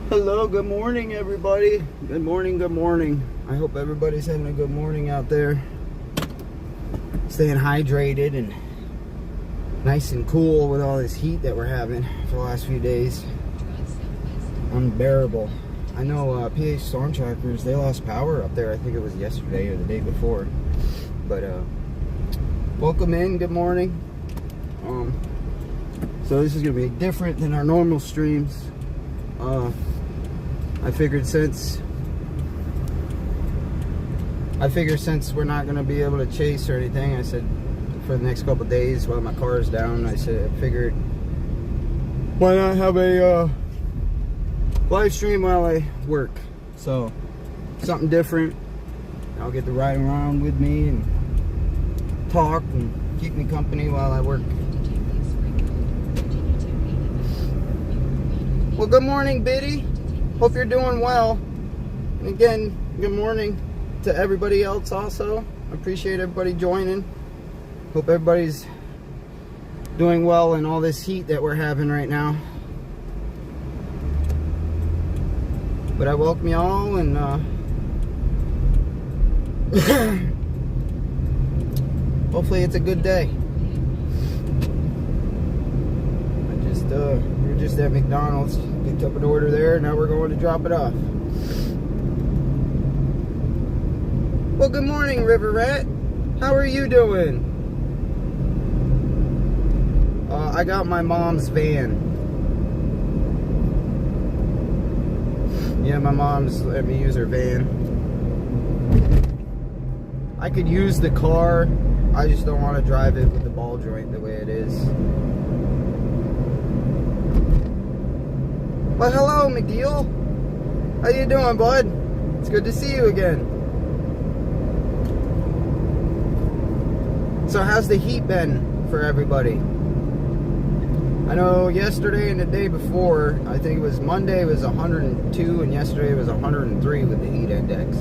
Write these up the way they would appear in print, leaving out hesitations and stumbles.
Hello, good morning, everybody. Good morning, good morning. I hope everybody's having a good morning out there. Staying hydrated and nice and cool with all this heat that we're having for the last few days. Unbearable. I know PH Storm Trackers, they lost power up there. I think it was yesterday or the day before. But welcome in, good morning. So this is gonna be different than our normal streams. I figured since we're not gonna be able to chase or anything, I said for the next couple of days while my car is down, I figured why not have a live stream while I work. So something different. I'll get to ride around with me and talk and keep me company while I work. Well, good morning, Biddy. Hope you're doing well. And again, good morning to everybody else also. I appreciate everybody joining. Hope everybody's doing well in all this heat that we're having right now. But I welcome y'all, and hopefully it's a good day. We were just at McDonald's, picked up an order there, now we're going to drop it off. Well, good morning, River Rat. How are you doing? I got my mom's van. Yeah, my mom's let me use her van. I could use the car, I just don't want to drive it with the ball joint the way it is. Well, hello, McGill. How you doing, bud? It's good to see you again. So how's the heat been for everybody? I know yesterday and the day before, I think it was Monday, it was 102, and yesterday it was 103 with the heat index.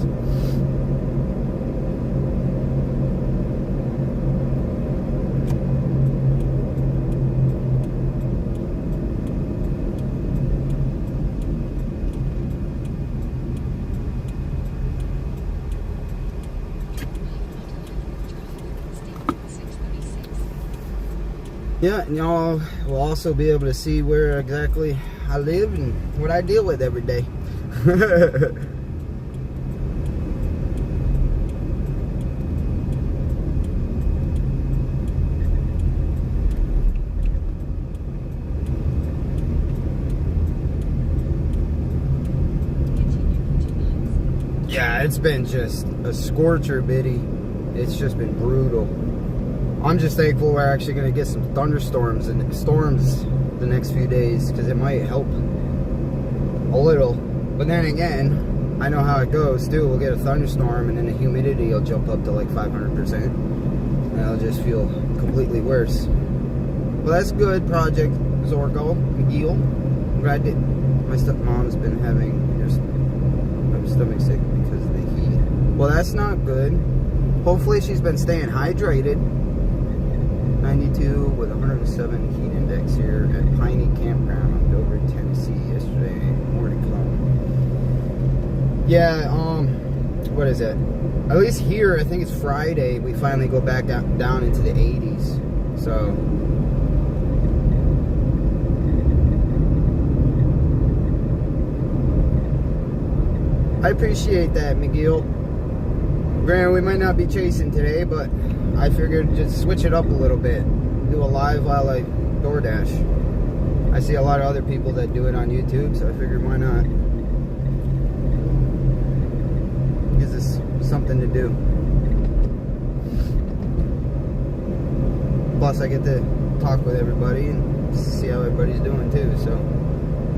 Yeah, and y'all will also be able to see where exactly I live and what I deal with every day. Yeah, it's been just a scorcher, Biddy. It's just been brutal. I'm just thankful we're actually going to get some thunderstorms and storms the next few days, because it might help a little. But then again, I know how it goes too. We'll get a thunderstorm and then the humidity will jump up to like 500%. And it'll just feel completely worse. Well, that's good, Project Zorgo, McGill. I'm glad that my stepmom's been having her stomach sick because of the heat. Well, that's not good. Hopefully she's been staying hydrated. 92 with 107 heat index here at Piney Campground, Dover, Tennessee yesterday. More to come. Yeah, what is it? At least here, I think it's Friday, we finally go back down into the 80s. So I appreciate that, McGill. Granted, we might not be chasing today, but I figured just switch it up a little bit. Do a live while I DoorDash. I see a lot of other people that do it on YouTube, so I figured why not? Gives us something to do. Plus, I get to talk with everybody and see how everybody's doing too, so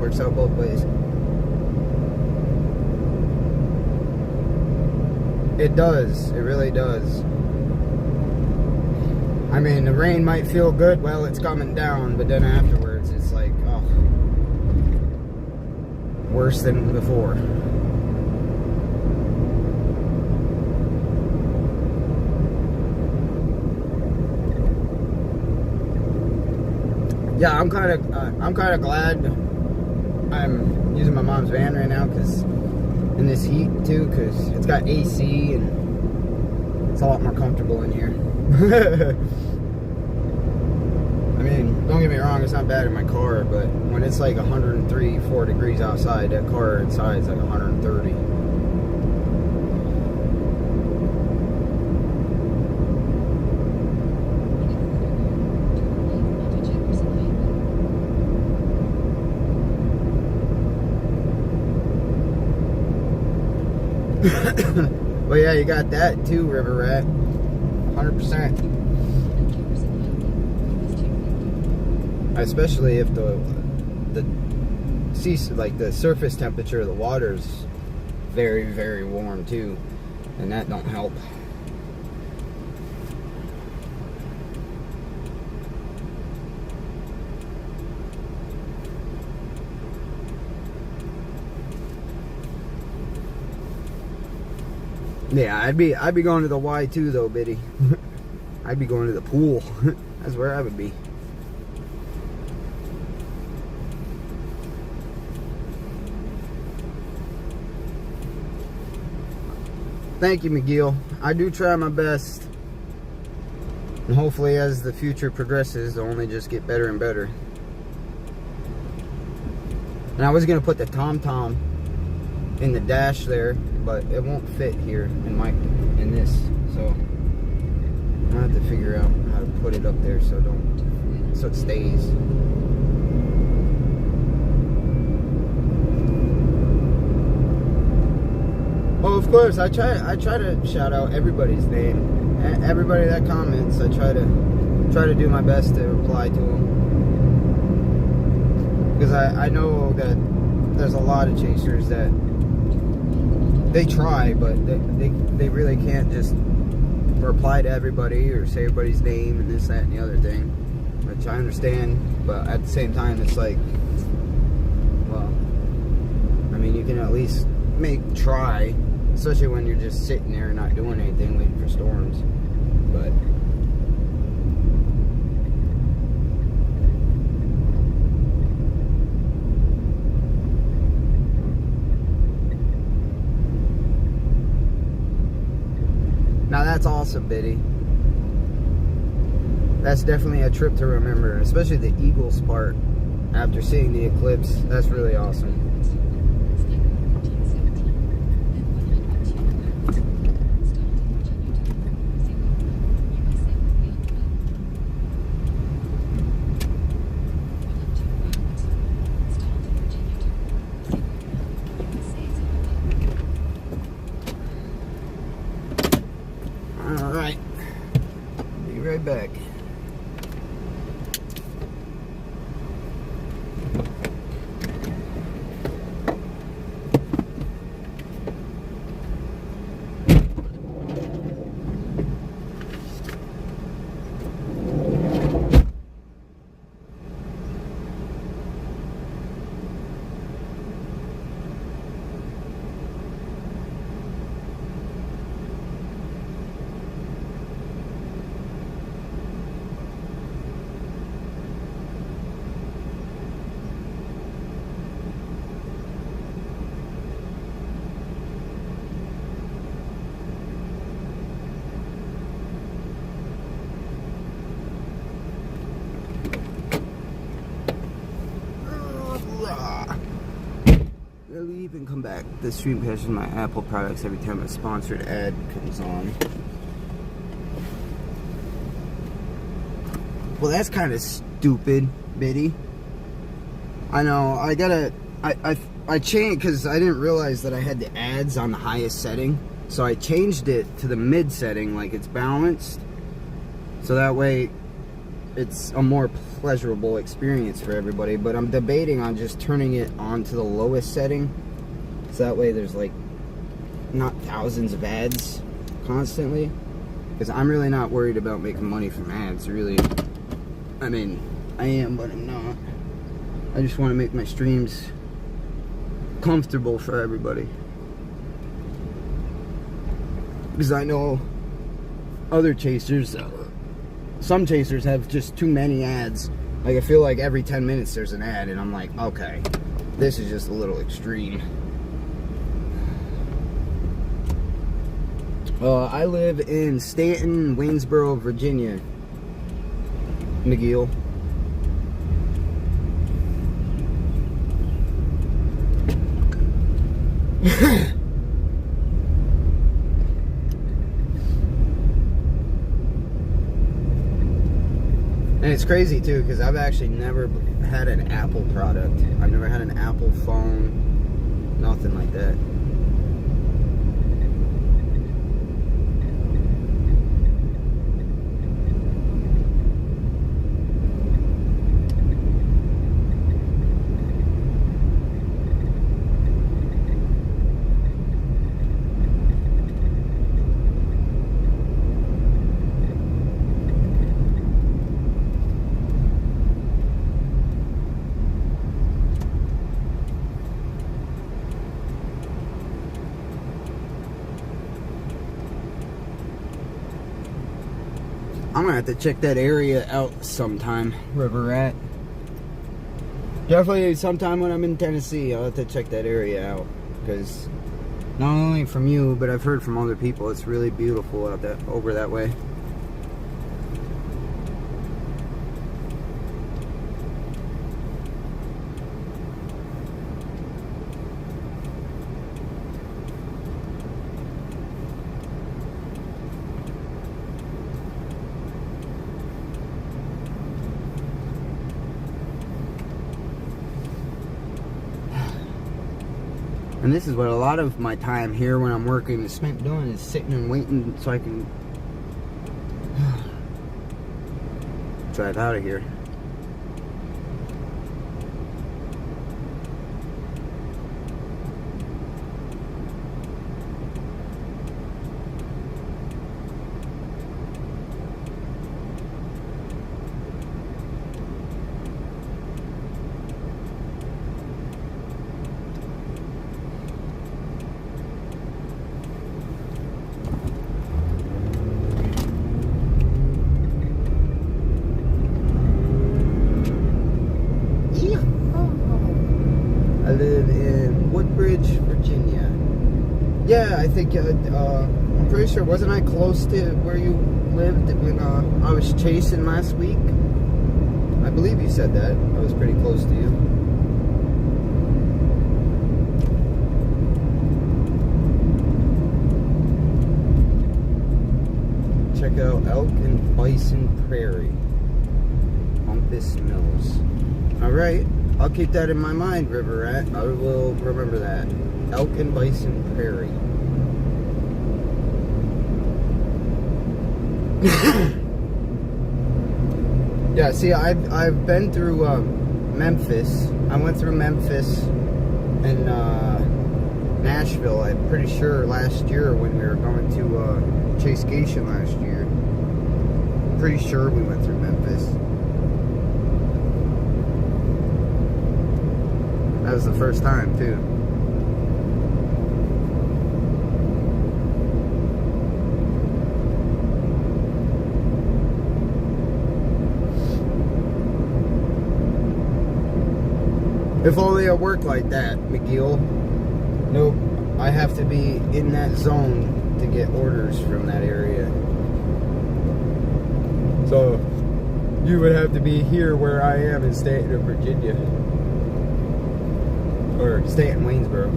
works out both ways. It does. It really does. I mean, the rain might feel good while it's coming down, but then afterwards, it's like, oh, worse than before. Yeah, I'm kind of glad I'm using my mom's van right now because in this heat too, because it's got AC and it's a lot more comfortable in here. I mean, don't get me wrong, it's not bad in my car, but when it's like 103, 4 degrees outside, that car inside is like 130. Well, yeah, you got that too, River Rat. 100%. Especially if the sea, like the surface temperature of the water's very, very warm too, and that don't help. Yeah, I'd be going to the Y too though, Biddy. I'd be going to the pool. That's where I would be. Thank you, McGill. I do try my best. And hopefully as the future progresses, it'll only just get better and better. And I was going to put the TomTom in the dash there, but it won't fit here in this. So I have to figure out how to put it up there so it stays. Oh, of course, I try to shout out everybody's name. Everybody that comments, I try to do my best to reply to them. Because I know that there's a lot of chasers that they try, but they really can't just reply to everybody or say everybody's name and this, that, and the other thing. Which I understand, but at the same time, it's like, well, I mean, you can at least try. Especially when you're just sitting there not doing anything, waiting for storms. But now that's awesome, Biddy. That's definitely a trip to remember, especially the Eagles part. After seeing the eclipse, that's really awesome. Alright, be right back. Leave and come back. The stream caches my Apple products every time a sponsored ad comes on. Well, that's kind of stupid, Biddy. I know. I changed because I didn't realize that I had the ads on the highest setting, so I changed it to the mid setting, like it's balanced, so that way it's a more pleasurable experience for everybody. But I'm debating on just turning it on to the lowest setting, so that way there's like not thousands of ads constantly, because I'm really not worried about making money from ads, really. I mean, I am, but I'm not. I just want to make my streams comfortable for everybody, because I know other chasers, some chasers have just too many ads. Like, I feel like every 10 minutes there's an ad, and I'm like, okay, This is just a little extreme. I live in Stanton, Waynesboro, Virginia. McGill. And it's crazy too, because I've actually never had an Apple product. I've never had an Apple phone, nothing like that. I'm gonna have to check that area out sometime, River Rat. Definitely sometime when I'm in Tennessee, I'll have to check that area out. Because not only from you, but I've heard from other people, it's really beautiful out that over that way. And this is what a lot of my time here when I'm working is spent doing, is sitting and waiting so I can drive out of here. I live in Woodbridge, Virginia. Yeah, I think, I'm pretty sure, wasn't I close to where you lived when I was chasing last week? I believe you said that. I was pretty close to you. Check out Elk and Bison Prairie. Bumpus Mills. Alright. I'll keep that in my mind, River Rat. I will remember that. Elk and Bison Prairie. Yeah, see, I've been through Memphis. I went through Memphis and Nashville, I'm pretty sure, last year when we were going to Chasecation last year. Pretty sure we went through Memphis. That was the first time, too. If only I worked like that, McGill. Nope, I have to be in that zone to get orders from that area. So, you would have to be here where I am in Stanton, Virginia. Or Stanton, Waynesboro.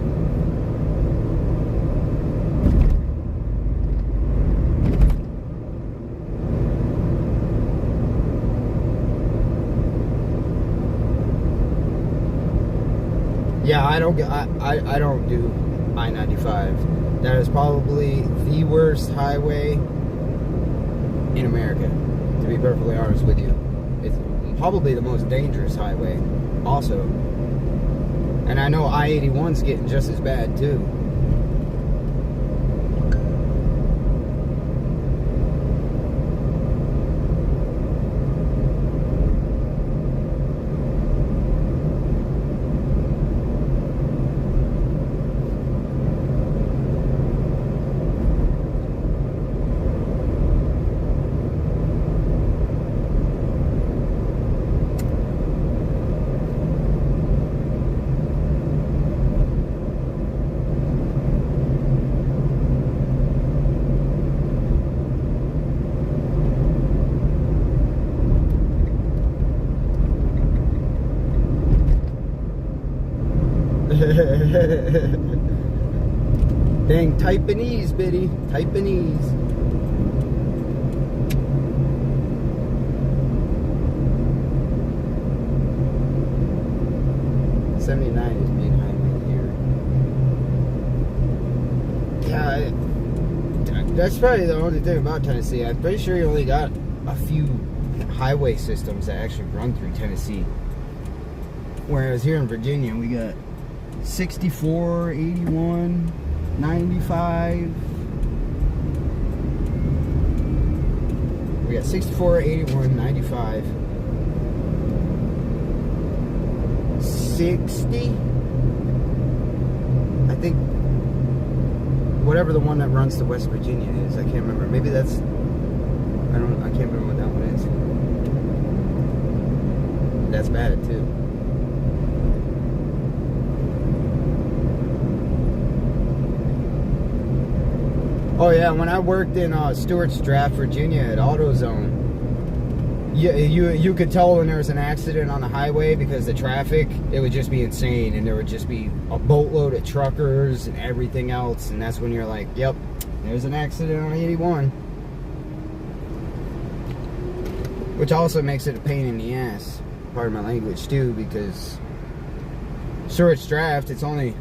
Yeah, I don't do I-95. That is probably the worst highway in America, to be perfectly honest with you. It's probably the most dangerous highway also. And I know I-81's getting just as bad too. Dang, Taiwanese, Biddy. Taiwanese. '79 is big highway here. Yeah, that's probably the only thing about Tennessee. I'm pretty sure you only got a few highway systems that actually run through Tennessee. Whereas here in Virginia, we got 64, 81, 95. We got 64, 81, 95, 60. I think whatever the one that runs to West Virginia is, I can't remember. Maybe that's, I can't remember what that one is. That's bad too. Oh yeah, when I worked in Stewart's Draft, Virginia at AutoZone, you could tell when there was an accident on the highway because the traffic, it would just be insane, and there would just be a boatload of truckers and everything else, and that's when you're like, yep, there's an accident on 81. Which also makes it a pain in the ass, pardon my language too, because Stewart's Draft, it's only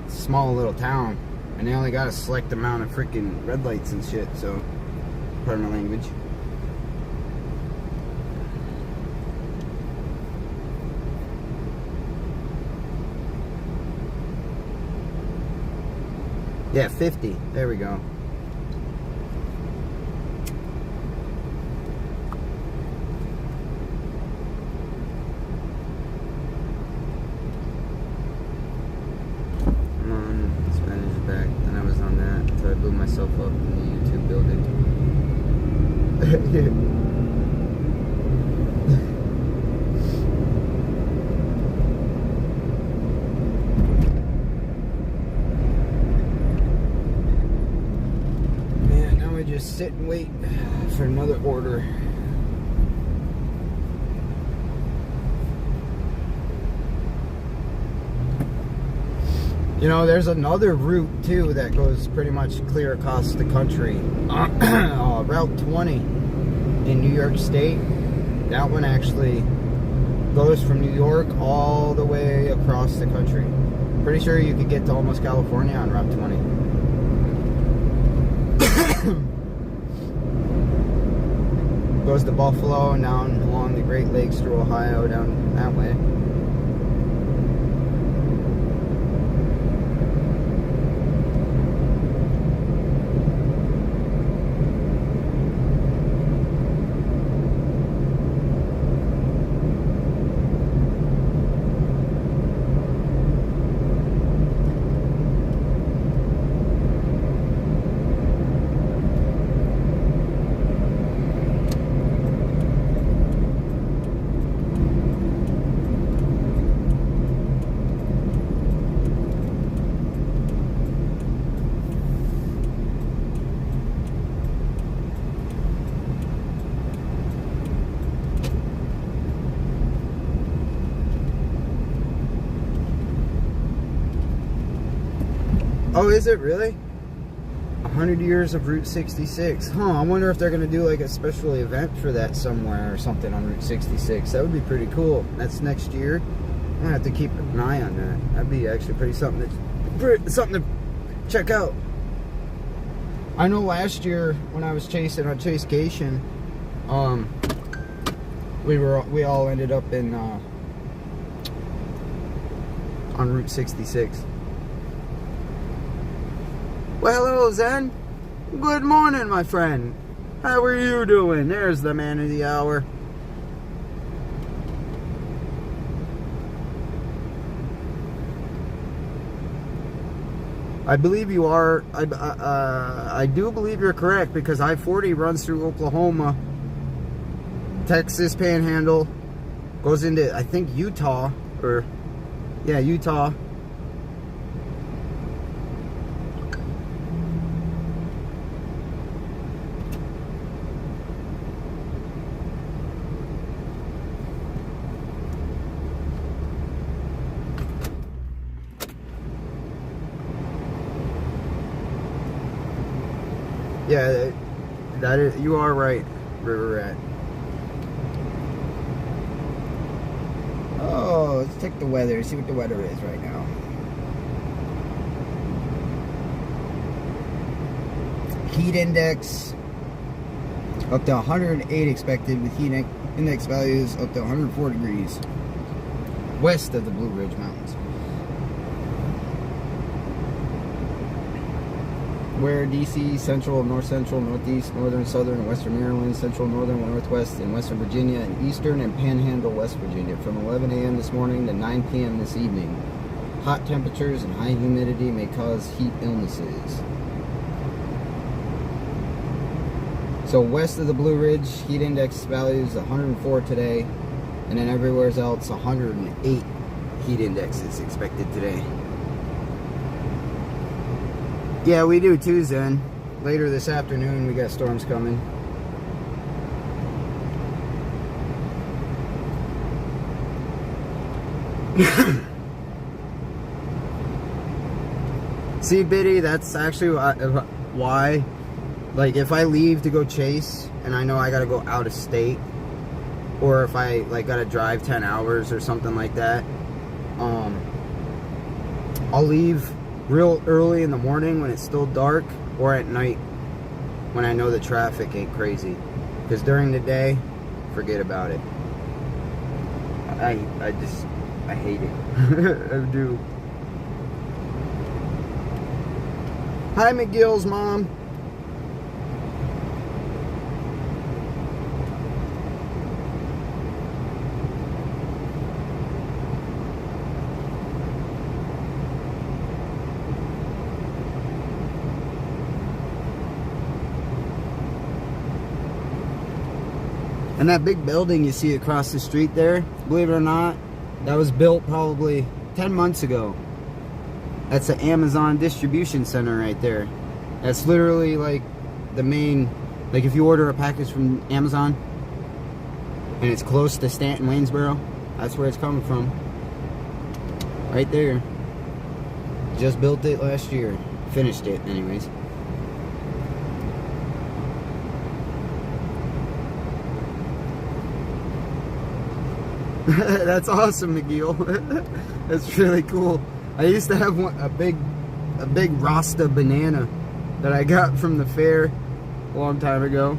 a small little town. And they only got a select amount of freaking red lights and shit, so pardon my language. Yeah, 50. There we go. Myself up in the YouTube building. Man, now I just sit and wait for another order. You know, there's another route too that goes pretty much clear across the country. Route 20 in New York State. That one actually goes from New York all the way across the country. Pretty sure you could get to almost California on Route 20. Goes to Buffalo and down along the Great Lakes through Ohio, down that way. Oh, is it really? 100 years of Route 66. Huh, I wonder if they're going to do like a special event for that somewhere or something on Route 66. That would be pretty cool. That's next year. I'm going to have to keep an eye on that. That'd be actually something to check out. I know last year when I was chasing on Chasecation, we all ended up in on Route 66. Well, hello, Zen. Good morning, my friend. How are you doing? There's the man of the hour. I believe you are. I do believe you're correct because I-40 runs through Oklahoma, Texas Panhandle, goes into, I think, Utah, or yeah, Utah. Yeah, that is, you are right, River Rat. Oh, let's check the weather, see what the weather is right now. Heat index up to 108 expected, with heat index values up to 104 degrees west of the Blue Ridge Mountains. Where DC, central, north central, northeast, northern, southern, and western Maryland, central, northern, northwest, and western Virginia, and eastern and panhandle West Virginia from 11 a.m. this morning to 9 p.m. this evening. Hot temperatures and high humidity may cause heat illnesses. So west of the Blue Ridge, heat index values 104 today, and then everywhere else 108 heat index is expected today. Yeah, we do too, Zen. Later this afternoon, we got storms coming. See, Biddy, that's actually why, like, if I leave to go chase and I know I gotta go out of state, or if I like gotta drive 10 hours or something like that, I'll leave real early in the morning when it's still dark, or at night when I know the traffic ain't crazy. Because during the day, forget about it. I hate it. I do. Hi, McGill's mom. And that big building you see across the street there, believe it or not, that was built probably 10 months ago. That's the Amazon distribution center right there. That's literally like the main, like if you order a package from Amazon and it's close to Stanton, Waynesboro, that's where it's coming from. Right there. Just built it last year. Finished it anyways. That's awesome, McGill. That's really cool. I used to have a big Rasta banana that I got from the fair a long time ago.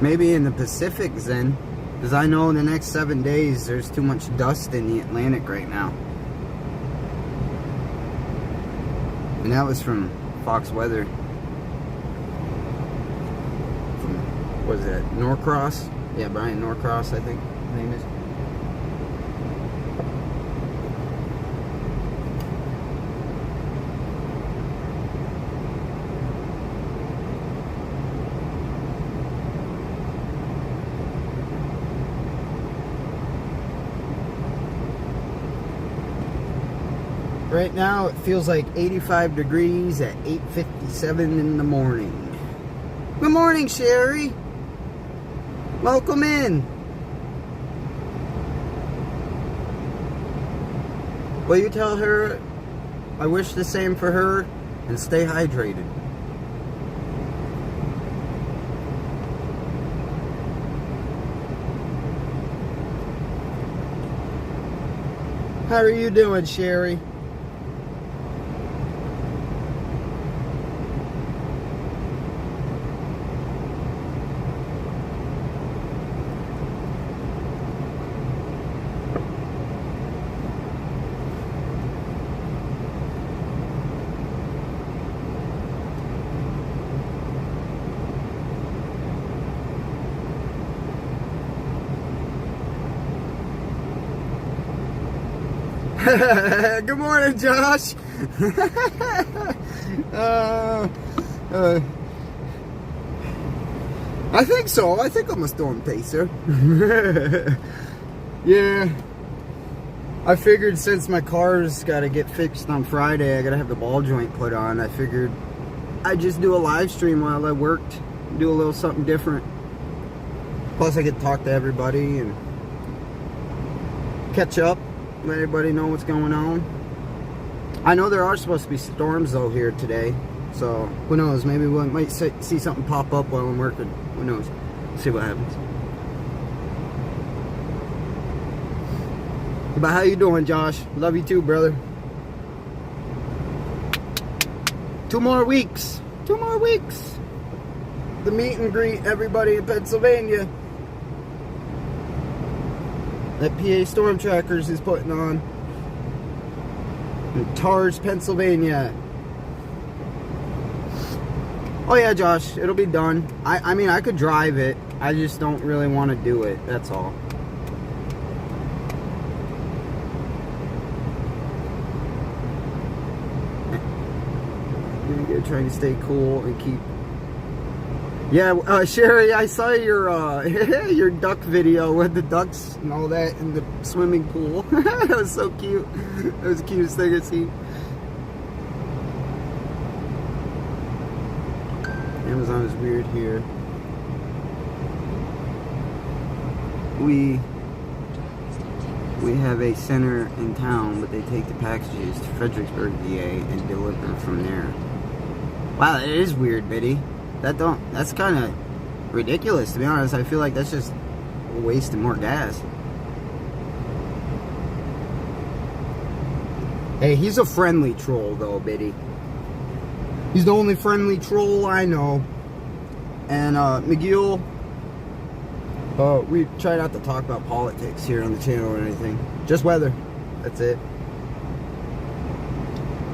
Maybe in the Pacific, Zen, because I know in the next 7 days there's too much dust in the Atlantic right now. And that was from Fox Weather. From, what is that, Norcross? Yeah, Brian Norcross, I think his name is. Right now it feels like 85 degrees at 8:57 in the morning. Good morning, Sherry. Welcome in. Will you tell her I wish the same for her and stay hydrated? How are you doing, Sherry? Good morning, Josh. I think so. I think I'm a storm pacer. Yeah. I figured since my car's got to get fixed on Friday, I got to have the ball joint put on. I figured I'd just do a live stream while I worked, do a little something different. Plus, I get to talk to everybody and catch up, let everybody know what's going on. I know there are supposed to be storms though here today, so who knows, maybe we might see something pop up while I'm working. Who knows? See what happens. But how you doing, Josh? Love you too, brother. 2 more weeks. 2 more weeks. The meet and greet, everybody in Pennsylvania that PA Storm Trackers is putting on in Tars, Pennsylvania. Oh yeah, Josh, it'll be done. I mean, I could drive it. I just don't really want to do it. That's all. Trying to stay cool and keep. Yeah, Sherry, I saw your your duck video with the ducks and all that in the swimming pool. That was so cute. That was the cutest thing I've seen. Amazon is weird here. We have a center in town, but they take the packages to Fredericksburg, VA, and deliver from there. Wow, that is weird, Biddy. That's kind of ridiculous, to be honest. I feel like that's just wasting more gas. Hey, he's a friendly troll, though, Biddy. He's the only friendly troll I know. And, McGill, we try not to talk about politics here on the channel or anything. Just weather. That's it.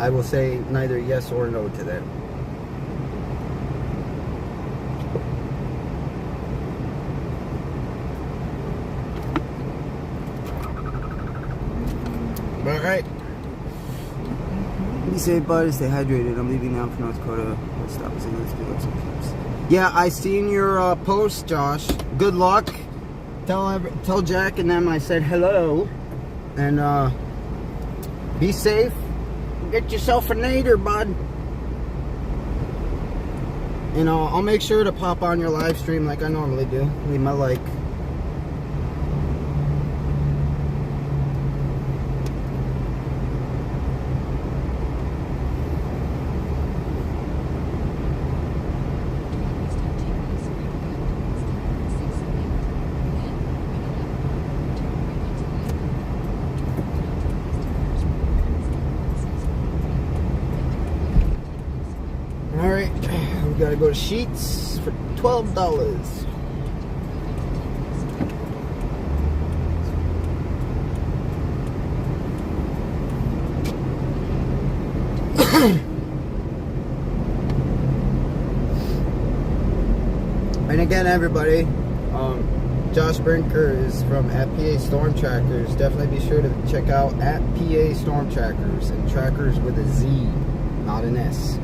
I will say neither yes or no to that. Alright. Be safe, bud. Stay hydrated. I'm leaving now for North Dakota. Let's stop and say let's pick up some clips. Yeah, I seen your post, Josh. Good luck. Tell Jack and them I said hello. And be safe. Get yourself a nader, bud. And I'll make sure to pop on your live stream like I normally do. Leave my like. Alright, we gotta go to Sheets for $12. And again, everybody, Josh Brinker is from at PA Storm Trackers. Definitely be sure to check out at PA Storm Trackers, and trackers with a Z, not an S.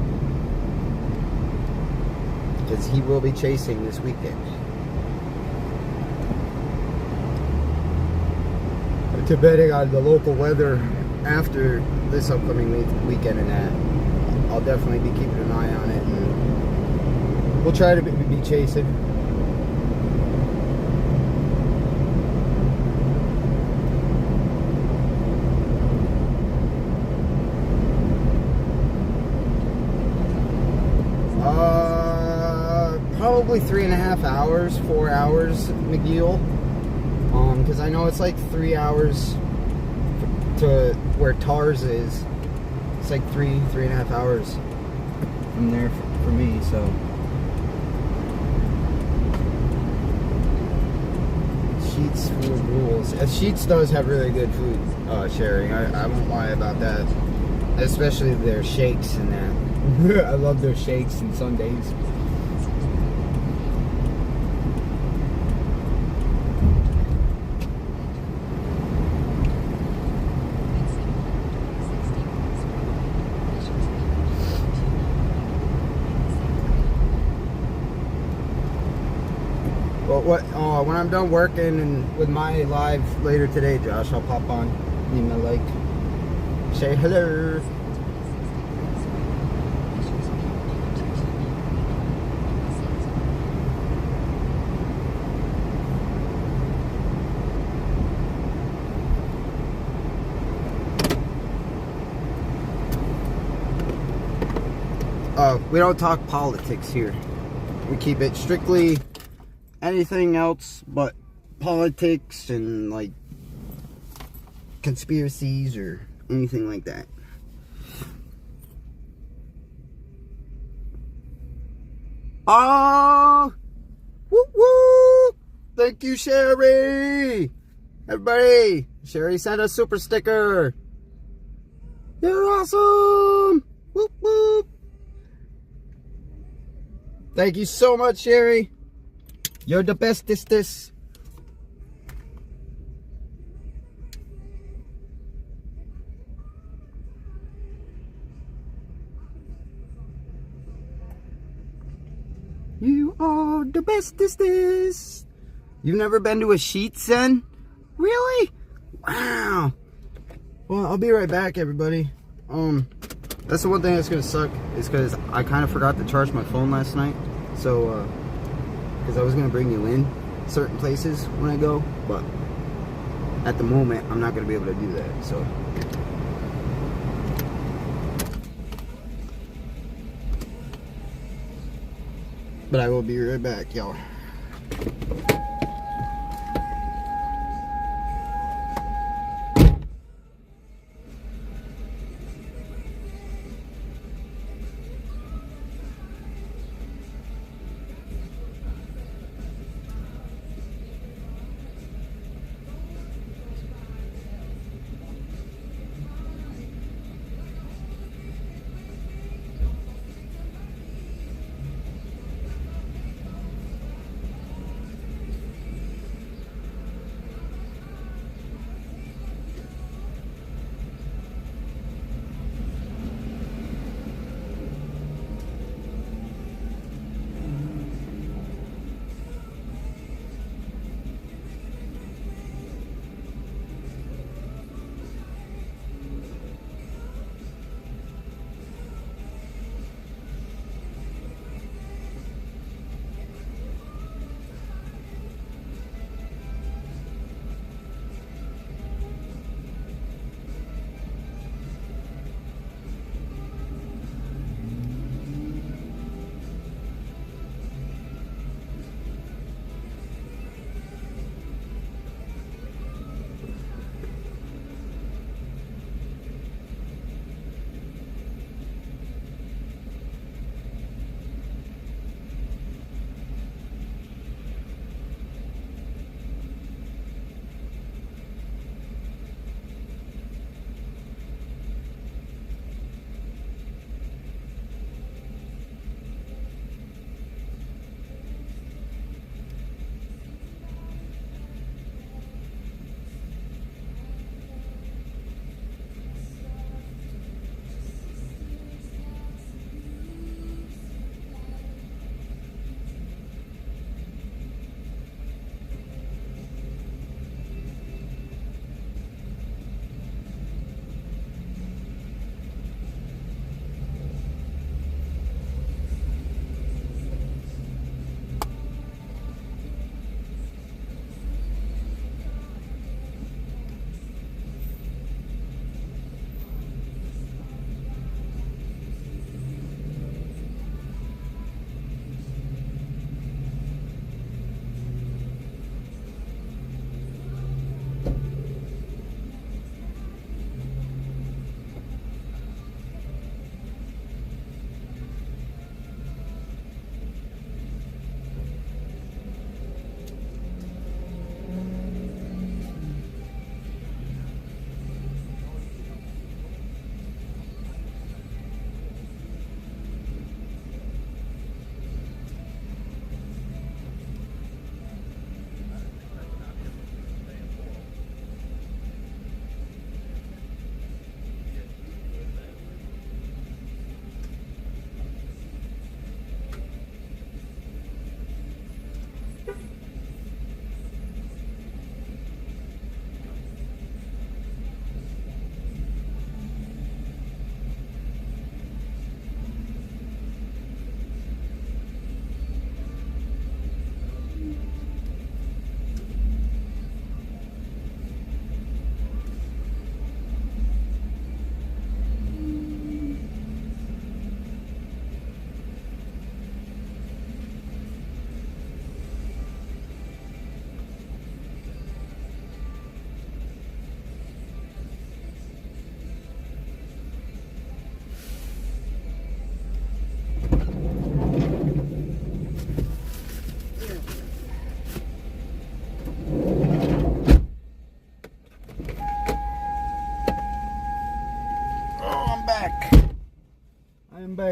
Because he will be chasing this weekend. Depending on the local weather after this upcoming weekend and that, I'll definitely be keeping an eye on it, and we'll try to be chasing. Probably 3.5 hours, 4 hours, McGill. Because I know it's like 3 hours to where Tars is. It's like 3.5 hours from there for me, so. Sheets food rules. Sheets does have really good food sharing. I won't lie about that. Especially their shakes and that. I love their shakes and sundaes. When I'm done working and with my live later today, Josh, I'll pop on, leave my like, say hello. We don't talk politics here. We keep it strictly anything else but politics and like conspiracies or anything like that. Oh, woo woo! Thank you, Sherry. Everybody, Sherry sent a super sticker. You're awesome. Whoop whoop. Thank you so much, Sherry. You're the bestest. You are the bestest. You've never been to a Sheetz then? Really? Wow. Well, I'll be right back, everybody. That's the one thing that's gonna suck is because I kind of forgot to charge my phone last night. So, because I was gonna bring you in certain places when I go, but at the moment I'm not gonna be able to do that. So. But I will be right back, y'all.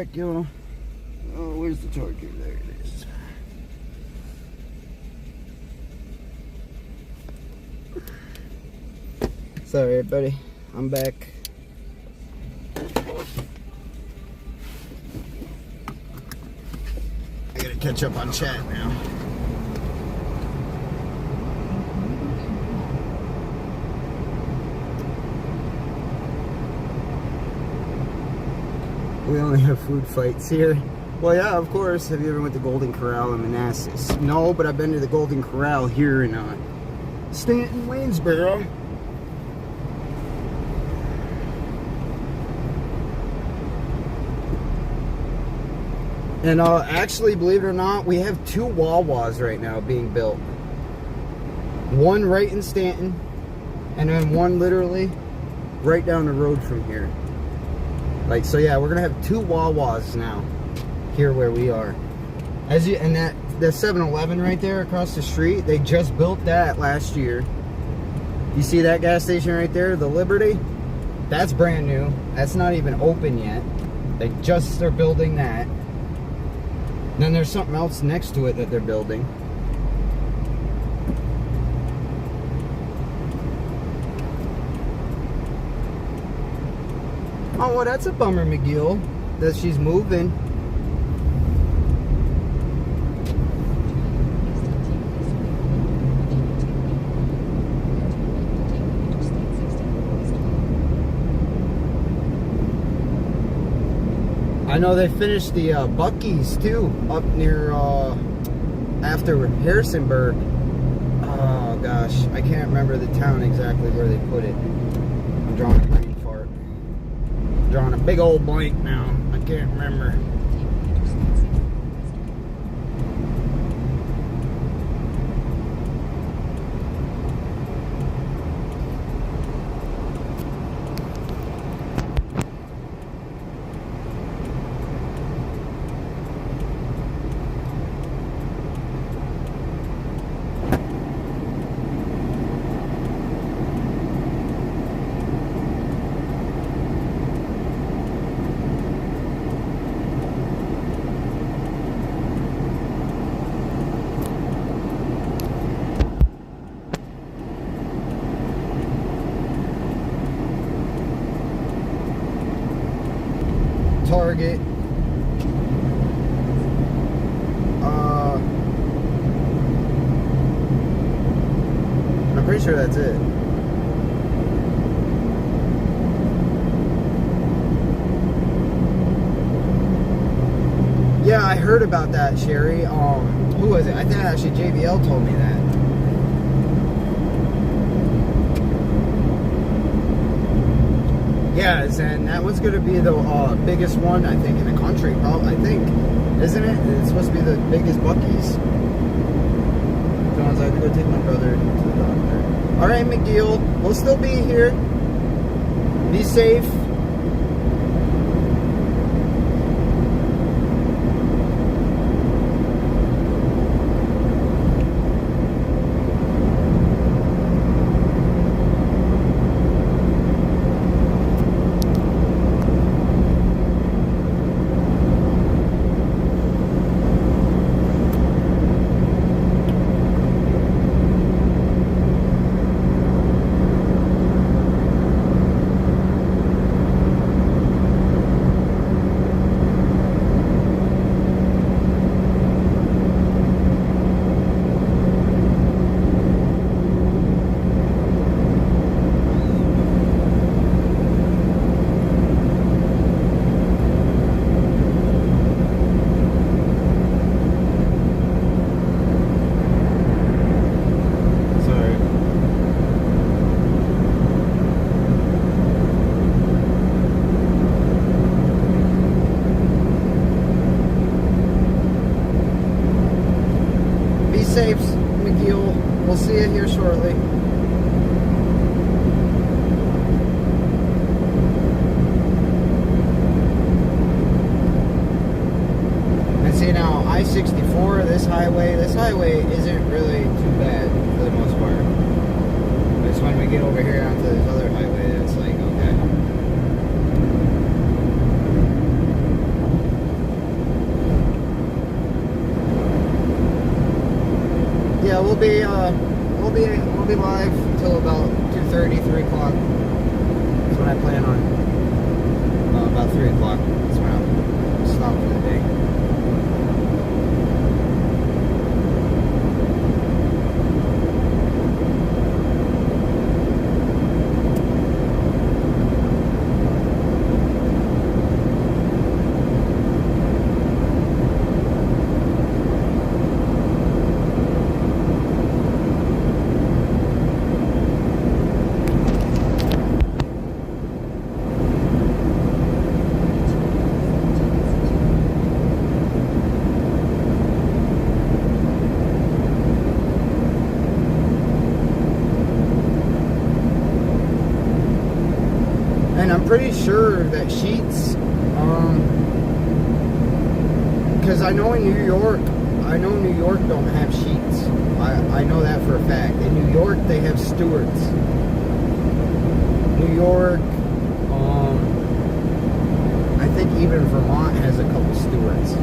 back, y'all. Oh, where's the charger? There it is. Sorry, everybody. I'm back. I gotta catch up on chat now. We only have food fights here. Well, yeah, of course. Have you ever went to Golden Corral in Manassas? No, but I've been to the Golden Corral here in Stanton, Waynesboro. And actually, believe it or not, we have 2 Wawas right now being built. One right in Stanton, and then one literally right down the road from here. Like, so yeah, we're gonna have 2 Wawas now here where we are. And that 7-Eleven right there across the street, they just built that last year. You see that gas station right there, the Liberty? That's brand new. That's not even open yet. They just are building that. And then there's something else next to it that they're building. Oh, well, that's a bummer, McGill, that she's moving. I know they finished the Buc-ee's too, up near after Harrisonburg. Oh gosh, I can't remember the town exactly where they put it. I'm drawing a brain fart. I'm drawing a big old blank now. I can't remember. Target. I'm pretty sure that's it. Yeah, I heard about that, Sherry. Who was it? I think actually JBL told me that. Yeah, and that one's going to be the biggest one, I think, in the country. Probably, I think, isn't it? It's supposed to be the biggest Buc-ee's. John's, I have to go take my brother to the doctor. All right, McGill, we'll still be here. Be safe. Safe, McGill. We'll see you here shortly. And see now, I-64, this highway isn't really too bad for the most part. It's when we get over here onto this other highway, it's like, okay. Yeah, we'll be live till about 2:30, 3 o'clock. That's what I plan on. About 3 o'clock. That's when I'll stop for the day. And I'm pretty sure that Sheetz, because I know New York don't have Sheetz. I know that for a fact. In New York, they have stewards. New York, I think even Vermont has a couple stewards.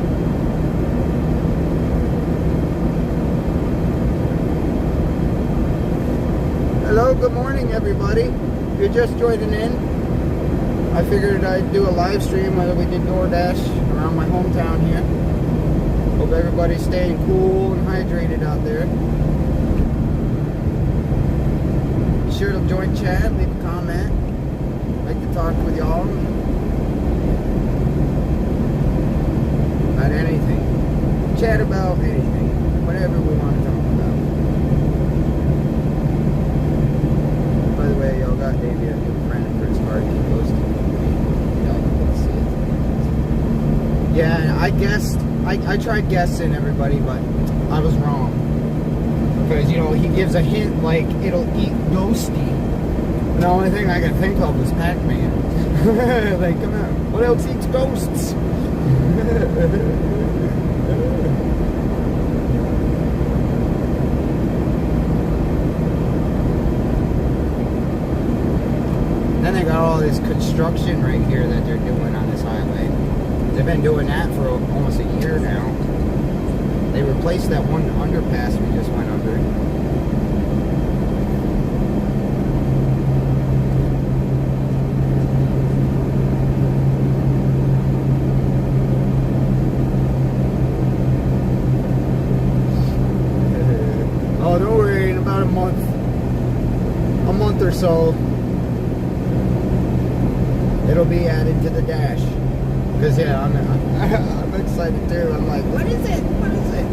Hello, good morning, everybody. If you're just joining in, I figured I'd do a live stream while we did DoorDash around my hometown here. Hope everybody's staying cool and hydrated out there. Be sure to join chat, leave a comment. I'd like to talk with y'all about anything. Chat about anything. Whatever we want to talk about. By the way, y'all got Davey a new friend for his party. He goes to yeah, I guessed. I tried guessing everybody, but I was wrong. Because, you know, he gives a hint like it'll eat ghosty. And the only thing I could think of was Pac-Man. Like, come on, what else eats ghosts? Then they got all this construction right here that they're doing on this highway. They've been doing that for almost a year now. They replaced that one underpass we just went under. Oh, don't worry, in about a month or so, it'll be added to the dash. Because, yeah, I'm excited too. I'm like, what is it? What is it?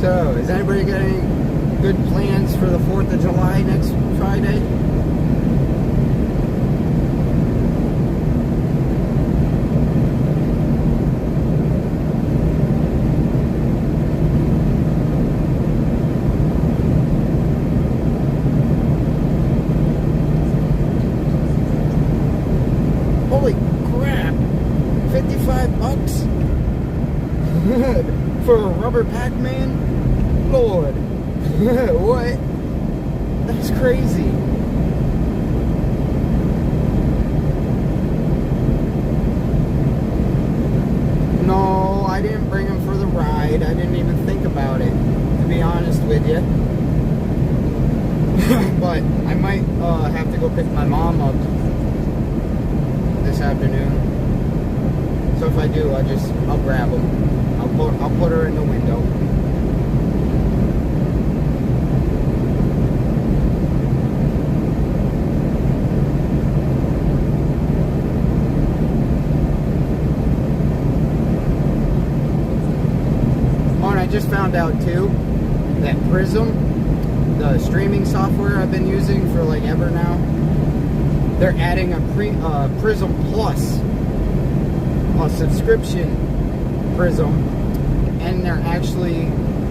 So, has anybody got any good plans for the 4th of July next Friday? Holy crap! $55 for a rubber Pac-Man? Lord. What? That's crazy. No, I didn't bring him for the ride. I didn't even think about it, to be honest with you. But I might have to go pick my mom up this afternoon. So if I do, I'll grab him. I'll put her in the window. just found out too that Prism, the streaming software I've been using for like ever now, they're adding a Prism Plus, a subscription Prism, and they're actually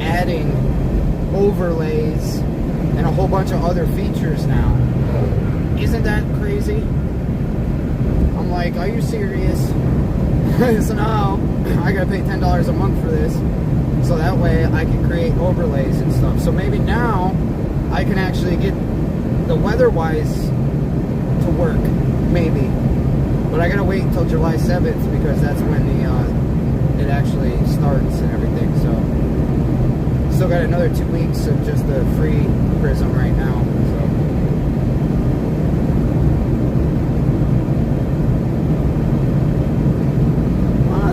adding overlays and a whole bunch of other features now. Isn't that crazy? I'm like, are you serious? So now I gotta pay $10 a month for this, so that way I can create overlays and stuff. So maybe now I can actually get the weather-wise to work, maybe. But I gotta wait until July 7th because that's when it actually starts and everything. So still got another 2 weeks of just the free Prism right now.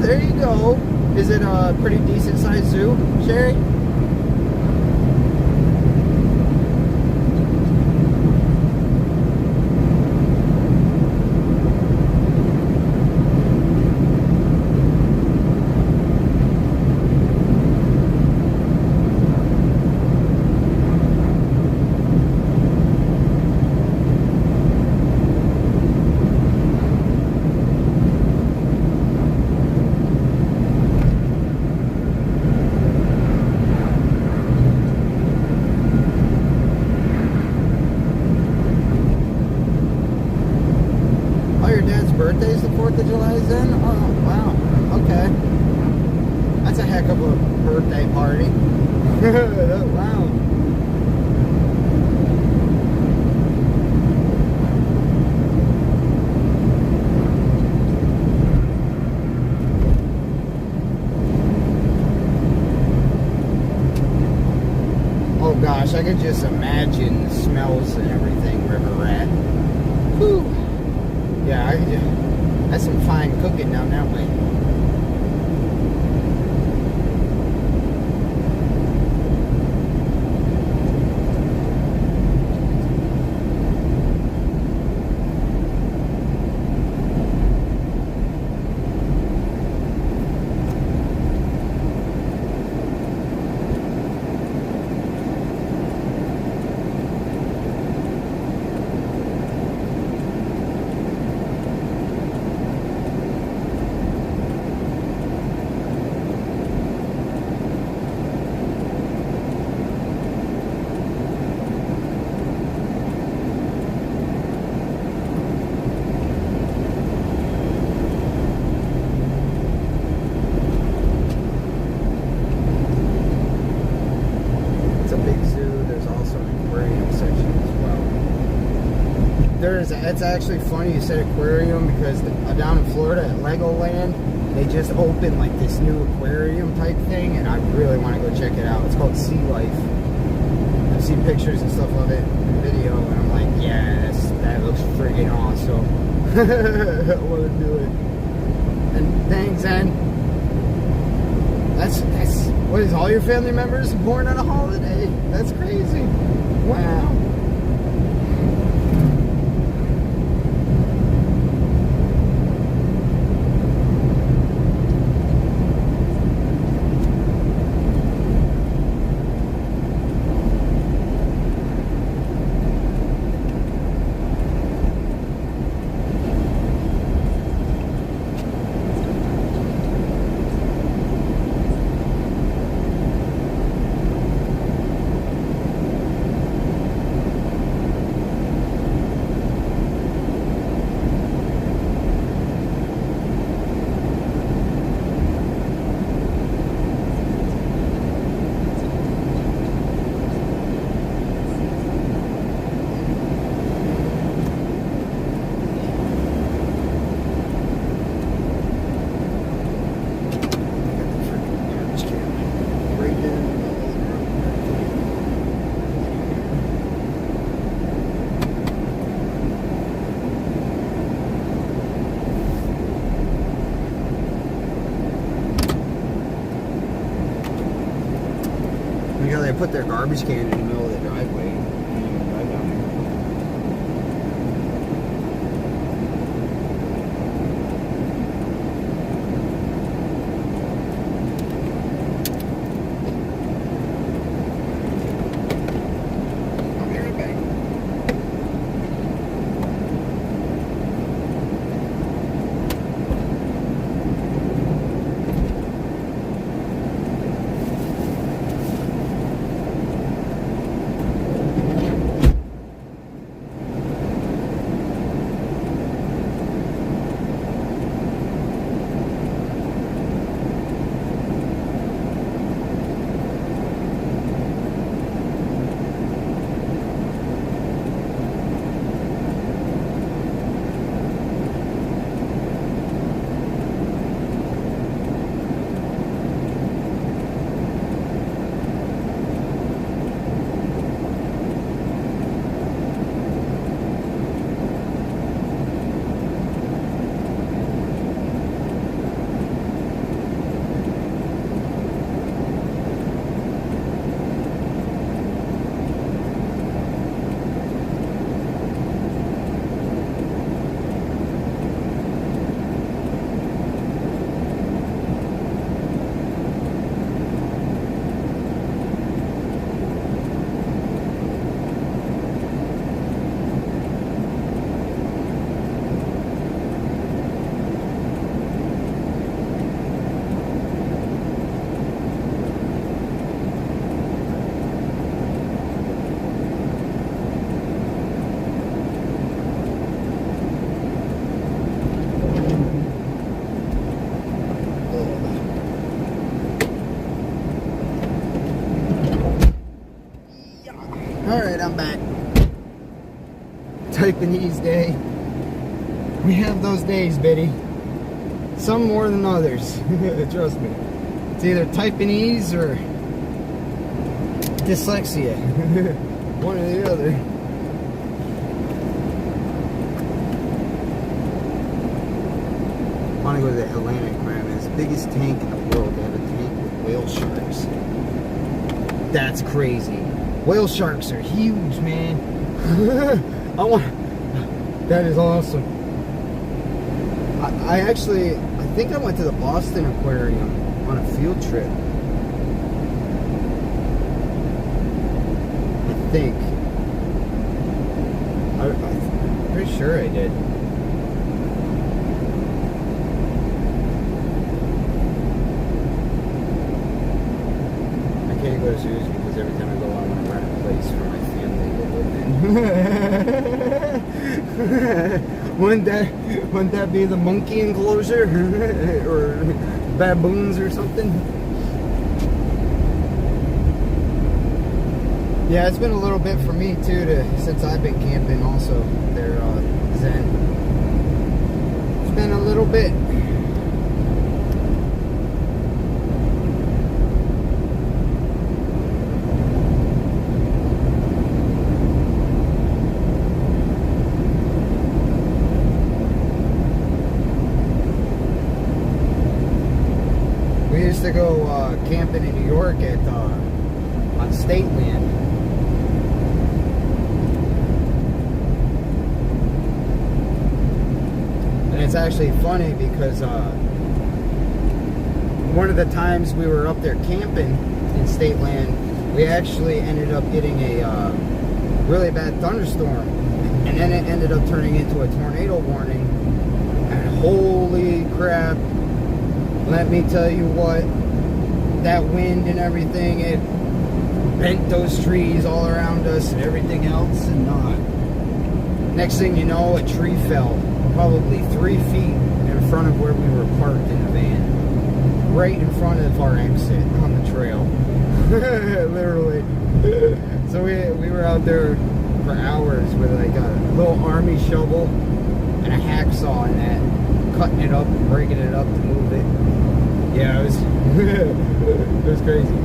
So there you go. Is it a pretty decent sized zoo, Sherry? Birthday's the 4th of July then? Oh, wow. Okay. That's a heck of a birthday party. Wow. Oh gosh, I could just imagine the smells and everything, River Rat. Whew. Yeah, that's some fine cooking down that way. It's actually funny you said aquarium because down in Florida at Legoland, they just opened like this new aquarium type thing, and I really want to go check it out. It's called Sea Life. I've seen pictures and stuff of it in video, and I'm like, yes, that looks freaking awesome. I want to do it. And thanks, and that's what is all your family members born on a holiday? That's crazy. Wow. You know, they put their garbage can in the middle of the driveway. Drive down there. Taipanese day. We have those days, Biddy. Some more than others. Trust me. It's either Taipanese or dyslexia. One or the other. I want to go to the Atlantic, man. It's the biggest tank in the world. They have a tank with whale sharks. That's crazy. Whale sharks are huge, man. That is awesome. I think I went to the Boston Aquarium on a field trip. I think. I'm pretty sure I did. I can't go to zoos because every time I go, I want to rent a place for my family to live in. Wouldn't that be the monkey enclosure? Or baboons or something? Yeah, it's been a little bit for me too since I've been camping also there, Zen. It's been a little bit. We used to go camping in New York on state land. And it's actually funny because one of the times we were up there camping in state land, we actually ended up getting a really bad thunderstorm. And then it ended up turning into a tornado warning. And holy crap. Let me tell you what, that wind and everything, it bent those trees all around us and everything else. And next thing you know, a tree fell probably 3 feet in front of where we were parked in the van. Right in front of our exit on the trail. Literally. So we were out there for hours with like a little army shovel and a hacksaw and that, cutting it up and breaking it up to move it. Yeah, it was it was crazy.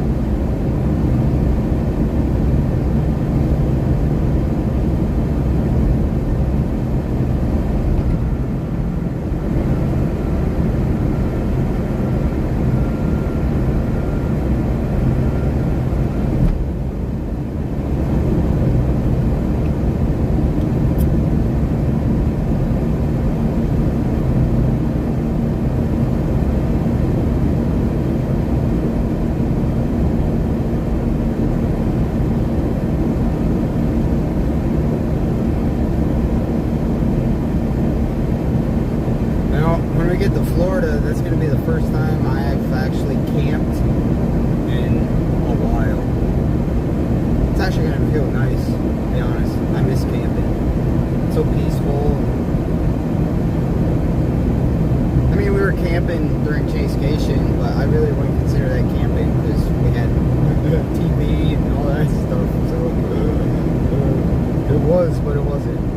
When we get to Florida, that's going to be the first time I've actually camped in a while. It's actually going to feel nice, to be honest. I miss camping. It's so peaceful. I mean, we were camping during Chasecation, but I really wouldn't consider that camping because we had TV and all that stuff. So it was, but it wasn't.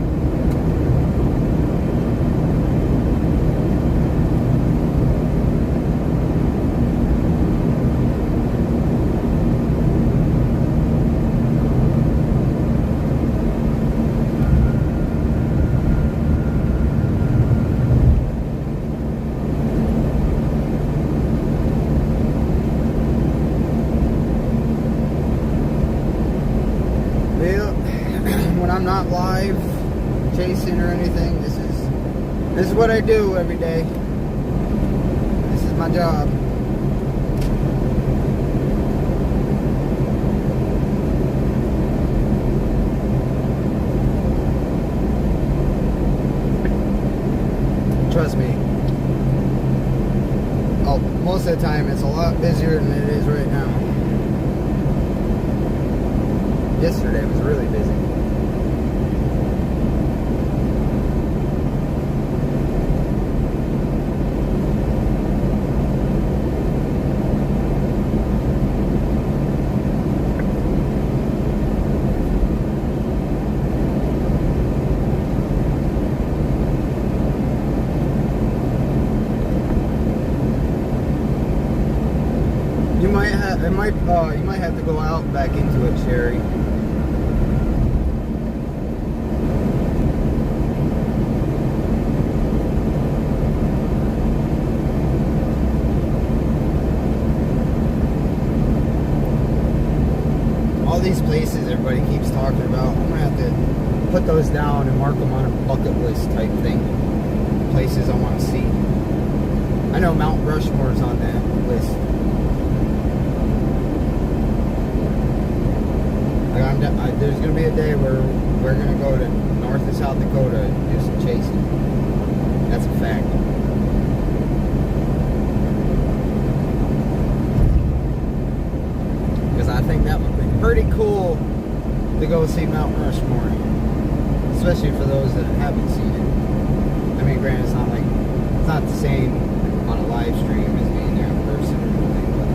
When I'm not live chasing or anything, this is what I do every day. This is my job. Trust me. Oh, most of the time it's a lot busier than it is right now. Yesterday was really busy. Yeah, it might. You might have to go out back into it, Cherry. All these places everybody keeps talking about, I'm gonna have to put those down and mark them on a bucket list type thing. Places I want to see. I know Mount Rushmore's on that list. There's gonna be a day where we're gonna go to North and South Dakota and do some chasing. That's a fact. Because I think that would be pretty cool to go see Mount Rushmore, especially for those that haven't seen it. I mean, granted, it's not the same on a live stream as being there in person or anything, but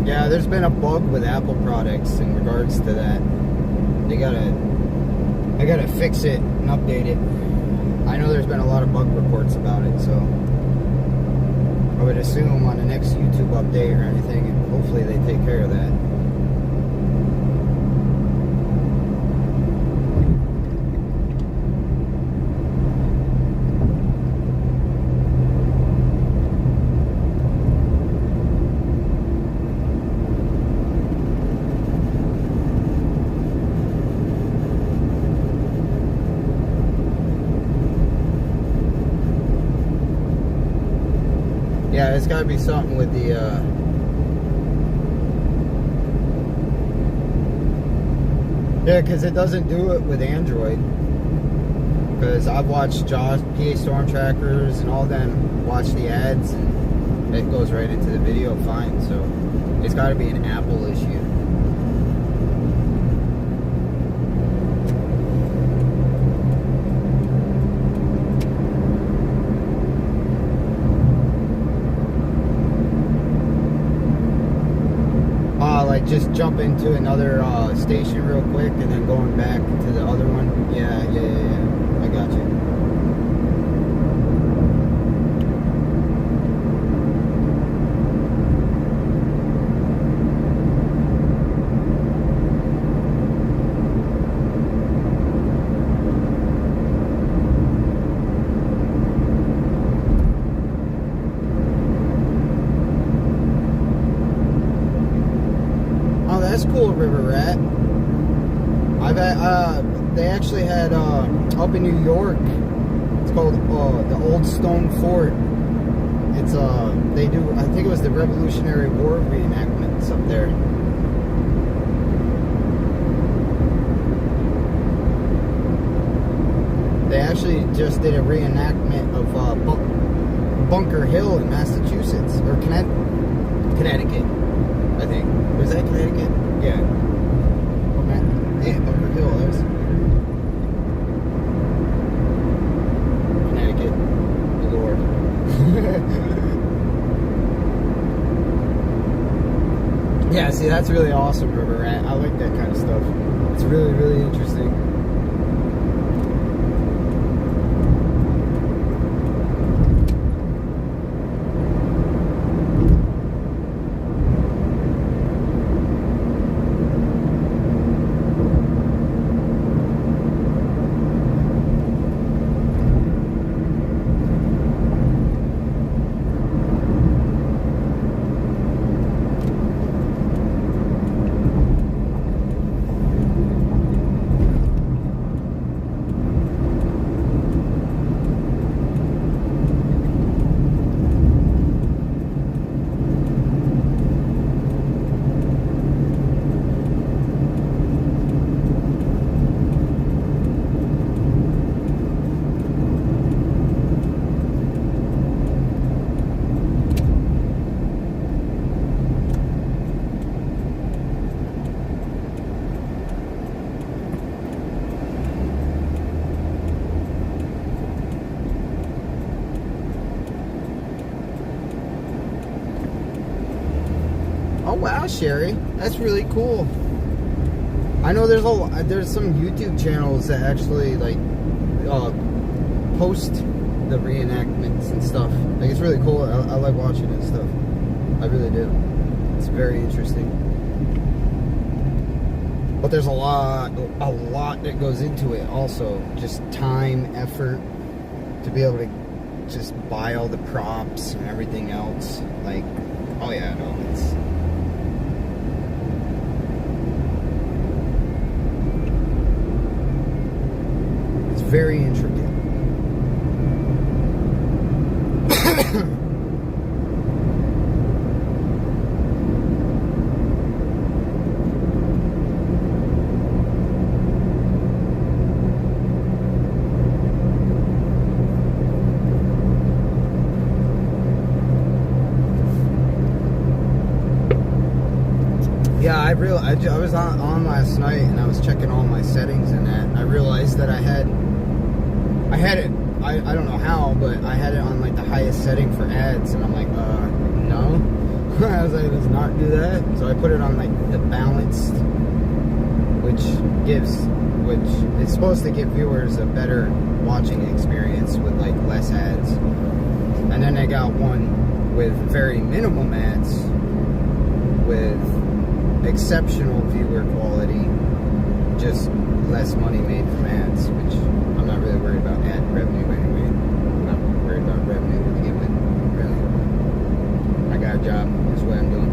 yeah, there's been a bug with Apple products in regards to that. I gotta fix it and update it. I know there's been a lot of bug reports about it, so I would assume on the next YouTube update or anything, hopefully they take care of that. Yeah, it's got to be something with the yeah, because it doesn't do it with Android. Because I've watched Josh, PA Storm Trackers and all them watch the ads, and it goes right into the video fine. So it's got to be an Apple issue. Like just jump into another station real quick and then going back to the other one. Yeah. I got you. That's cool, River Rat. They actually had up in New York. It's called the Old Stone Fort. It's they do. I think it was the Revolutionary War reenactments up there. They actually just did a reenactment of Bunker Hill in Massachusetts or Connecticut. I think. Was that Connecticut? Yeah. Oh man. Yeah, Bunker Hill. That was Connecticut. The Lord. Yeah, see, that's really awesome, River Rat. I like that kind of stuff. It's really, really interesting. Sherry. That's really cool. I know there's some YouTube channels that actually like post the reenactments and stuff. Like, it's really cool. I like watching it and stuff. I really do. It's very interesting. But there's a lot that goes into it also. Just time, effort, to be able to just buy all the props and everything else. Like, oh yeah, no, it's very intricate. Yeah, I was on last night and I was checking all my settings and that. I realized that I had it, I don't know how, but I had it on like the highest setting for ads, and I'm like, no. I was like, let's not do that. So I put it on like the balanced, which is supposed to give viewers a better watching experience with like less ads. And then I got one with very minimum ads with exceptional viewer quality, just less money made from ads, which I'm not really worried about ad revenue anyway. I'm not worried about revenue to begin with, really. I got a job, that's what I'm doing.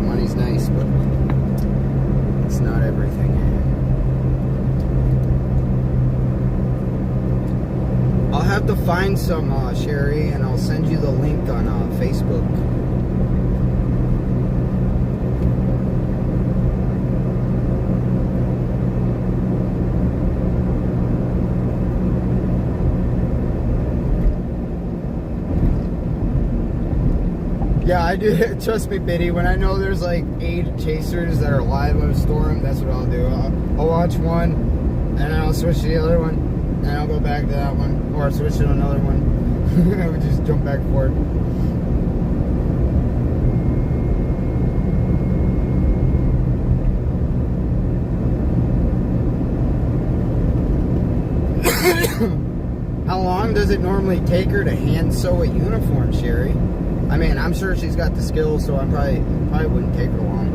Money's nice, but it's not everything. I'll have to find some, Sherry, and I'll send you the link on Facebook. Yeah, I do. Trust me, Biddy. When I know there's like 8 chasers that are live on a storm, that's what I'll do. I'll watch one, and then I'll switch to the other one, and I'll go back to that one, or I'll switch to another one. I would just jump back and forth. How long does it normally take her to hand sew a uniform, Sherry? I mean, I'm sure she's got the skills, so I probably wouldn't take her long.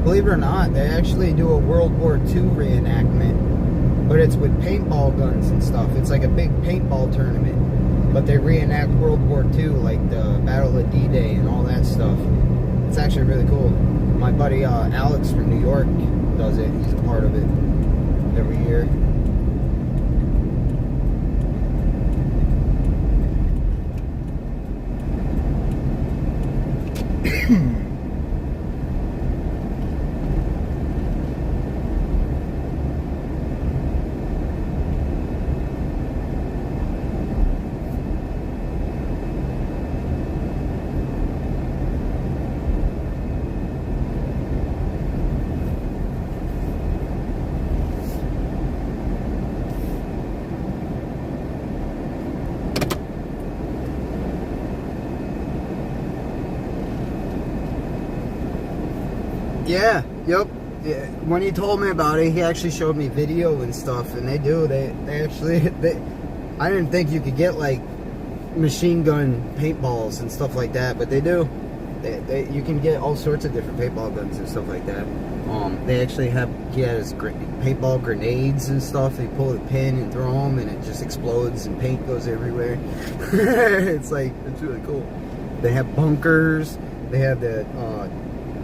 Believe it or not, they actually do a World War II reenactment, but it's with paintball guns and stuff. It's like a big paintball tournament, but they reenact World War II, like the Battle of D-Day and all that stuff. It's actually really cool. My buddy Alex from New York does it. He's a part of it every year. Yeah, yep. Yeah. When he told me about it, he actually showed me video and stuff, and they actually, I didn't think you could get like machine gun paintballs and stuff like that, but they do. You can get all sorts of different paintball guns and stuff like that. They actually have, he has paintball grenades and stuff. They pull the pin and throw them, and it just explodes, and paint goes everywhere. It's really cool. They have bunkers. They have the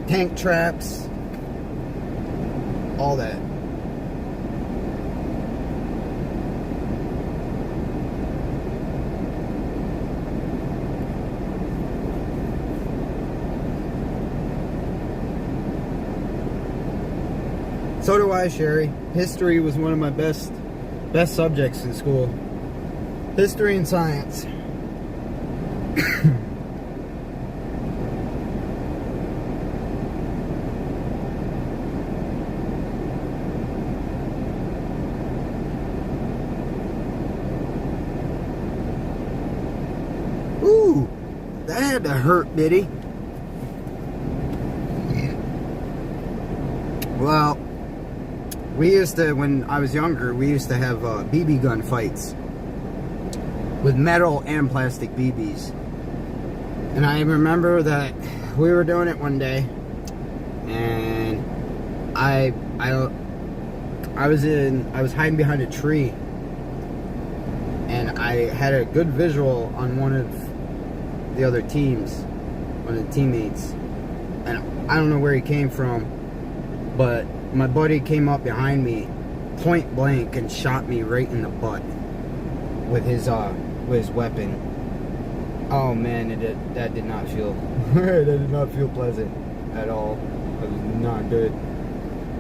tank traps, all that. So do I, Sherry. History was one of my best subjects in school. History and science. Ooh, that had to hurt, Biddy. Well, we used to, when I was younger, we used to have BB gun fights with metal and plastic BBs. And I remember that we were doing it one day, and I was hiding behind a tree, and I had a good visual on one of the other teams, one of the teammates, and I don't know where he came from, but my buddy came up behind me, point blank, and shot me right in the butt with his weapon. Oh man, that did not feel that did not feel pleasant at all. It was not good.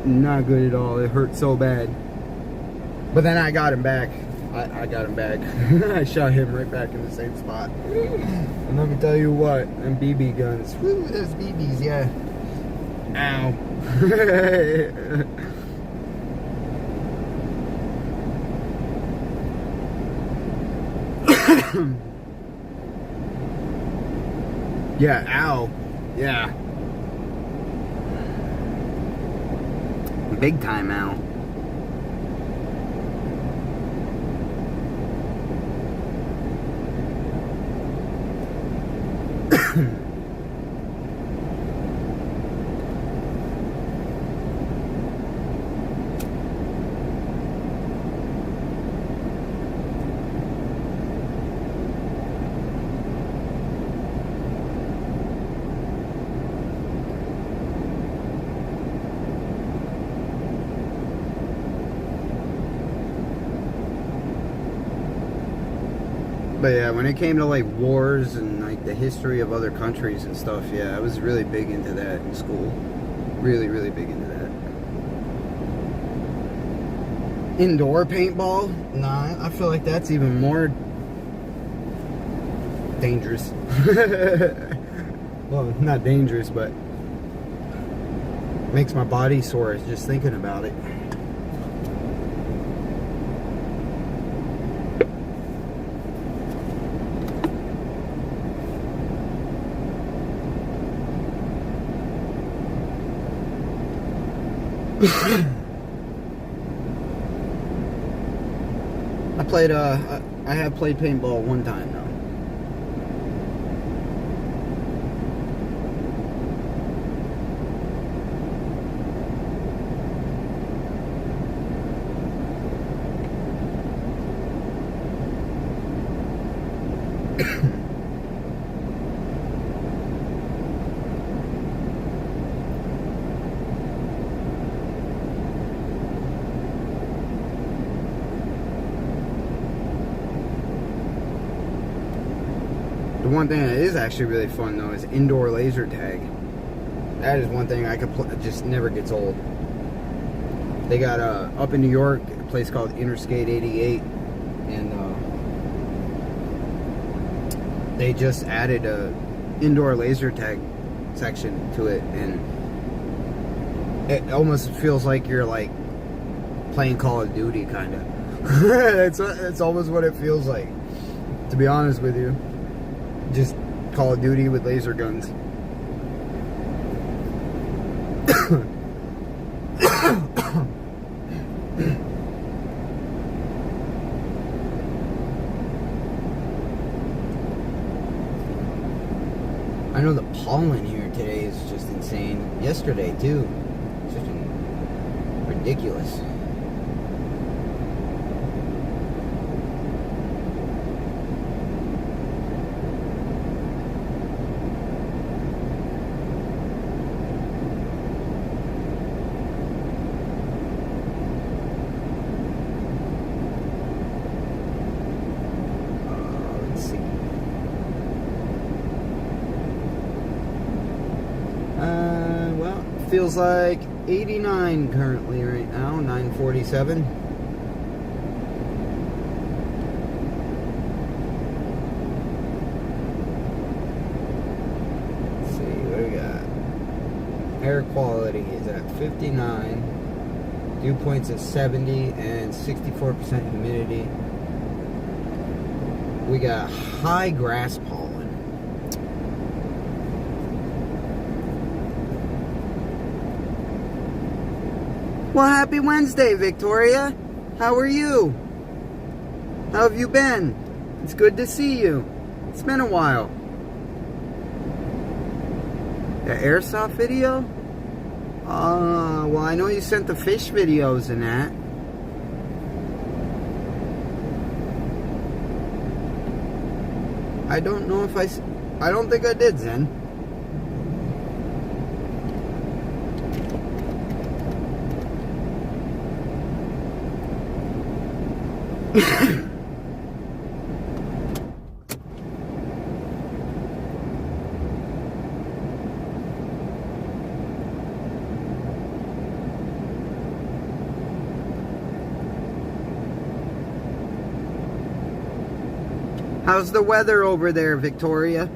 Not good at all. It hurt so bad. But then I got him back. I got him back. I shot him right back in the same spot. And let me tell you what, them BB guns. Woo, those BBs, yeah. Ow. Yeah, ow. Yeah. Big time ow. But yeah, when it came to like wars and like the history of other countries and stuff, yeah, I was really big into that in school. Really, really big into that. Indoor paintball? Nah, I feel like that's even more dangerous. Well, not dangerous, but makes my body sore just thinking about it. I have played paintball one time now. The one thing that is actually really fun though is indoor laser tag. That is one thing I could play, just never gets old. They got up in New York a place called Interstate 88, and they just added a indoor laser tag section to it, and it almost feels like you're like playing Call of Duty, kind of. It's almost what it feels like, to be honest with you. Just Call of Duty with laser guns. I know the pollen here today is just insane. Yesterday too. It's just ridiculous. Feels like 89 currently right now, 9:47. air quality is at 59. Dew points at 70 and 64% humidity. We got high grass pollen. Well, happy Wednesday, Victoria. How are you? How have you been? It's good to see you. It's been a while. The airsoft video? Well, I know you sent the fish videos and that. I don't know if I don't think I did, Zen. How's the weather over there, Victoria?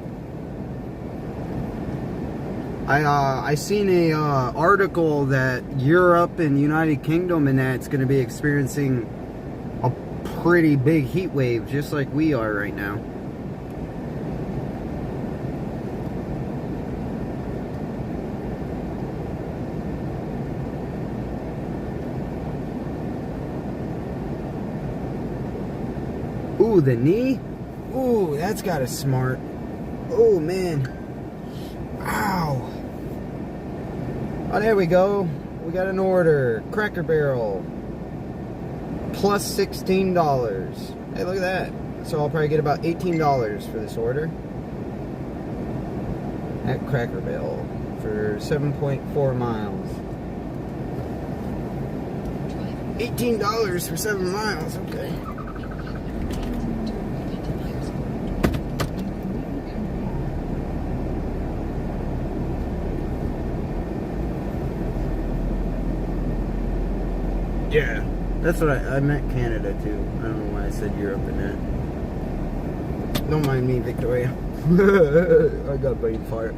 I seen a article that Europe and United Kingdom and that's going to be experiencing a pretty big heat wave, just like we are right now. Ooh, the knee? Ooh, that's got a smart. Oh, man. Ow. Oh, there we go. We got an order. Cracker Barrel. Plus $16. Hey, look at that. So I'll probably get about $18 for this order. At Cracker Barrel for 7.4 miles. $18 for 7 miles. Okay. Yeah, that's what I meant Canada too. I don't know why I said Europe in that. Don't mind me, Victoria. I got brain fart.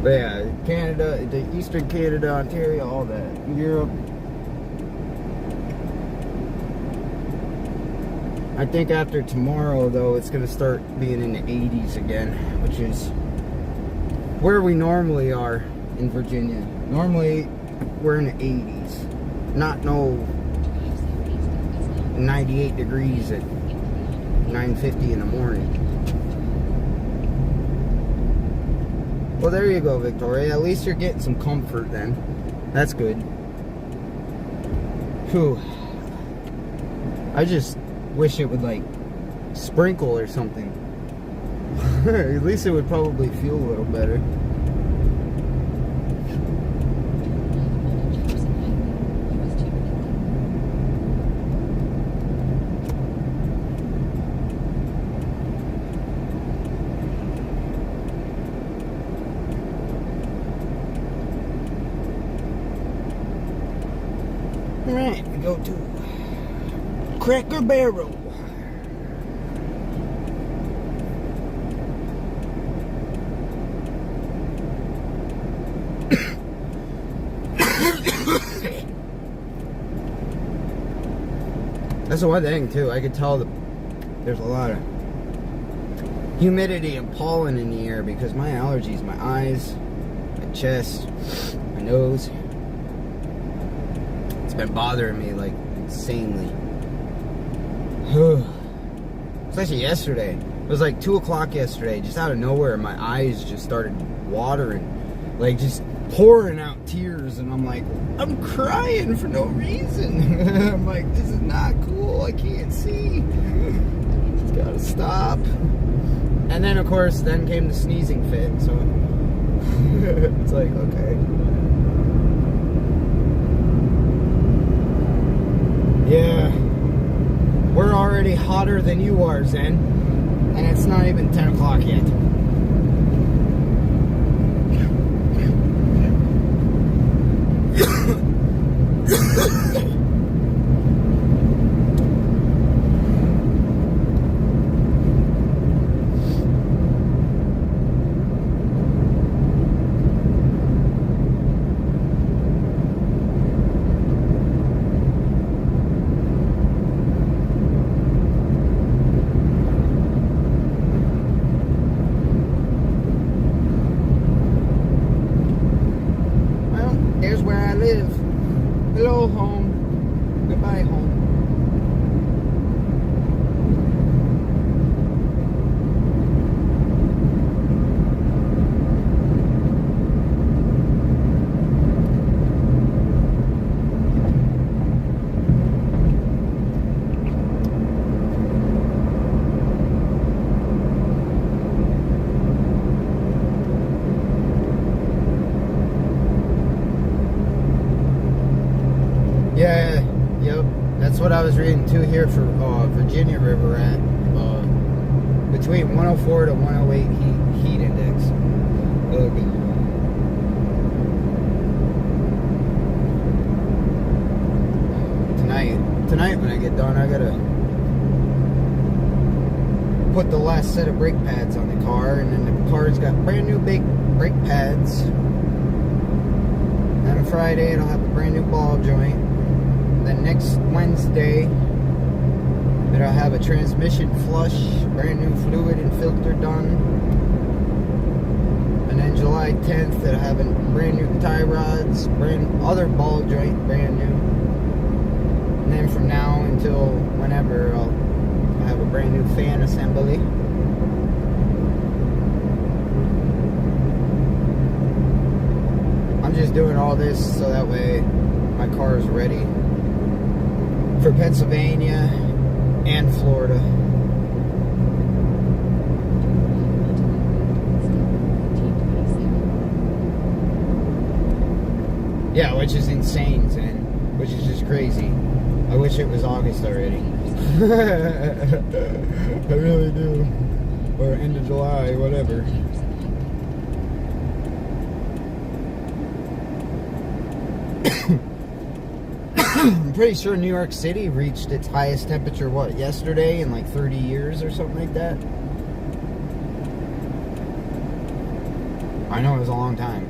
But yeah, Canada, the Eastern Canada, Ontario, all that. Europe. I think after tomorrow, though, it's going to start being in the 80s again, which is where we normally are in Virginia. Normally, we're in the 80s. Not no 98 degrees at 9:50 in the morning. Well, there you go, Victoria. At least you're getting some comfort then. That's good. Whew. I just wish it would, like, sprinkle or something. At least it would probably feel a little better. Alright, we go to Cracker Barrel. That's the one thing too, I could tell that there's a lot of humidity and pollen in the air because my allergies, my eyes, my chest, my nose. It's been bothering me like insanely. Especially yesterday. It was like 2 o'clock yesterday, just out of nowhere, my eyes just started watering. Like just pouring out tears, and I'm like, I'm crying for no reason. I'm like, this is not cool, I can't see. It's gotta stop. And then of course, then came the sneezing fit, so it's like, okay. Yeah. We're already hotter than you are, Zen. And it's not even 10 o'clock yet. Hello, home. Goodbye, home. Yeah, yep. That's what I was reading too here for Virginia where we're at. Between 104 to 108 heat index. Ugh. Tonight when I get done, I gotta put the last set of brake pads on the car, and then the car's got brand new brake pads. And on Friday, it'll have a brand new ball joint. Then next Wednesday, it'll have a transmission flush, brand new fluid and filter done. And then July 10th, it'll have a brand new tie rods, other ball joint, brand new. And then from now until whenever, I'll have a brand new fan assembly. I'm just doing all this so that way my car is ready for Pennsylvania and Florida. Yeah, which is insane, Zen. Which is just crazy. I wish it was August already. I really do. Or end of July, whatever. I'm pretty sure New York City reached its highest temperature, what, yesterday in like 30 years or something like that? I know it was a long time.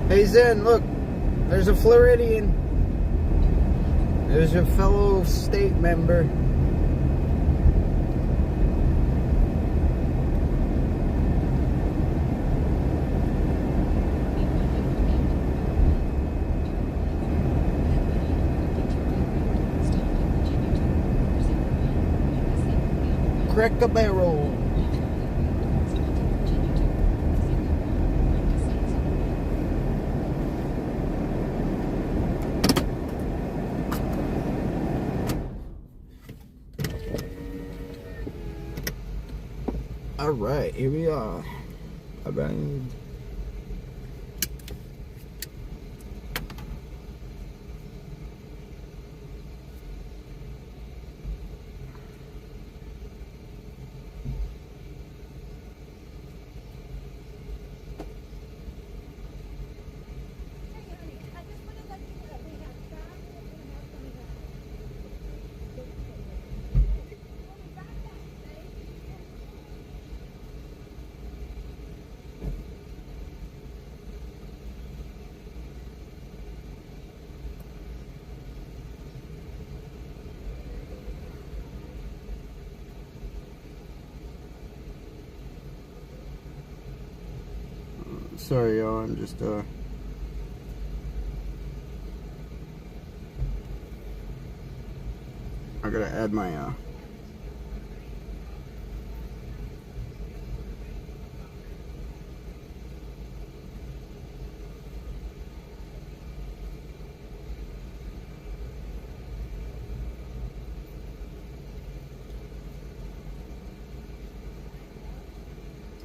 Hey Zen, look, there's a Floridian. There's your fellow state member. Crack a barrel. All right, here we are. All right. Sorry, y'all. I'm just I gotta add my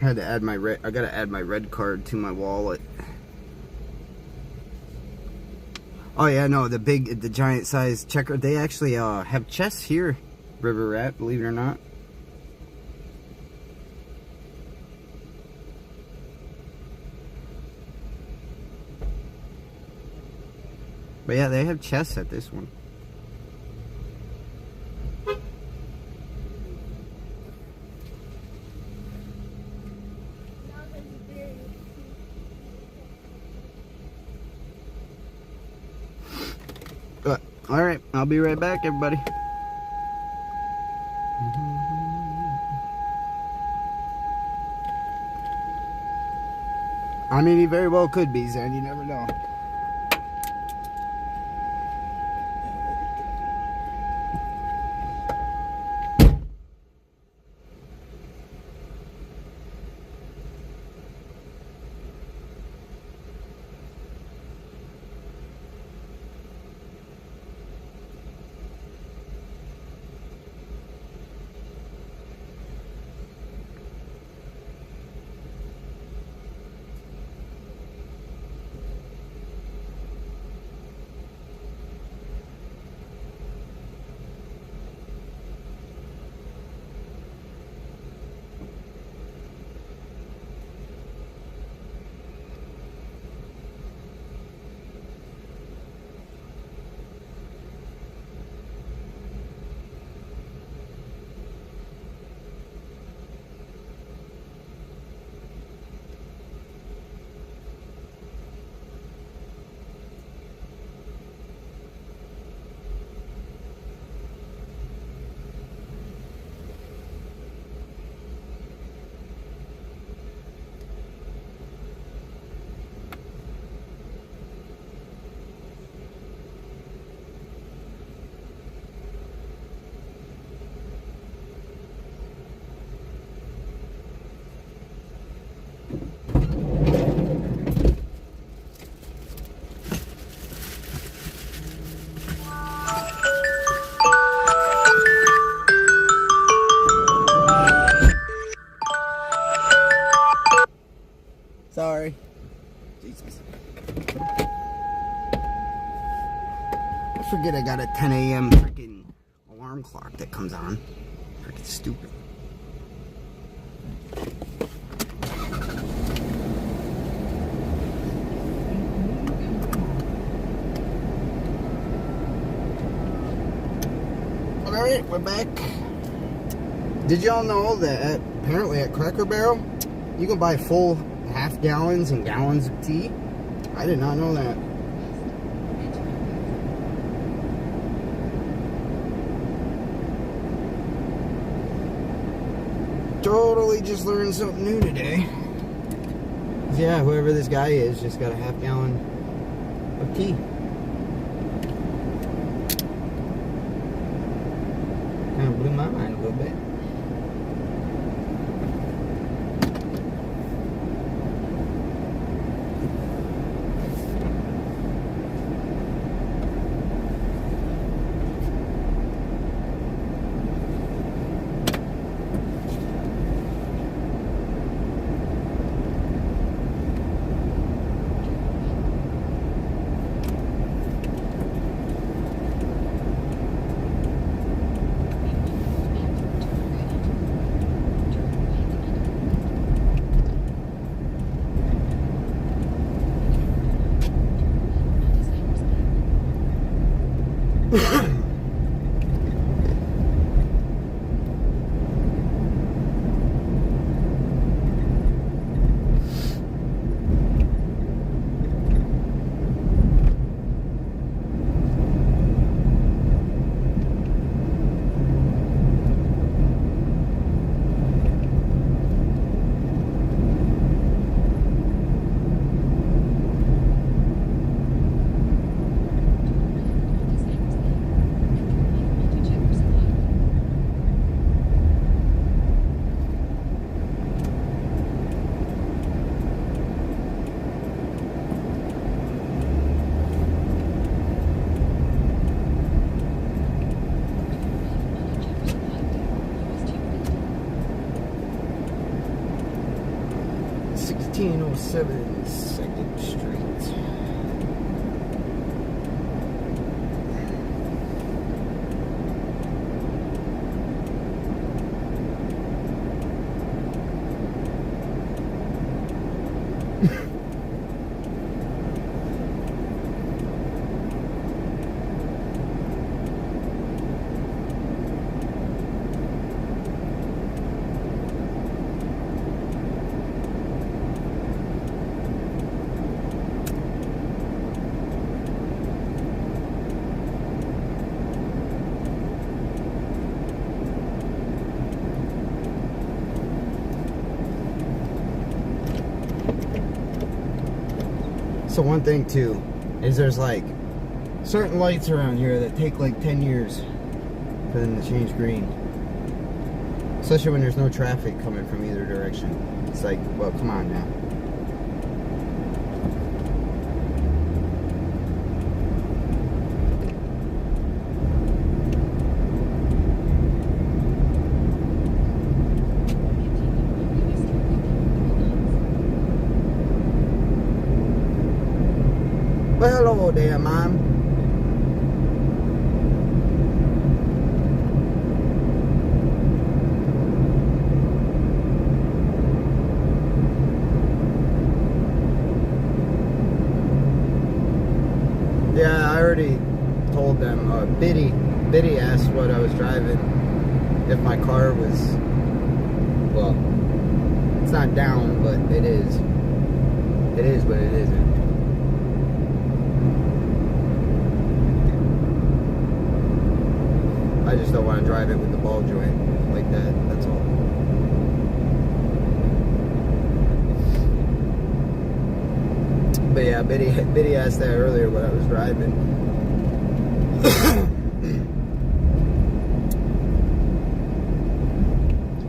Had to add my red. I gotta add my red card to my wallet. Oh yeah, no, the giant size checker. They actually have chests here, River Rat. Believe it or not. But yeah, they have chests at this one. All right, I'll be right back, everybody. I mean, he very well could be, Zen. You never know. Sorry. Jesus. I forget I got a 10 a.m. freaking alarm clock that comes on. Freaking stupid. Alright, we're back. Did y'all know that apparently at Cracker Barrel, you can buy full half gallons and gallons of tea? I did not know that. Totally just learned something new today. Yeah, whoever this guy is just got a half gallon of tea. Kind of blew my mind a little bit. 1607 2nd Street. So one thing too is there's like certain lights around here that take like 10 years for them to change green, especially when there's no traffic coming from either direction. It's like, well, come on now. Well, hello there, Mom. Yeah, I already told them. Biddy asked what I was driving. If my car was, well, it's not down, but it is. It is, but it isn't. I just don't want to drive it with the ball joint like that, that's all. But yeah, Biddy asked that earlier what I was driving.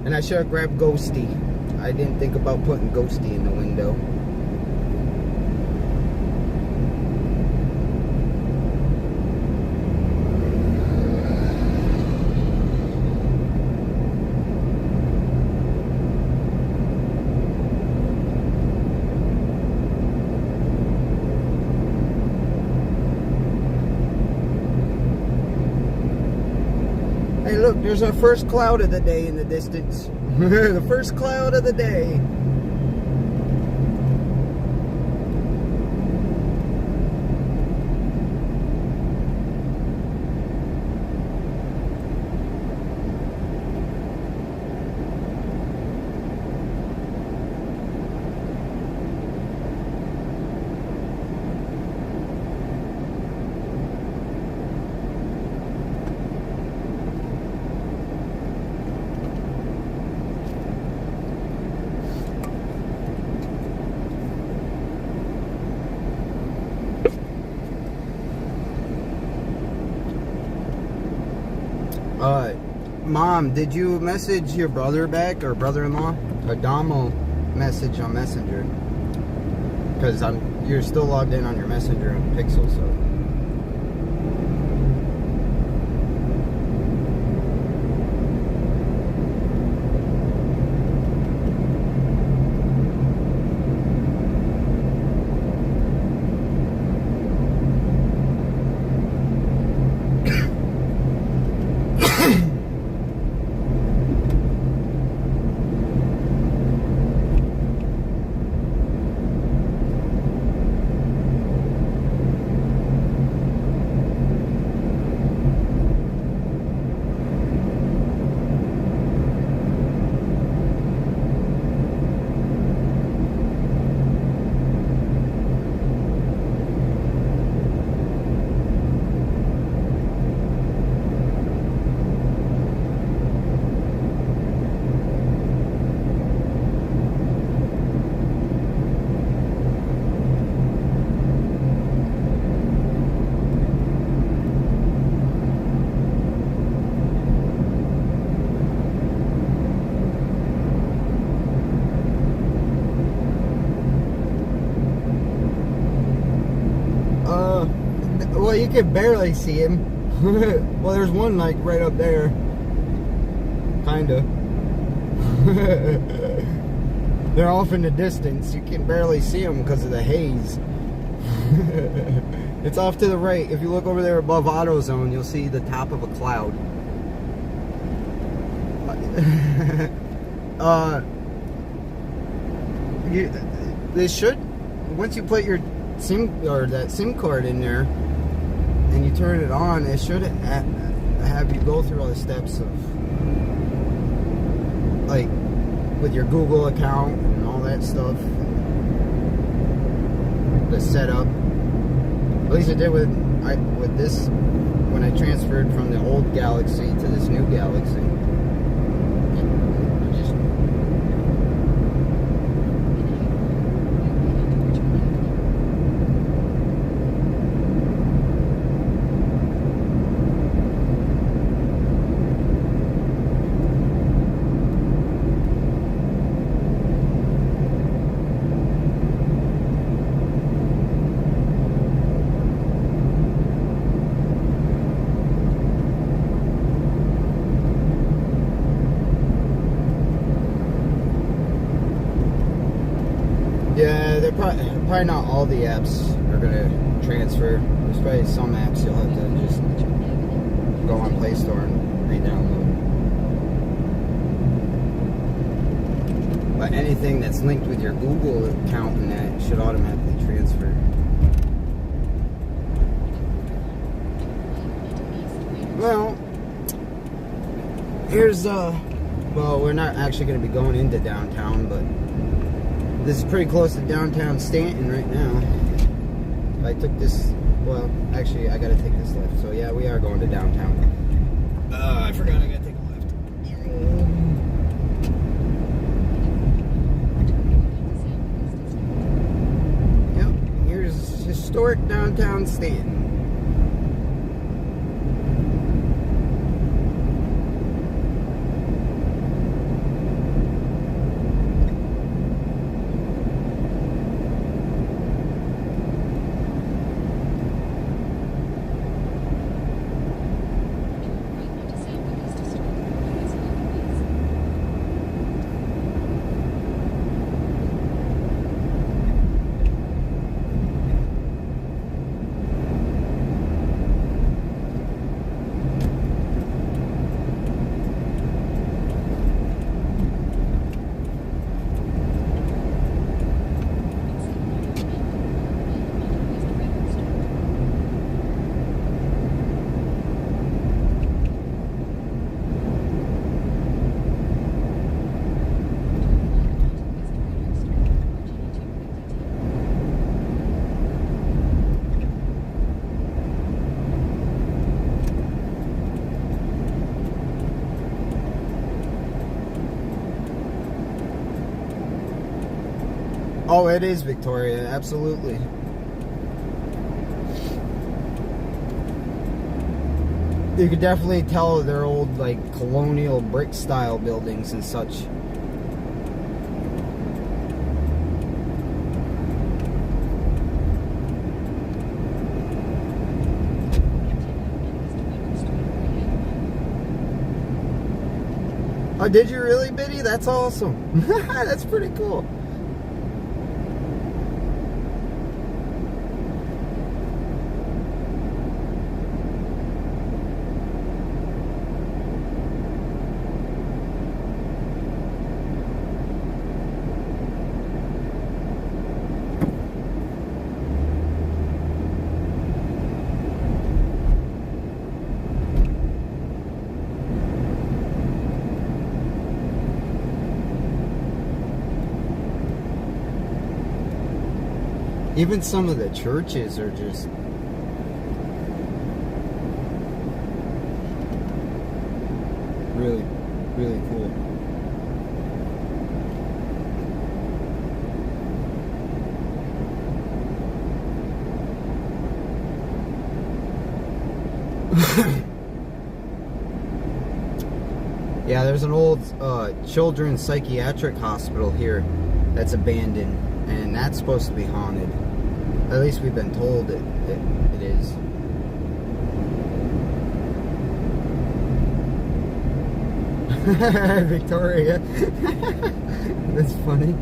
And I should have grabbed Ghosty. I didn't think about putting Ghosty in the window. Hey, look, there's our first cloud of the day in the distance. The first cloud of the day. Mom, did you message your brother back or brother-in-law? Adamo message on Messenger. Because you're still logged in on your Messenger on Pixel, so. Well, you can barely see him. Well, there's one like right up there. Kinda. They're off in the distance. You can barely see them because of the haze. It's off to the right. If you look over there above AutoZone, you'll see the top of a cloud. They should, once you put your SIM card in there and you turn it on, it should have you go through all the steps of, like, with your Google account and all that stuff, the setup. At least it did with this when I transferred from the old Galaxy to this new Galaxy. Yeah, they're probably not all the apps are gonna transfer. There's probably some apps you'll have to just go on Play Store and re-download. But anything that's linked with your Google account and that should automatically transfer. Well, here's well, we're not actually gonna be going into downtown, but this is pretty close to downtown Stanton right now. I took this, well, actually, I gotta take this left. So yeah, we are going to downtown. I forgot I gotta take a left. Yep, here's historic downtown Stanton. Oh, it is Victoria, absolutely. You could definitely tell they're old, like, colonial brick style buildings and such. Oh, did you really, Biddy? That's awesome. That's pretty cool. Even some of the churches are just really, really cool. Yeah, there's an old children's psychiatric hospital here that's abandoned, and that's supposed to be haunted. At least we've been told it is. Victoria. That's funny.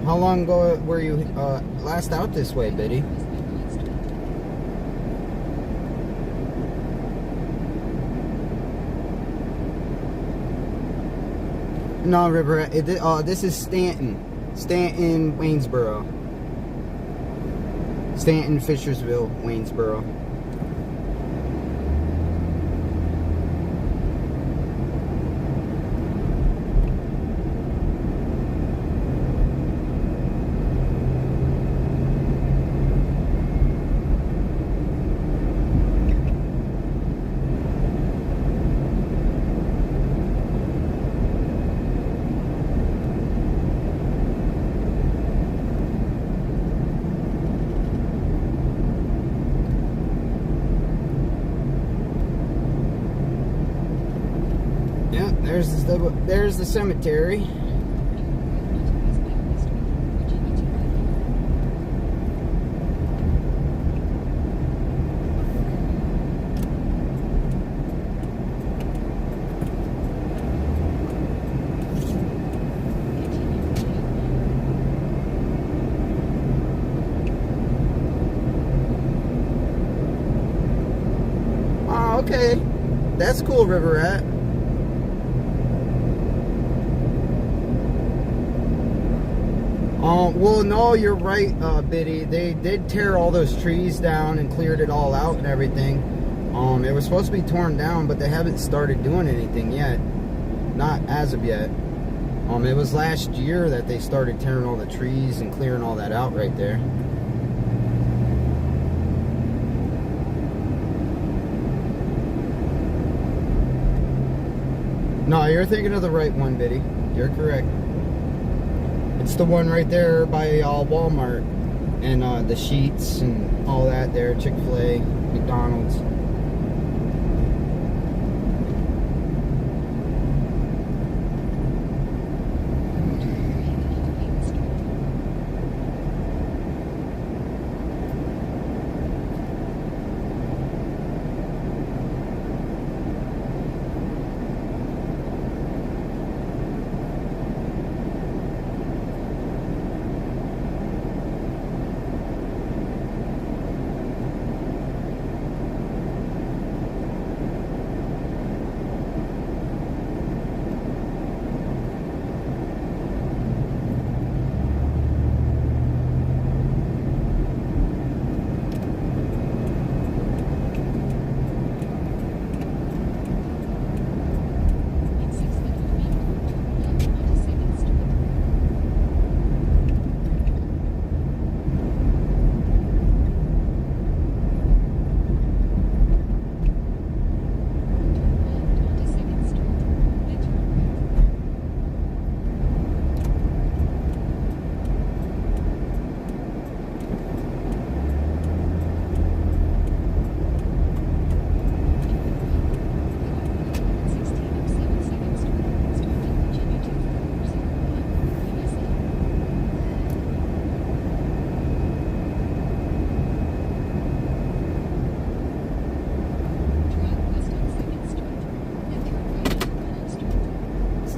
How long ago were you last out this way, Biddy? No, River. This is Stanton. Stanton, Waynesboro. Stanton, Fishersville, Waynesboro. Yeah, there's the cemetery. Oh, okay. That's cool, River Rat. Well, no, you're right, Biddy. They did tear all those trees down and cleared it all out and everything. It was supposed to be torn down, but they haven't started doing anything yet. Not as of yet. It was last year that they started tearing all the trees and clearing all that out right there. No, you're thinking of the right one, Biddy. You're correct. It's the one right there by Walmart and the Sheets and all that there, Chick-fil-A, McDonald's.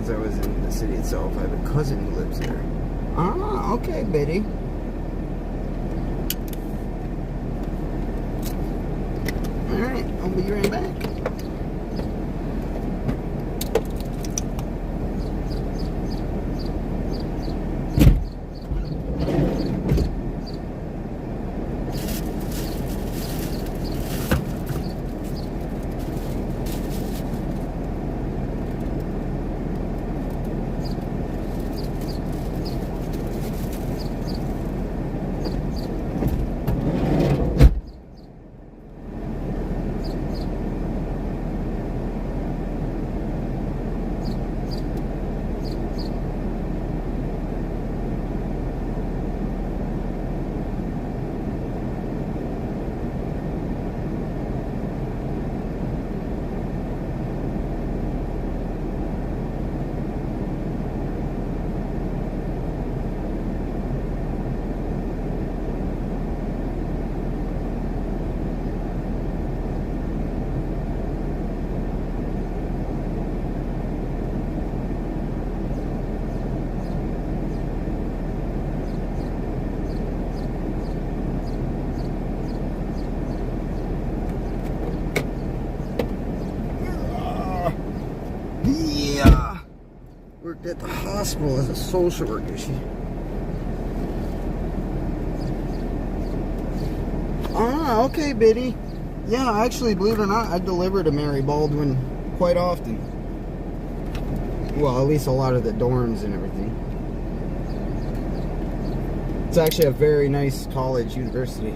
I was in the city itself. I have a cousin who lives there. Ah, okay, Biddy. Alright, I'll be right back. worked at the hospital as a social worker. Ah, okay, Biddy. Yeah, actually, believe it or not, I deliver to Mary Baldwin quite often. Well, at least a lot of the dorms and everything. It's actually a very nice college, university.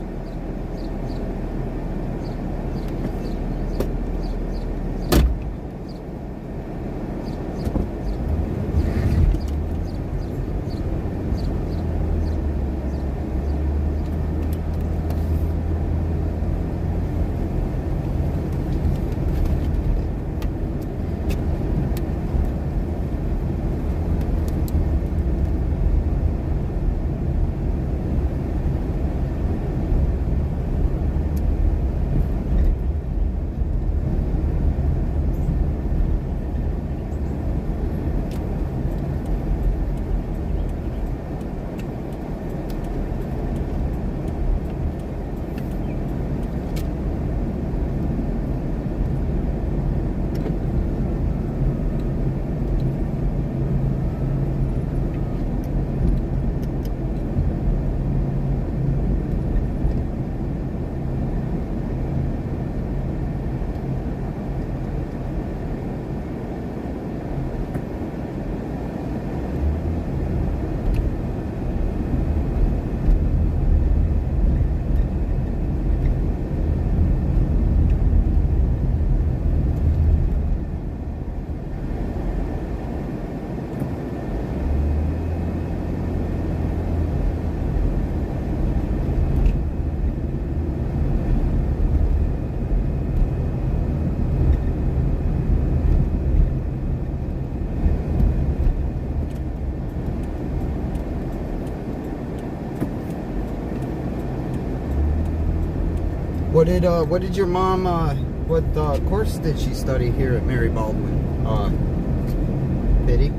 What did your mom, what course did she study here at Mary Baldwin, Biddy?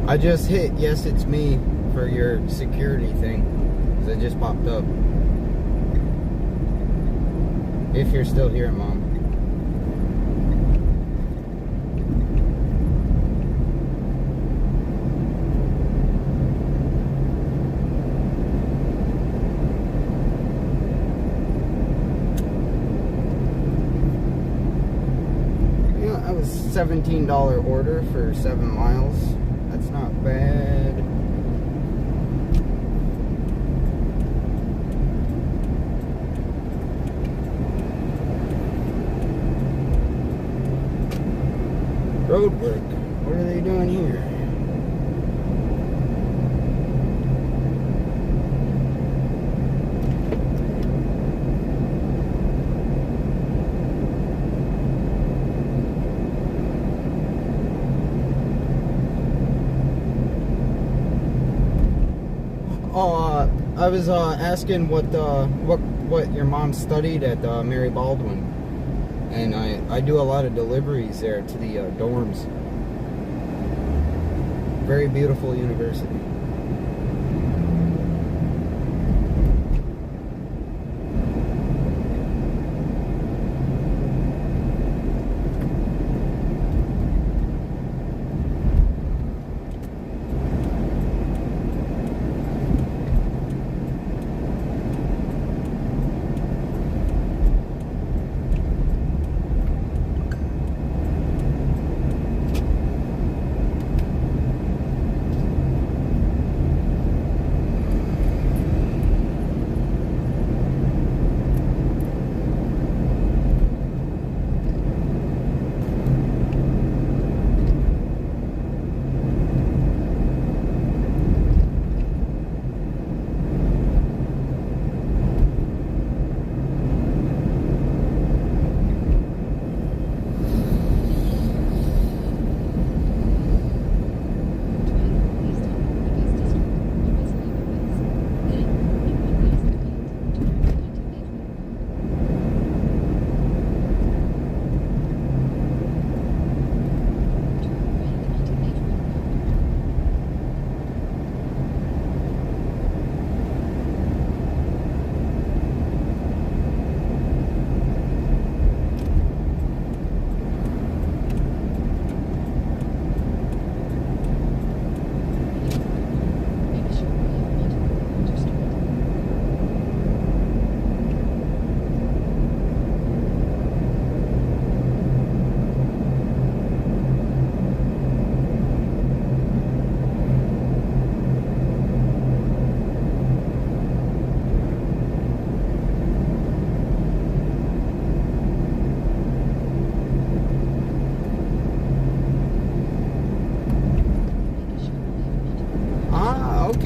I just hit yes, it's me for your security thing, because it just popped up. If you're still here, Mom. Yeah, that was $17 order for 7 miles. That's not bad. Road work. What are they doing here? Oh, I was asking what your mom studied at Mary Baldwin, and I do a lot of deliveries there to the dorms. Very beautiful university.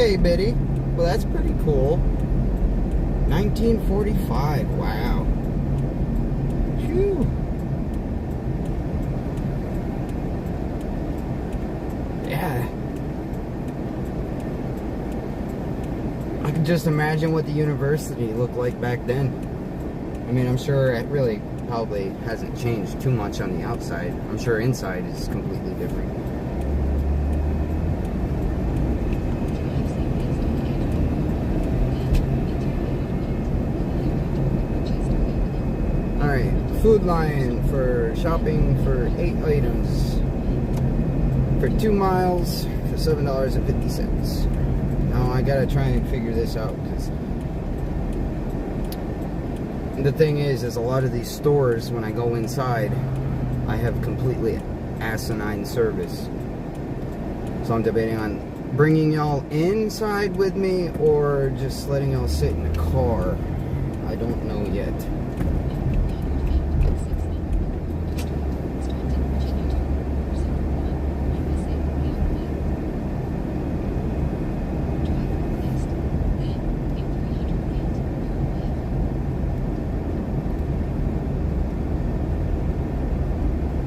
Okay, Biddy. Well, that's pretty cool. 1945. Wow. Phew. Yeah. I can just imagine what the university looked like back then. I mean, I'm sure it really probably hasn't changed too much on the outside. I'm sure inside is completely different. Alright, Food Lion for shopping for 8 items for 2 miles for $7.50. Now I gotta try and figure this out, because the thing is a lot of these stores, when I go inside, I have completely asinine service. So I'm debating on bringing y'all inside with me or just letting y'all sit in the car. I don't know yet.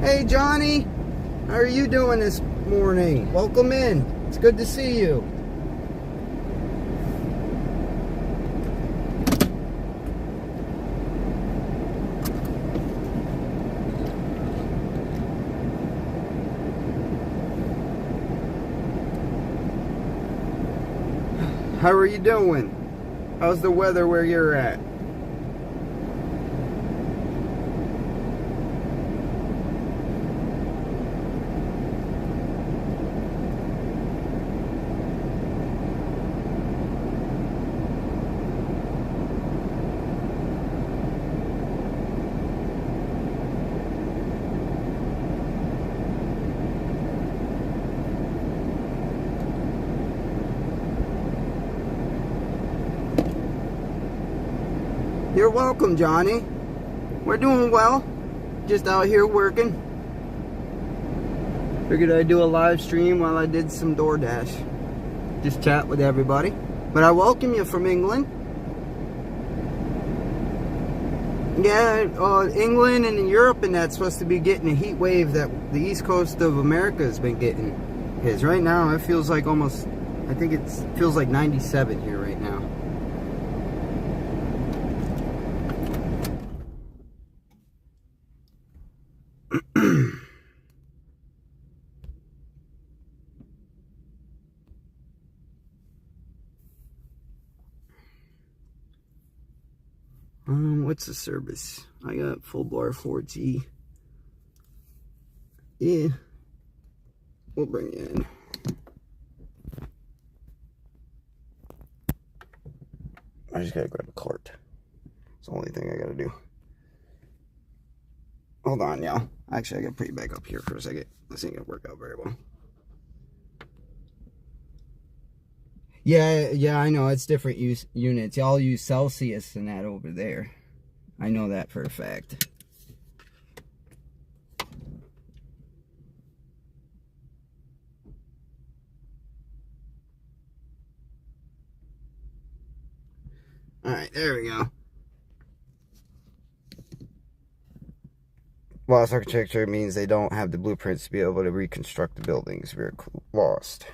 Hey Johnny, how are you doing this morning? Welcome in. It's good to see you. How are you doing? How's the weather where you're at? You're welcome, Johnny. We're doing well. Just out here working. Figured I'd do a live stream while I did some DoorDash. Just chat with everybody. But I welcome you from England. Yeah, England and Europe and that's supposed to be getting a heat wave that the East Coast of America has been getting. Because right now it feels like almost, I think it feels like 97 here right now. What's the service? I got full bar 4G. Yeah. We'll bring you in. I just gotta grab a cart. It's the only thing I gotta do. Hold on, y'all. Actually, I gotta put you back up here for a second. This ain't gonna work out very well. Yeah, I know. It's different units. Y'all use Celsius and that over there. I know that for a fact. Alright, there we go. Lost architecture means they don't have the blueprints to be able to reconstruct the buildings. We're lost.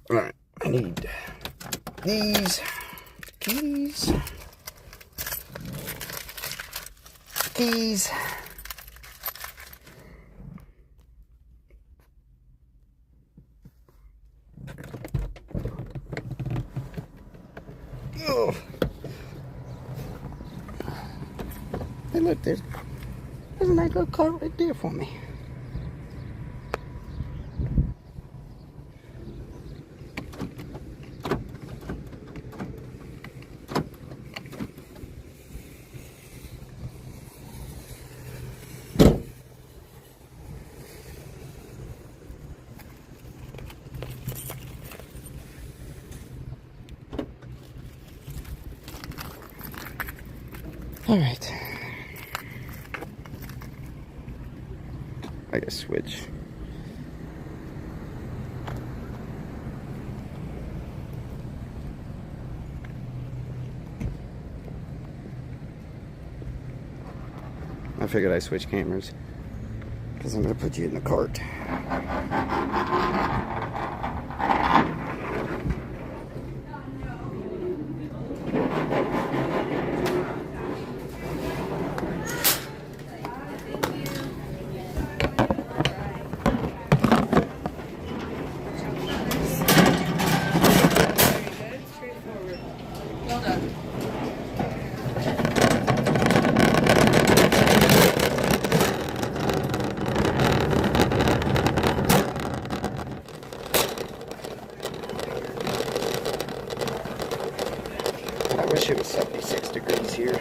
Alright, I need these keys. Oh. Hey, look, there's a nice little car right there for me. All right. I gotta switch. figured I'd switch cameras because I'm going to put you in the cart. I wish it was 76 degrees here.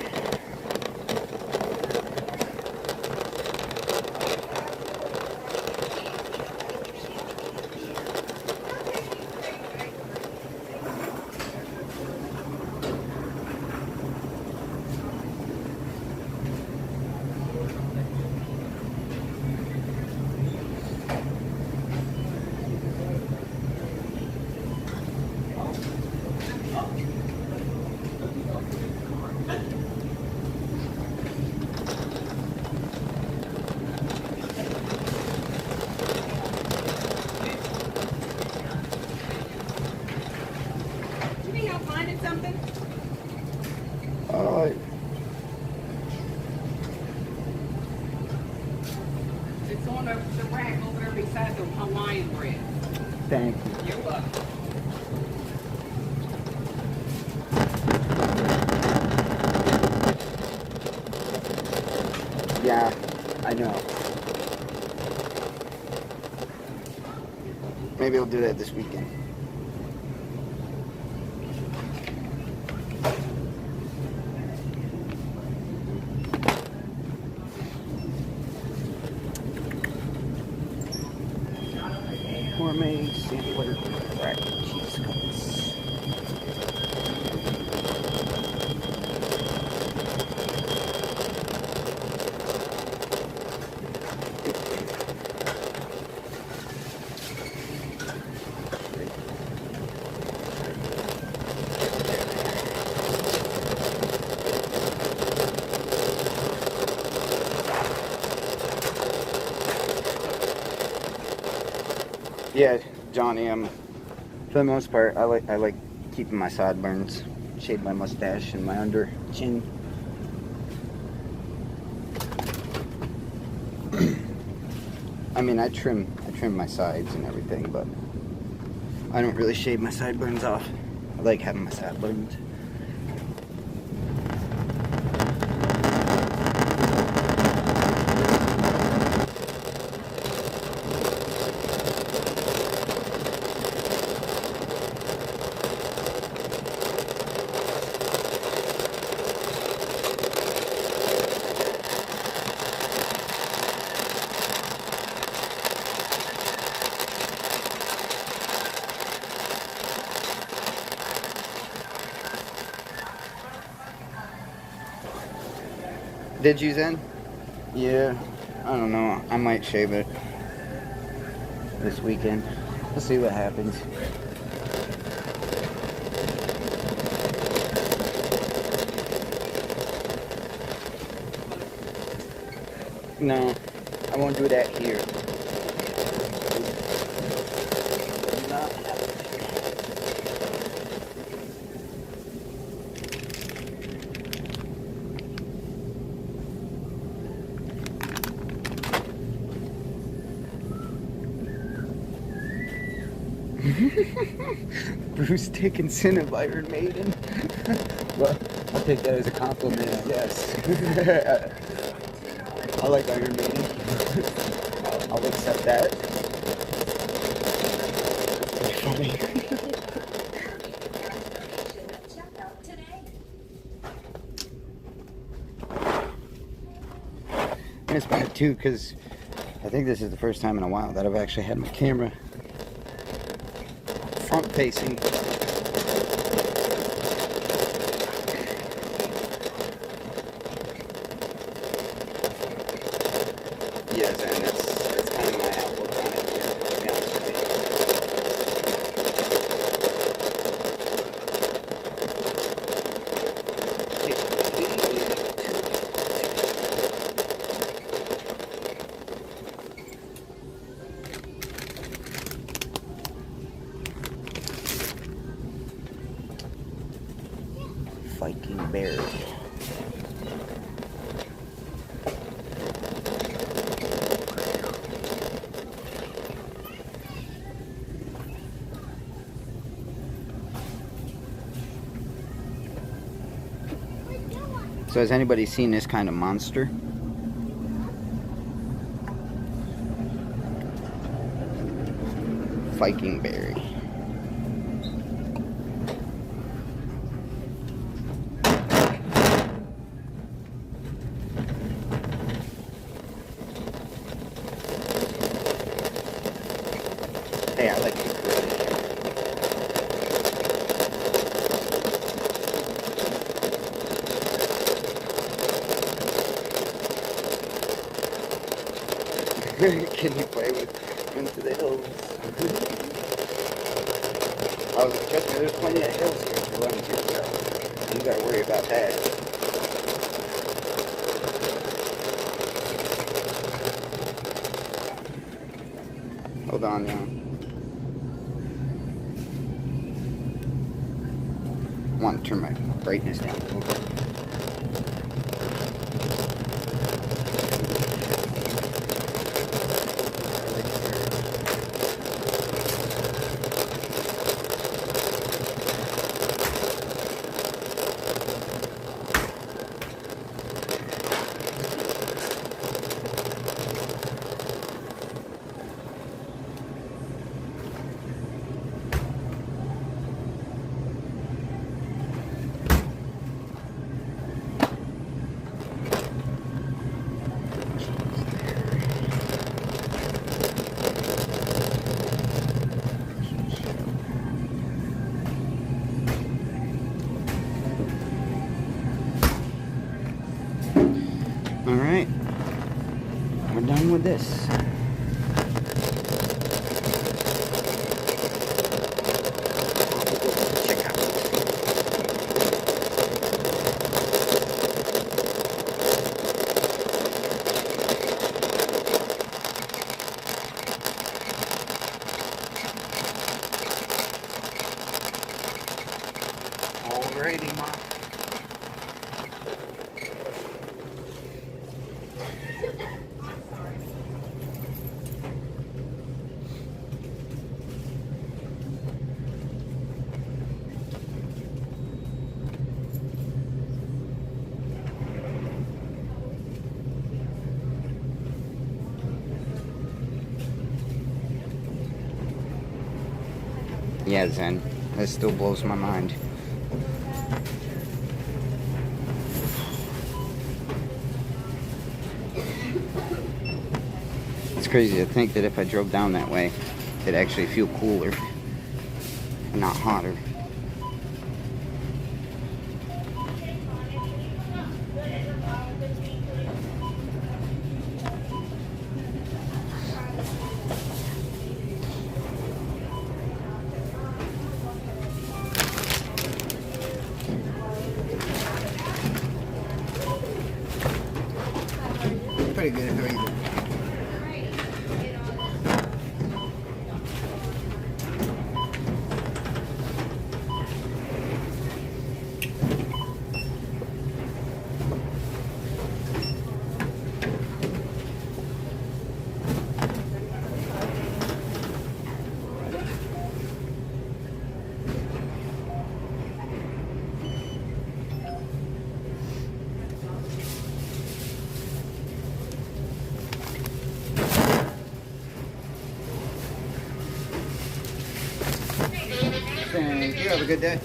Something? It's on the rack over there beside the Hawaiian bread. Thank you. You're welcome. Yeah, I know. Maybe I'll do that this weekend. Gourmet sampler cracked cheese cuts. Yeah, Johnny, for the most part, I like keeping my sideburns, shave my mustache and my under chin. I mean, I trim my sides and everything, but I don't really shave my sideburns off. I like having my sideburns. Did you then? Yeah, I don't know. I might shave it this weekend. We'll see what happens. No, I won't do that here. Bruce Dickinson of Iron Maiden. Well, I'll take that as a compliment, I guess. I like Iron Maiden. I'll accept that. It's funny. And it's bad too, because I think this is the first time in a while that I've actually had my camera front facing. Yes, and that's kind of my outlook on it here, to be honest with Viking berry. So has anybody seen this kind of monster? Viking berry. Hey, I like it. Can you play with Into the Hills? Oh, trust me, there's plenty of hills here to run to, so you gotta worry about that. Hold on now. I want to turn my brightness down a little bit. Alright, we're done with this. Check out. Alrighty, Mom. Yeah, Zen. That still blows my mind. It's crazy to think that if I drove down that way, it'd actually feel cooler, not hotter. Pretty good. How are you? Thank you. Have a good day.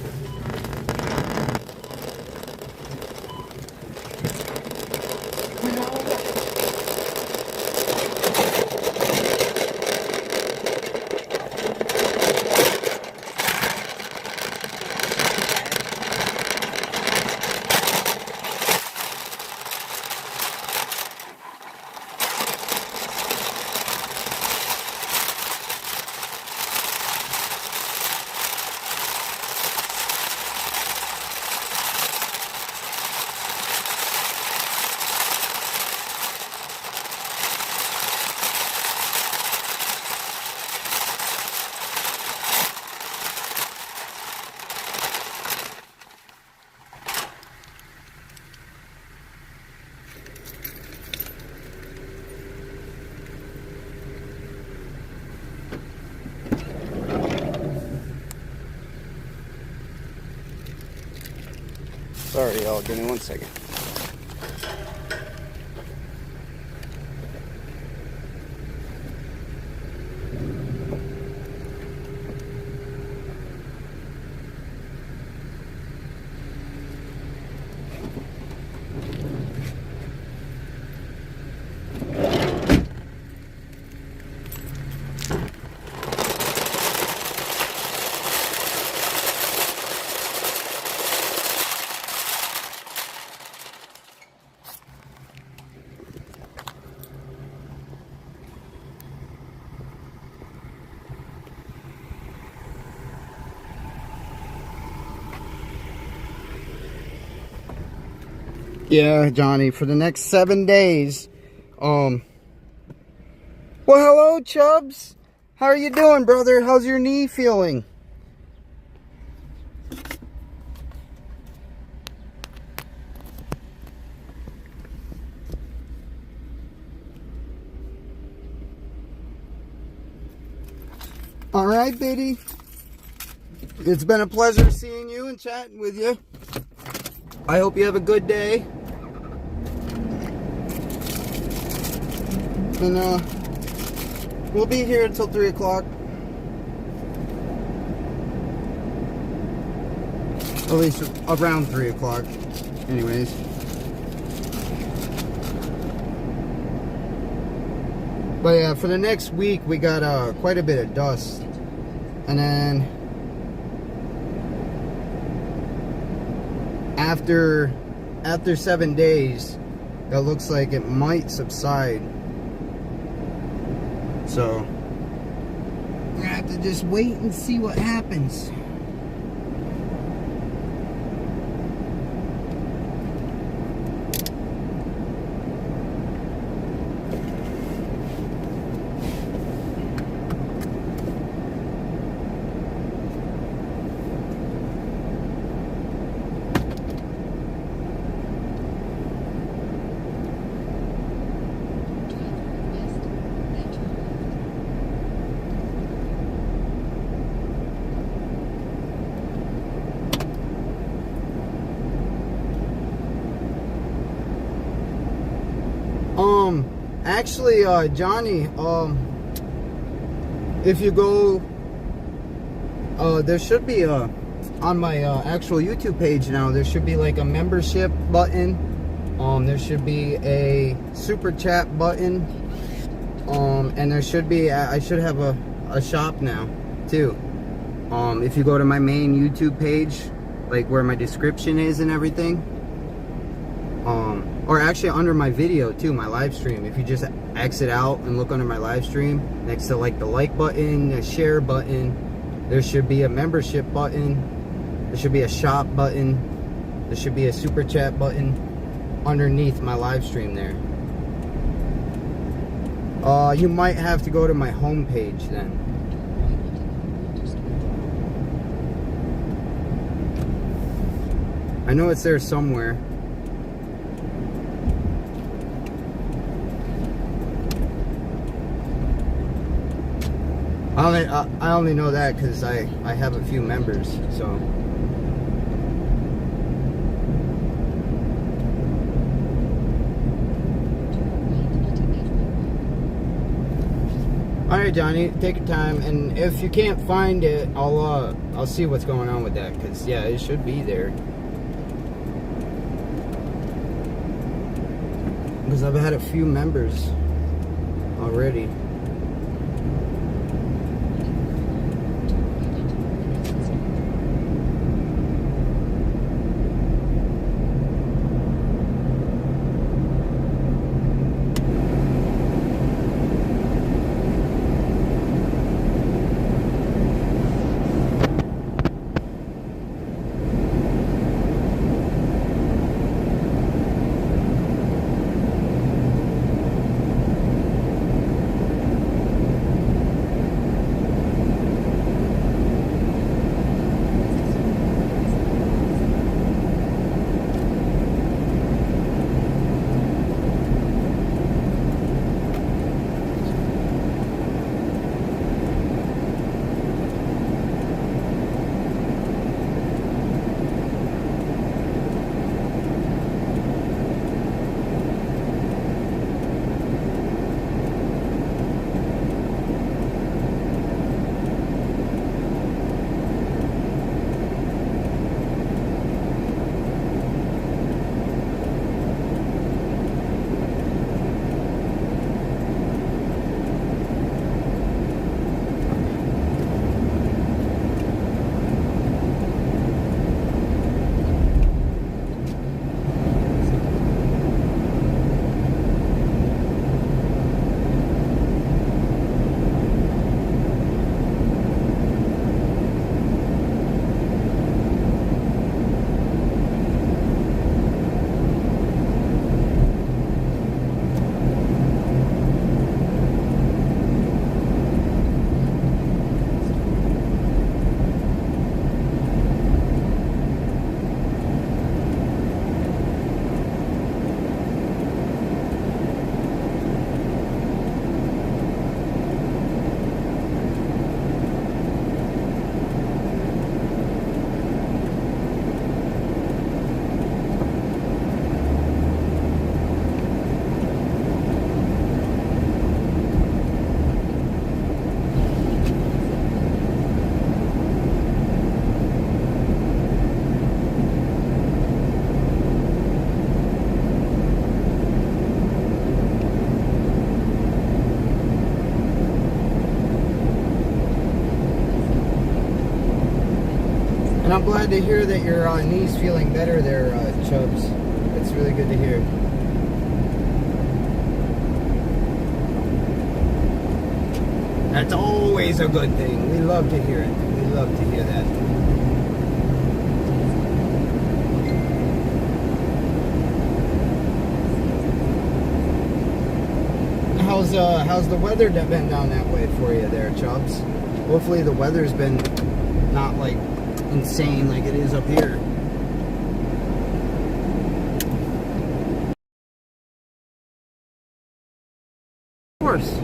Sorry, y'all. Give me 1 second. Yeah, Johnny, for the next 7 days. Well, hello, Chubbs. How are you doing, brother? How's your knee feeling? All right, Biddy. It's been a pleasure seeing you and chatting with you. I hope you have a good day. And we'll be here until 3 o'clock. At least around 3 o'clock. Anyways. But yeah, for the next week we got quite a bit of dust. And then after 7 days, it looks like it might subside. So we're gonna have to just wait and see what happens. Actually, Johnny, if you go, there should be on my actual YouTube page now, there should be like a membership button. There should be a super chat button. And there should be, I should have a shop now too. If you go to my main YouTube page, like where my description is and everything. Or actually under my video too, my live stream. If you just exit out and look under my live stream, next to like the like button, the share button, there should be a membership button. There should be a shop button. There should be a super chat button underneath my live stream there. You might have to go to my home page then. I know it's there somewhere. I only know that because I have a few members, so. All right, Johnny, take your time, and if you can't find it, I'll see what's going on with that, because yeah, it should be there. Because I've had a few members already. glad to hear that your knee's feeling better there, Chubbs. It's really good to hear. That's always a good thing. We love to hear it. We love to hear that. How's the weather been down that way for you there, Chubbs? Hopefully the weather's been not like insane like it is up here. Of course.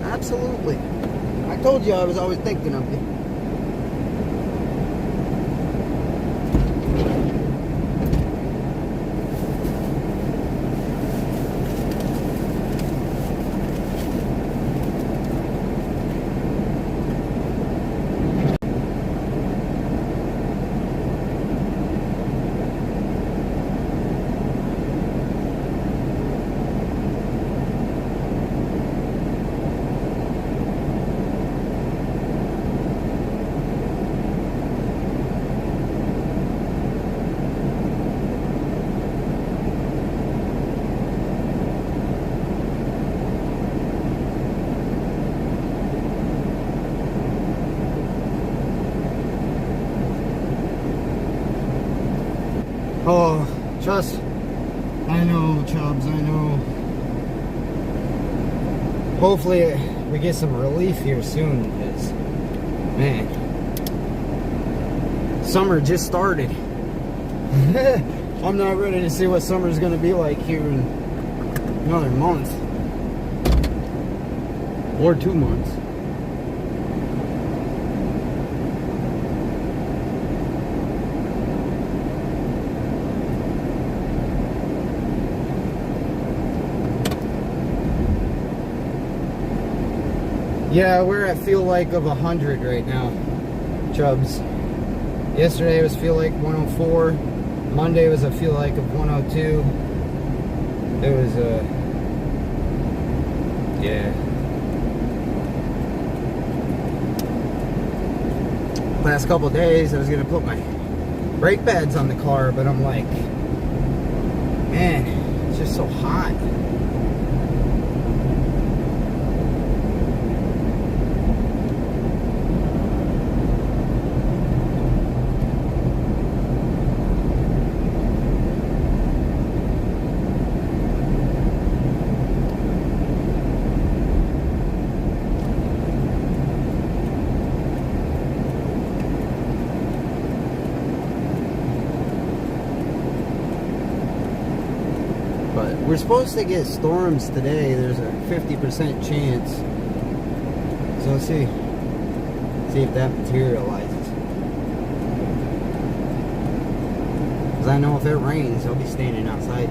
Absolutely. I told you I was always thinking of you. Oh, I know, Chubbs, I know. Hopefully we get some relief here soon, because, man, summer just started. I'm not ready to see what summer's going to be like here in another month. Or 2 months. Yeah, we're at feel like of 100 right now, Chubbs. Yesterday was feel like 104. Monday was a feel like of 102. It was yeah. Last couple days I was gonna put my brake pads on the car, but I'm like, man, it's just so hot. But we're supposed to get storms today. There's a 50% chance. So let's see if that materializes. Because I know if it rains, I'll be standing outside.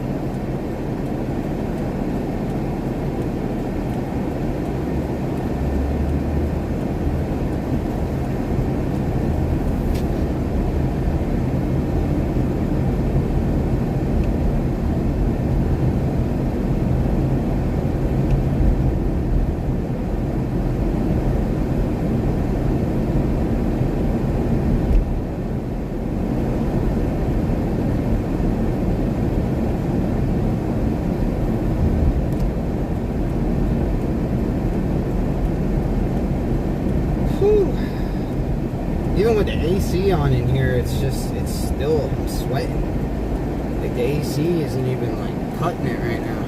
Even with the AC on in here, it's still, I'm sweating. Like the AC isn't even like cutting it right now.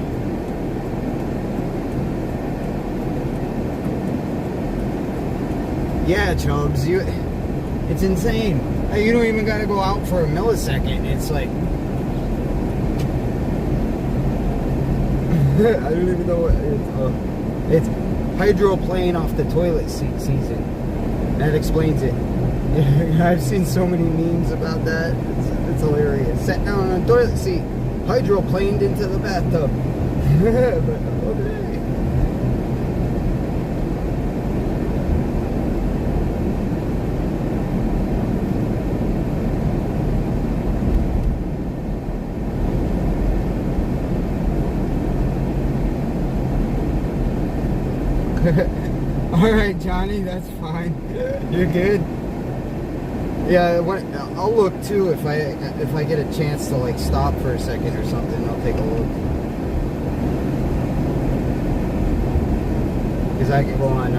Yeah, Chubbs, it's insane. You don't even gotta go out for a millisecond. It's like, I don't even know what it's hydroplane off the toilet seat season. That explains it. I've seen so many memes about that. It's hilarious. Sat down on a toilet seat, hydroplaned into the bathtub. But, okay. Alright, Johnny, that's fine. You're good. Yeah, I'll look too if I get a chance to like stop for a second or something. I'll take a look because I can go on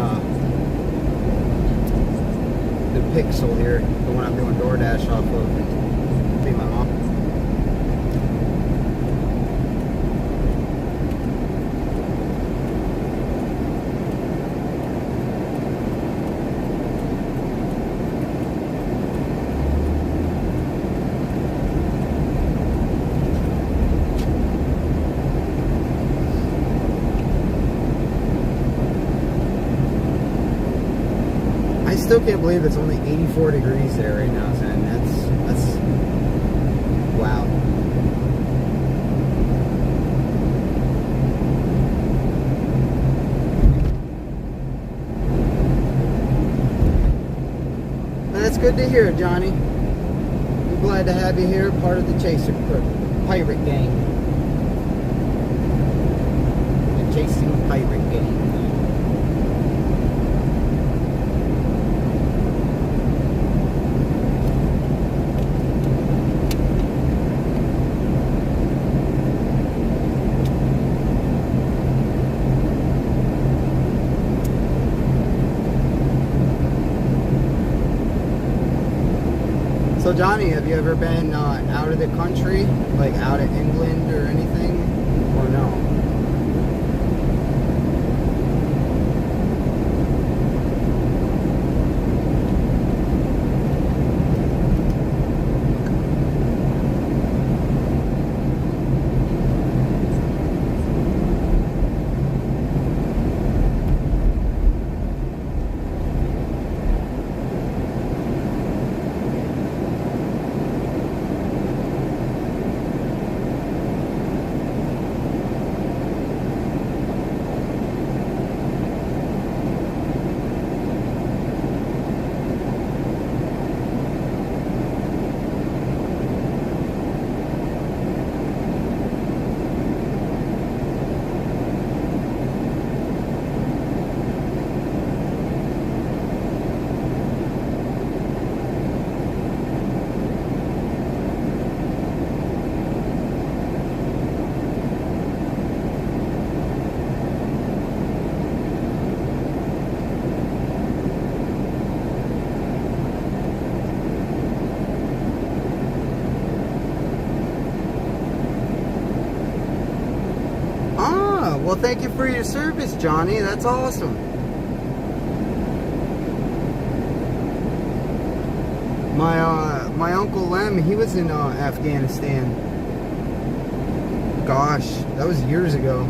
the Pixel here, the one I'm doing DoorDash off of, and see my mom. I still can't believe it's only 84 degrees there right now, Zen. That's wow. That's good to hear, Johnny. I'm glad to have you here, part of the Chaser Pirate Gang. The Chasing Pirate Gang. So Johnny, have you ever been out of the country, like out of England or anything, or no? Well, thank you for your service, Johnny. That's awesome. My Uncle Lem, he was in Afghanistan. Gosh, that was years ago.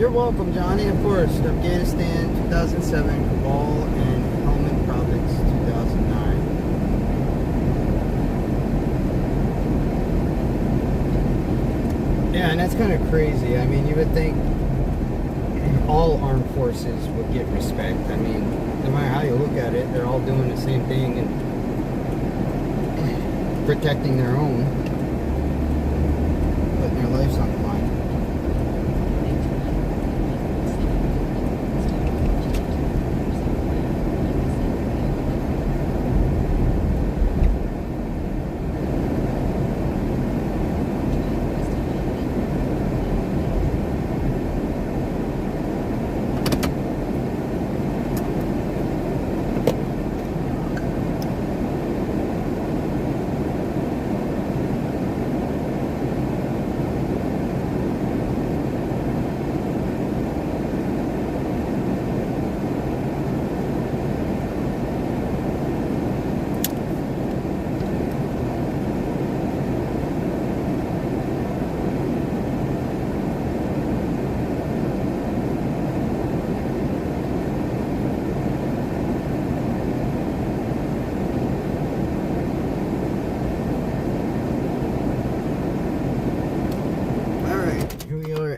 You're welcome, Johnny. Of course. Afghanistan 2007, Kabul, and Helmand Province 2009. Yeah, and that's kind of crazy. I mean, you would think all armed forces would get respect. I mean, no matter how you look at it, they're all doing the same thing and protecting their own, putting their lives on the line.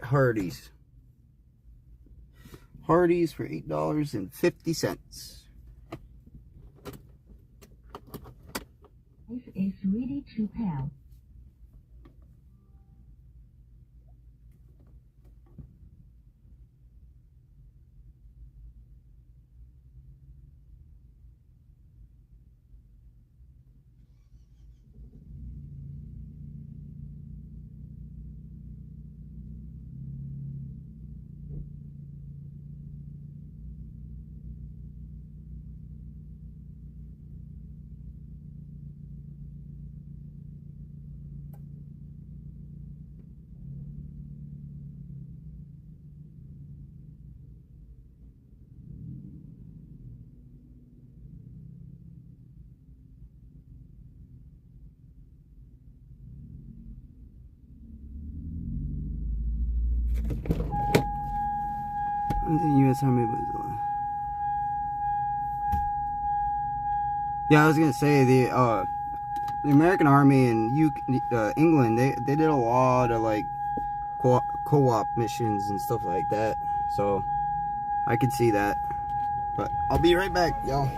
Hardee's. Hardee's for $8.50. This is ready to pair. The U.S. Army was yeah, I was gonna say the American Army in England, they did a lot of like co-op missions and stuff like that, so I could see that. But I'll be right back, y'all.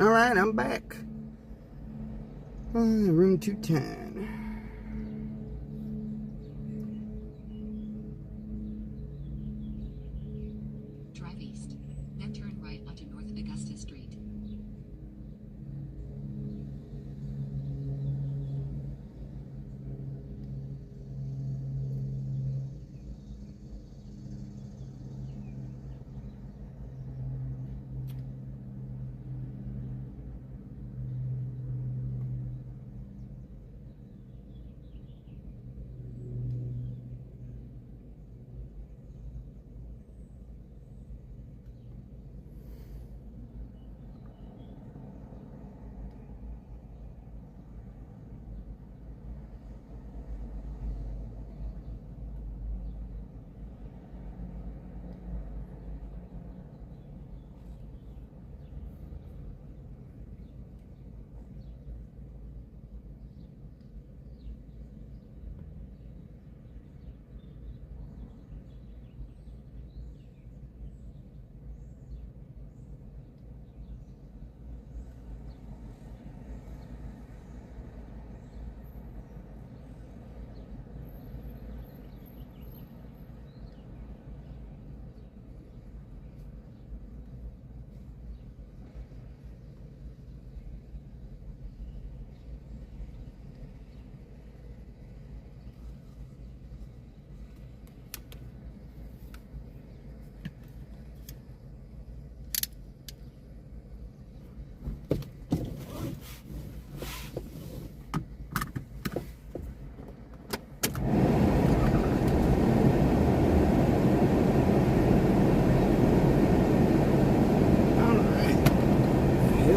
All right, I'm back. Room 210.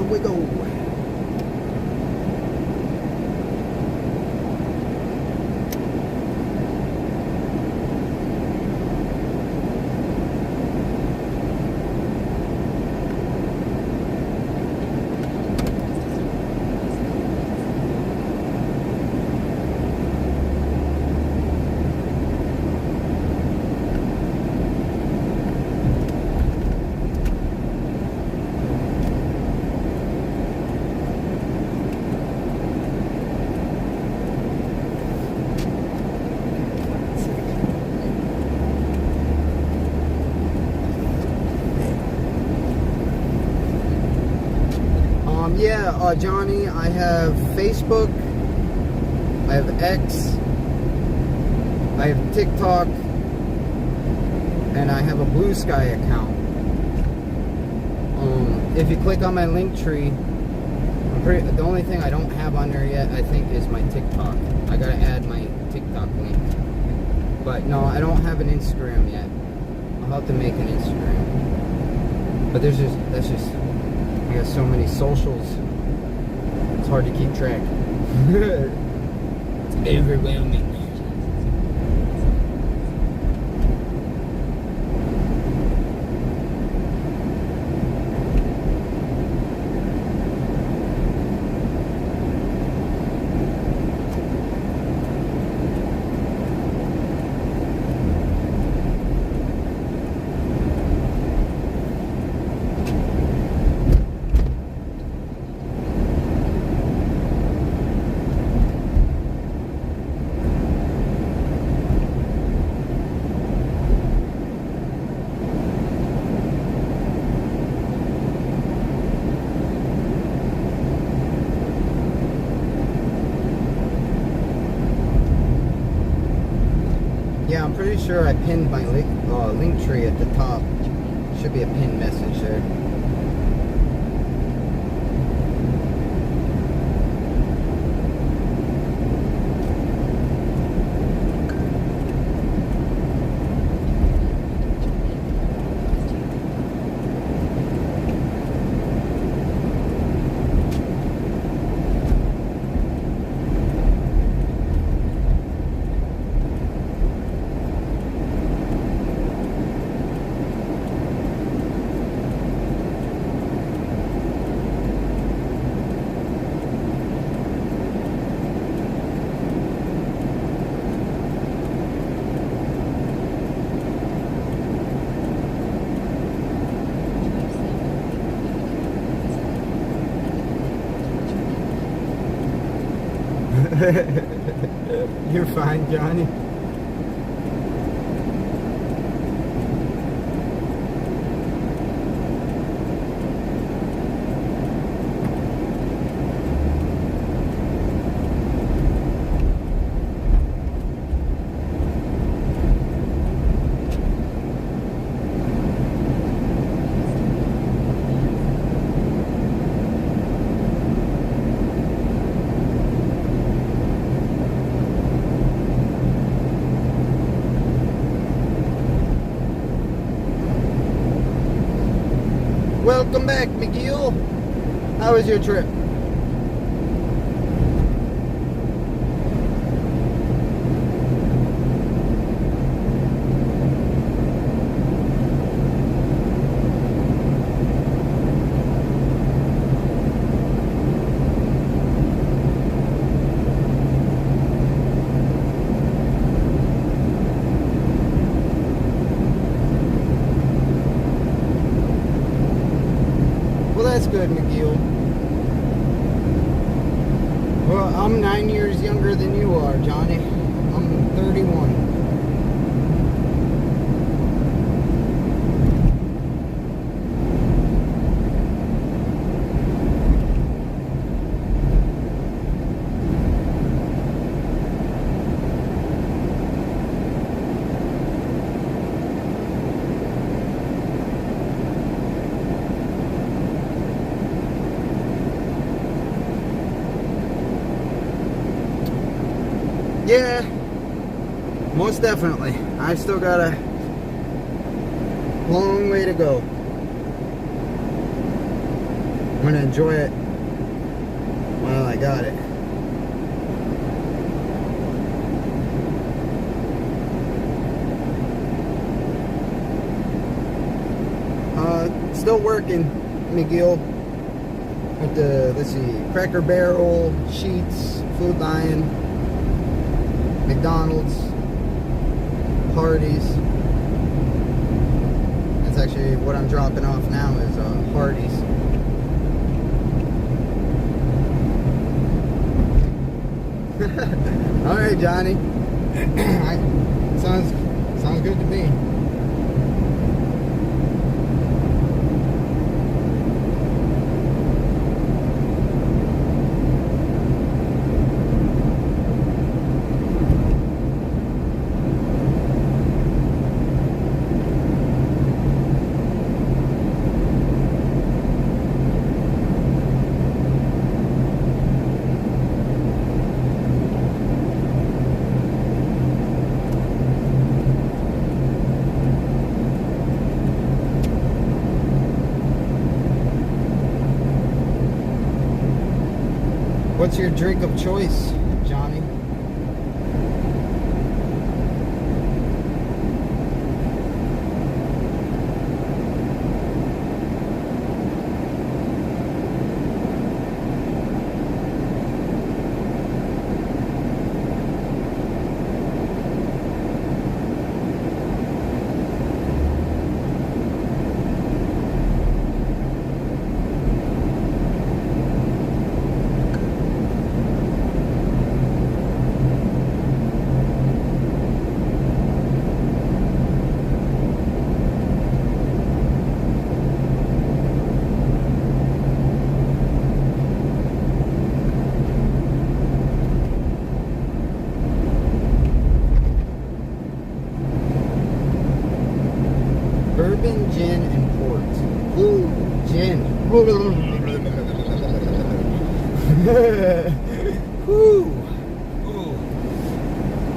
here we go. Yeah, Johnny, I have Facebook, I have X, I have TikTok, and I have a Blue Sky account. If you click on my link tree, the only thing I don't have on there yet, I think, is my TikTok. I gotta add my TikTok link. But no, I don't have an Instagram yet. I'll have to make an Instagram. But that's just, I got so many socials. It's hard to keep track. It's overwhelming. Yeah, I'm pretty sure I pinned my link tree at the top. Should be a pinned message there. You're fine, Johnny. Welcome back, McGill. How was your trip? That's good, McGill. Well, I'm 9 years younger than you are, Johnny. I'm 31. Yeah, most definitely. I still got a long way to go. I'm gonna enjoy it while I got it. Still working, McGill, with the, let's see, Cracker Barrel, Sheetz, Food Lion, McDonald's, Hardee's. That's actually what I'm dropping off now is Hardee's. All right, Johnny. Sounds good to me. What's your drink of choice, Johnny? Bourbon, gin, and port. Ooh, gin. Ooh. Ooh.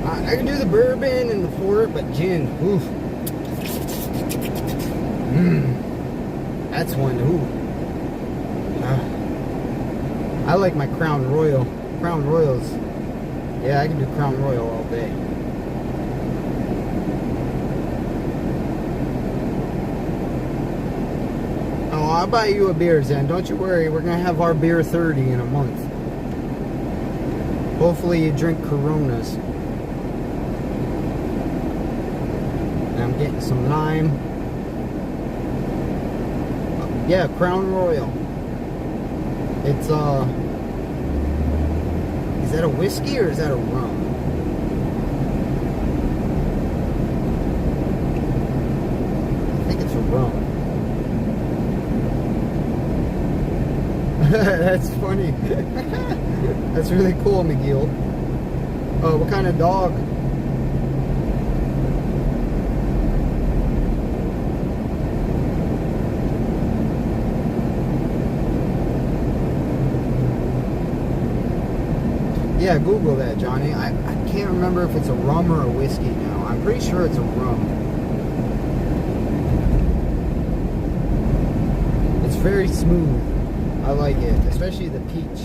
I can do the bourbon and the port, but gin. Ooh. That's one. Ooh. I like my Crown Royal. Crown Royals. Yeah, I can do Crown Royal all day. I'll buy you a beer, Zen. Don't you worry. We're going to have our beer 30 in a month. Hopefully you drink Coronas. And I'm getting some lime. Yeah, Crown Royal. It's, is that a whiskey or is that a rum? I think it's a rum. That's funny. That's really cool, McGill. Oh, what kind of dog? Yeah, Google that, Johnny. I can't remember if it's a rum or a whiskey now. I'm pretty sure it's a rum. It's very smooth. I like it, especially the peach.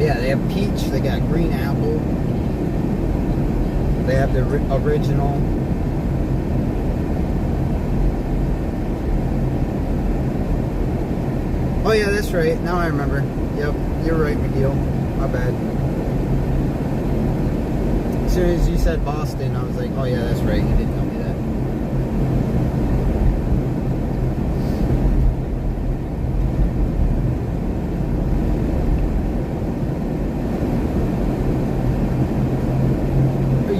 Yeah, they have peach, they got green apple. They have the original. Oh yeah, that's right. Now I remember. Yep, you're right, McGill. My bad. As soon as you said Boston, I was like, oh yeah, that's right. You did tell me that.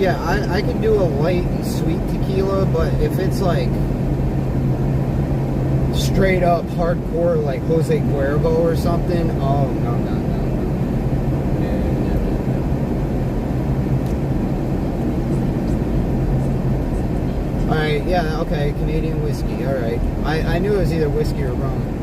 Yeah, I can do a light and sweet tequila, but if it's like straight up hardcore like Jose Cuervo or something, oh no. Alright, yeah, okay, Canadian whiskey, alright. I knew it was either whiskey or rum.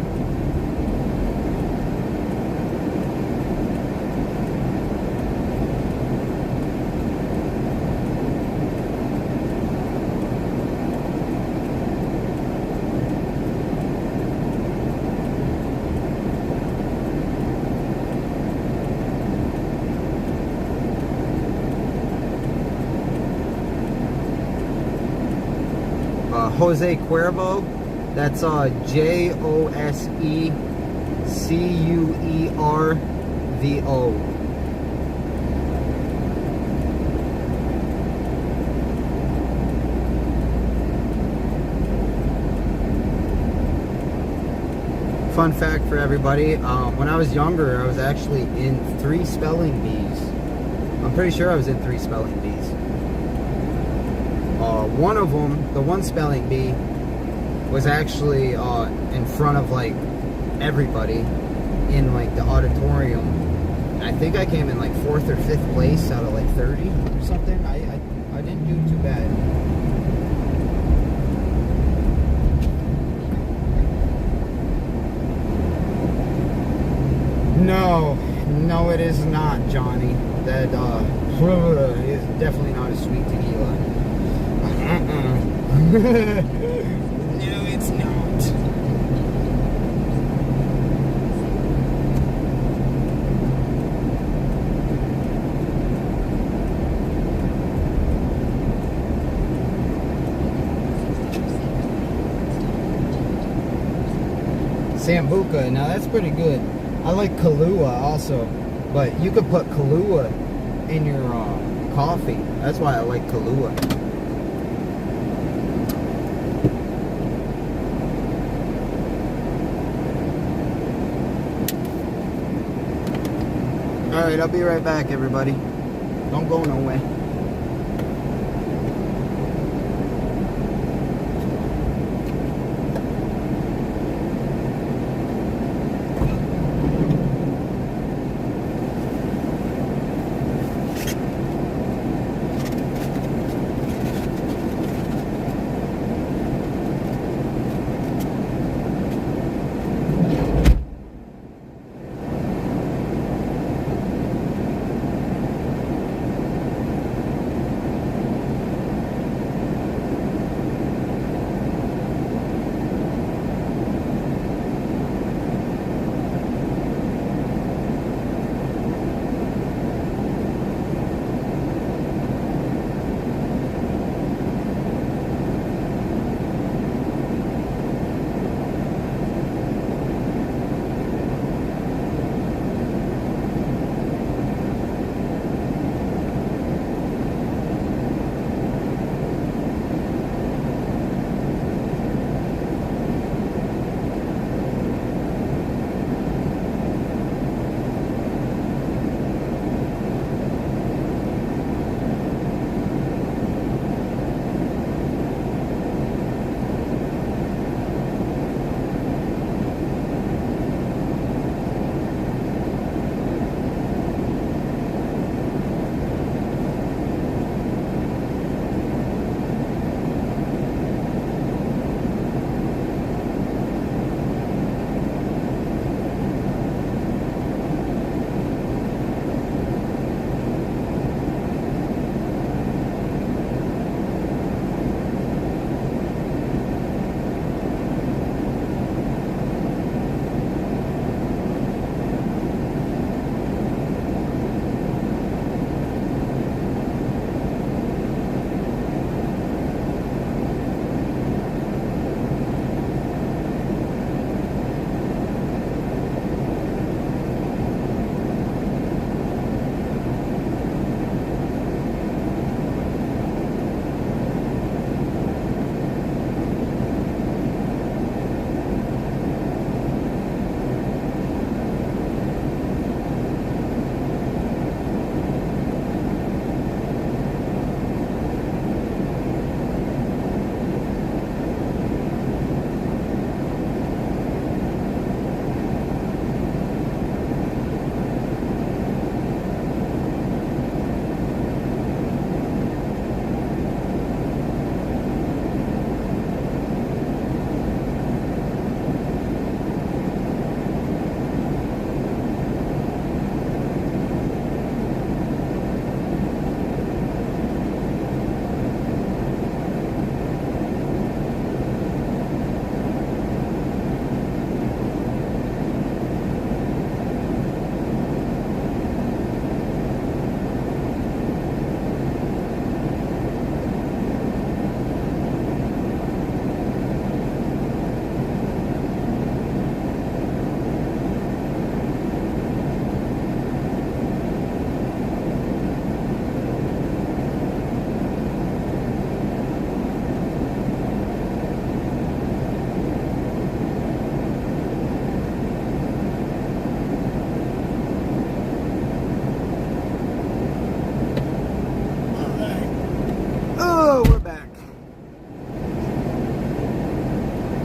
Jose Cuervo. That's Josecuervo. Fun fact for everybody, when I was younger, I was actually in 3 spelling bees. I'm pretty sure I was in 3 spelling bees. One of them, the one spelling bee, was actually in front of like everybody in like the auditorium. I think I came in like 4th or 5th place out of like 30 or something. I didn't do too bad. No, it is not, Johnny. That is definitely not a sweet tequila. No, it's not. Sambuca, now that's pretty good. I like Kahlua also, but you could put Kahlua in your coffee. That's why I like Kahlua. Alright, I'll be right back, everybody. Don't go nowhere.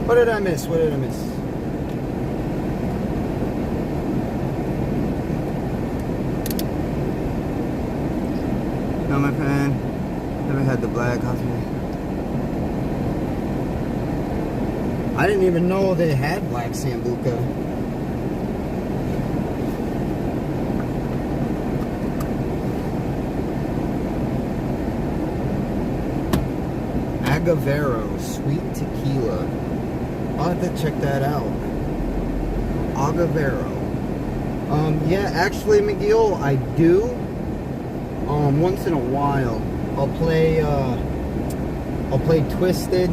What did I miss? What did I miss? No, my friend. Never had the black coffee. I didn't even know they had black Sambuca. Agavero Sweet Tequila. I'll have to check that out. Agavero. Yeah, actually, McGill, I do. Once in a while, I'll play Twisted,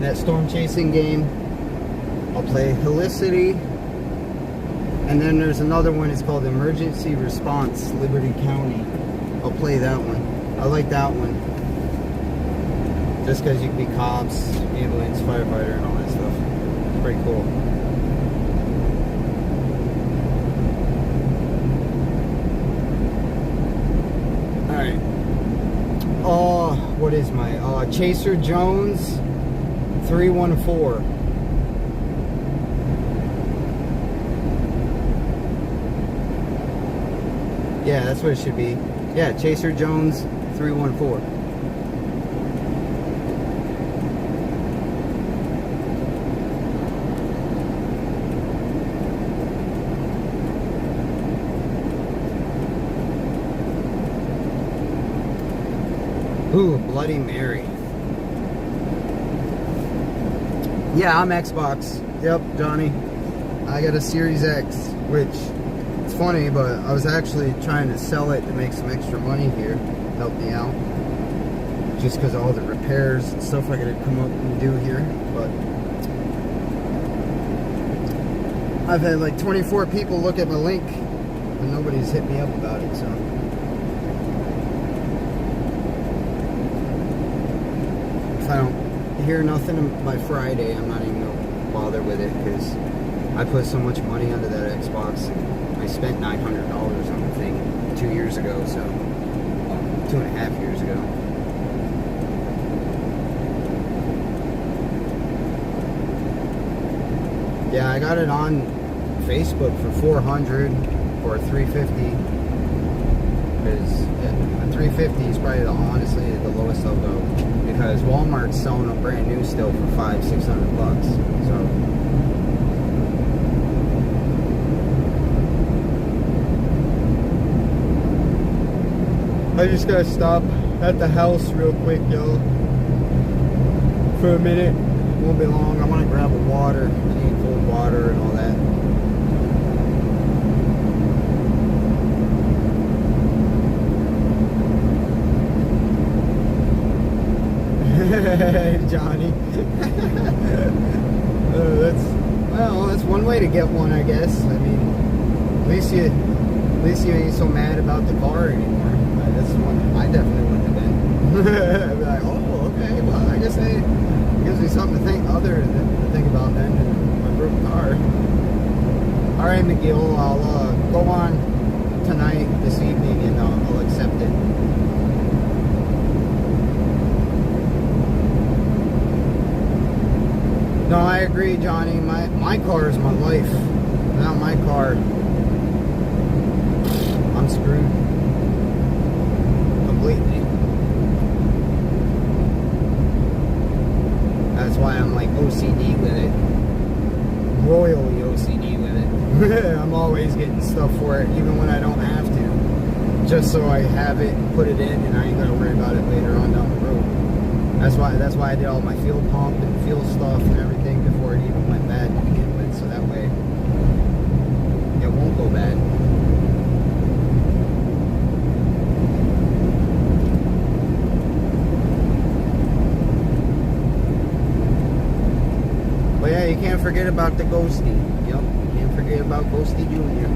that storm chasing game. I'll play Helicity, and then there's another one. It's called Emergency Response Liberty County. I'll play that one. I like that one. Just because you can be cops, ambulance, firefighter, and all that stuff. It's pretty cool. Alright. What is my... Chaser Jones 314. Yeah, that's what it should be. Yeah, Chaser Jones 314. Ooh, Bloody Mary. Yeah, I'm Xbox. Yep, Johnny. I got a Series X, which, it's funny, but I was actually trying to sell it to make some extra money here. Help me out. Just because of all the repairs and stuff I gotta come up and do here. But I've had like 24 people look at my link, and nobody's hit me up about it, so. If I don't hear nothing by Friday, I'm not even gonna bother with it, because I put so much money onto that Xbox, and I spent $900 on the thing 2 years ago, so 2.5 years ago. Yeah, I got it on Facebook for $400 or $350. Because a $350 is probably honestly the lowest I'll go. Because Walmart's selling them brand new still for $500-600. So I just gotta stop at the house real quick, yo. For a minute. Won't be long. I want to grab a water. I need cold water and all that. Johnny. That's one way to get one, I guess. I mean, at least you ain't so mad about the car anymore. That's one I definitely wouldn't have been. I'd be like, oh, okay, well, I guess it gives me something to think to think about then than my broken car. All right, McGill, I'll go on tonight, this evening, and I'll accept it. No, I agree, Johnny. My car is my life. Without my car, I'm screwed. Completely. That's why I'm like OCD with it. Royally OCD with it. I'm always getting stuff for it, even when I don't have to. Just so I have it, put it in, and I ain't gotta worry about it later on down the road. That's why I did all my fuel pump and fuel stuff and everything before it even went bad to begin with, so that way it won't go bad. But yeah, you can't forget about the Ghosty. Yep, you can't forget about Ghosty Jr.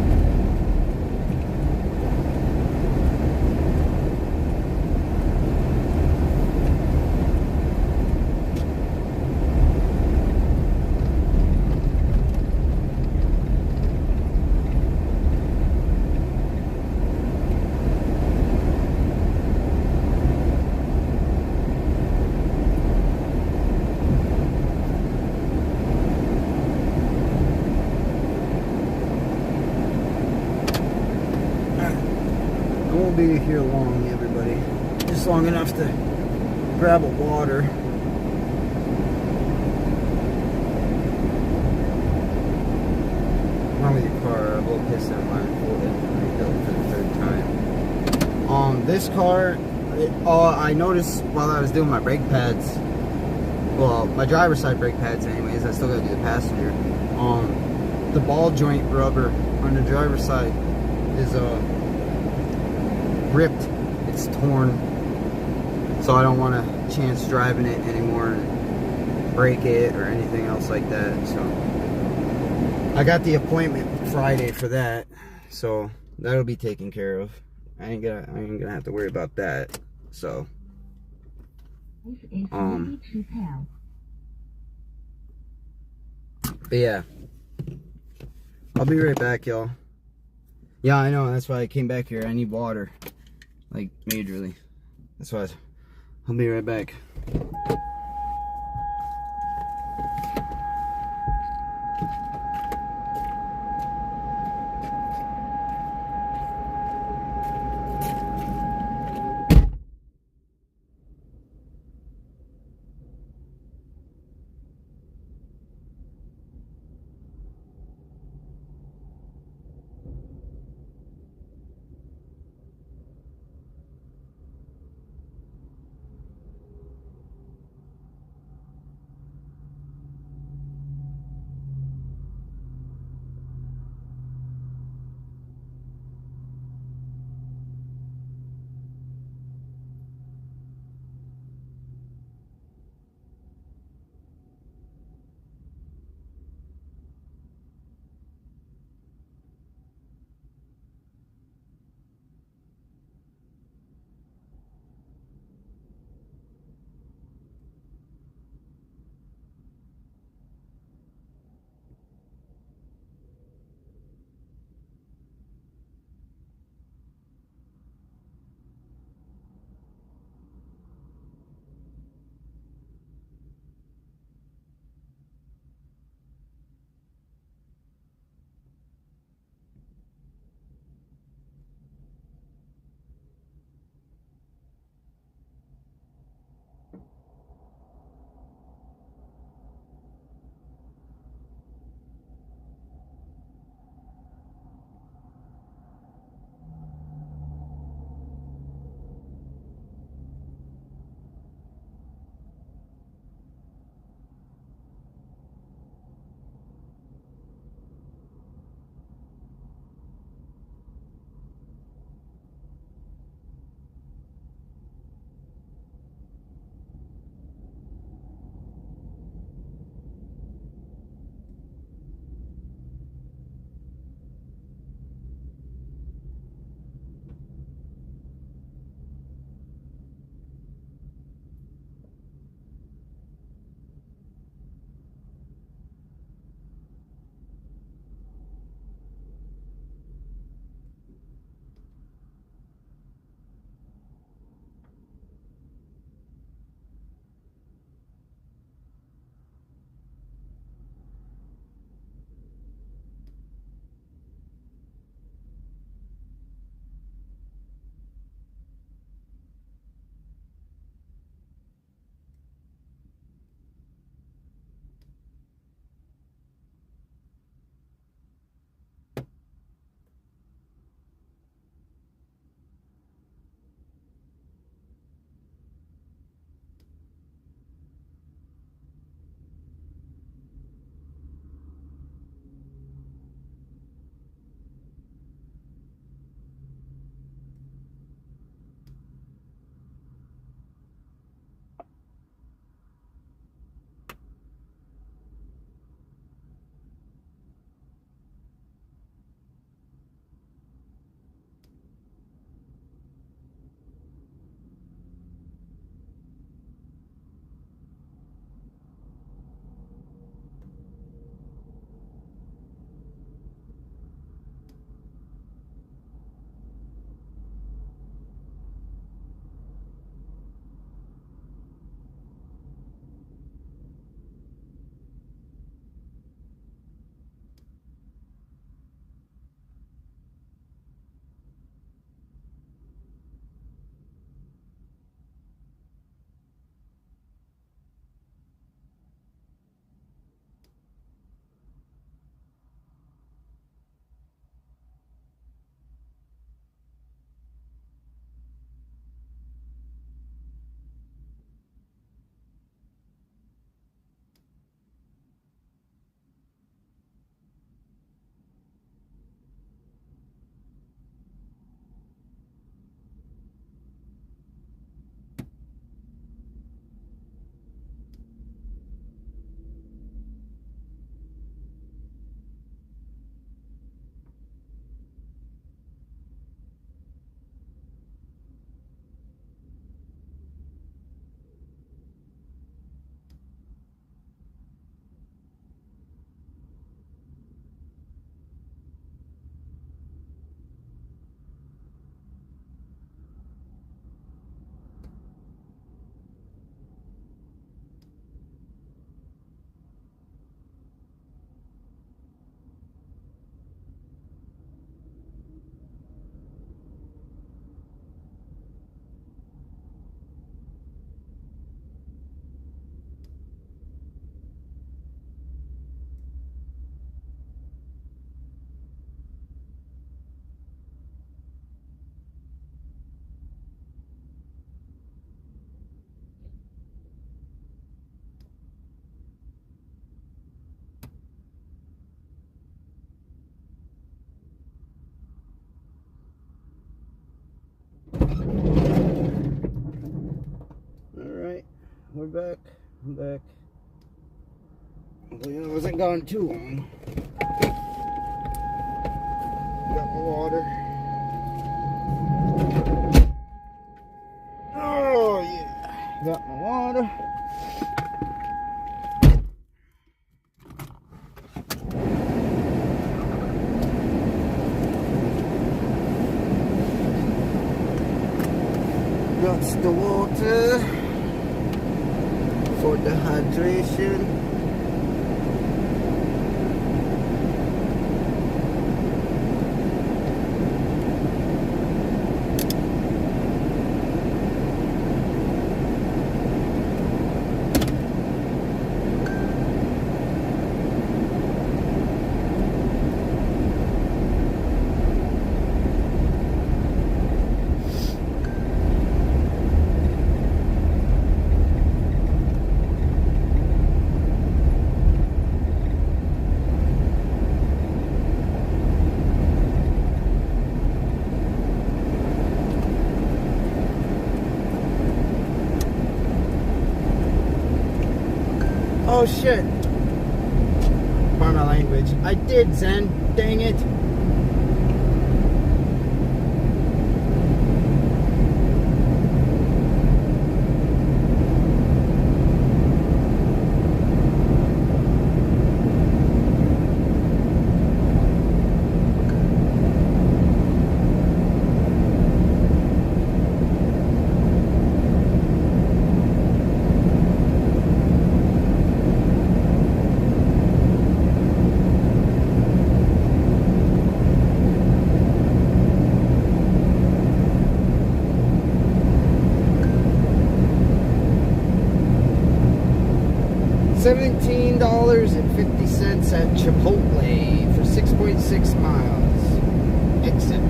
won't be here long, everybody. Just long enough to grab a water. Wrong with your car? A little pissed at mine. Rebuilt for the third time. This car, I noticed while I was doing my brake pads. Well, my driver's side brake pads, anyways. I still gotta do the passenger. The ball joint rubber on the driver's side is ripped. It's torn. So I don't want to chance driving it anymore and break it or anything else like that. So I got the appointment Friday for that. So that'll be taken care of. I ain't gonna have to worry about that. So This is ready to pair. but yeah, I'll be right back, y'all. Yeah, I know, that's why I came back here. I need water, like majorly. That's why I'll be right back. back. I'm back. Hopefully I wasn't gone too long. Got my water. Oh yeah. Got my water. Got the water for the hydration. Oh shit. Pardon my language. I did Zen. Dang it. $17.50 at Chipotle for 6.6 miles. Exit.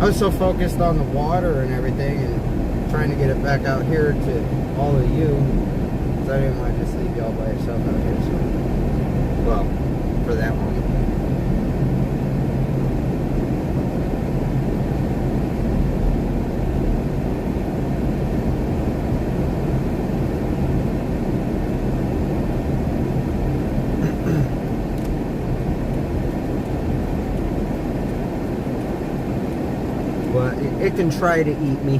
I was so focused on the water and everything and trying to get it back out here to all of you, so I didn't want to just leave y'all by yourself out here. So, well, for that long. But it can try to eat me.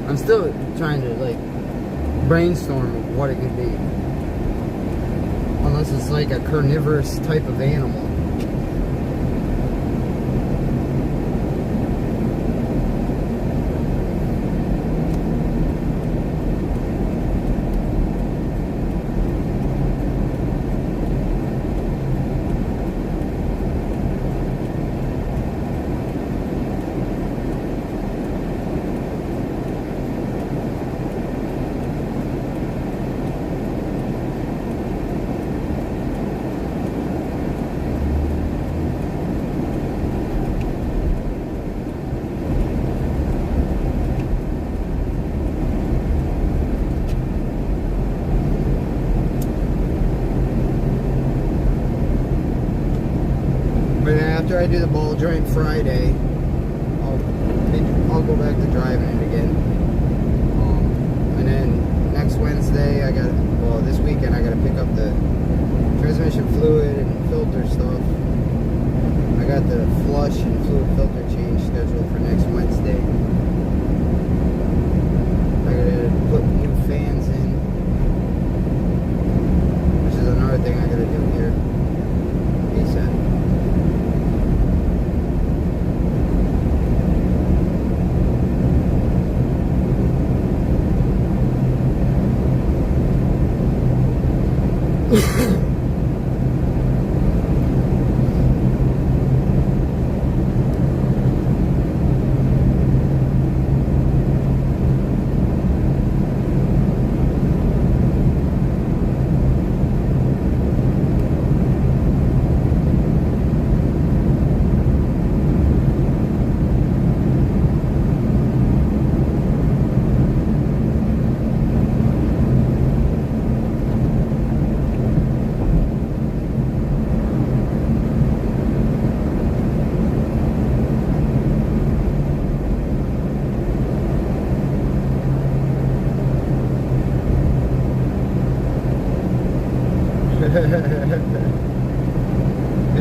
I'm still trying to like brainstorm what it could be. Unless it's like a carnivorous type of animal. But then after I do the ball joint Friday, I'll go back to driving it again. And then next Wednesday, this weekend I got to pick up the transmission fluid and filter stuff. I got the flush and fluid filter change scheduled for next Wednesday. I got to put new fans in, which is another thing I got to do here. ASAP.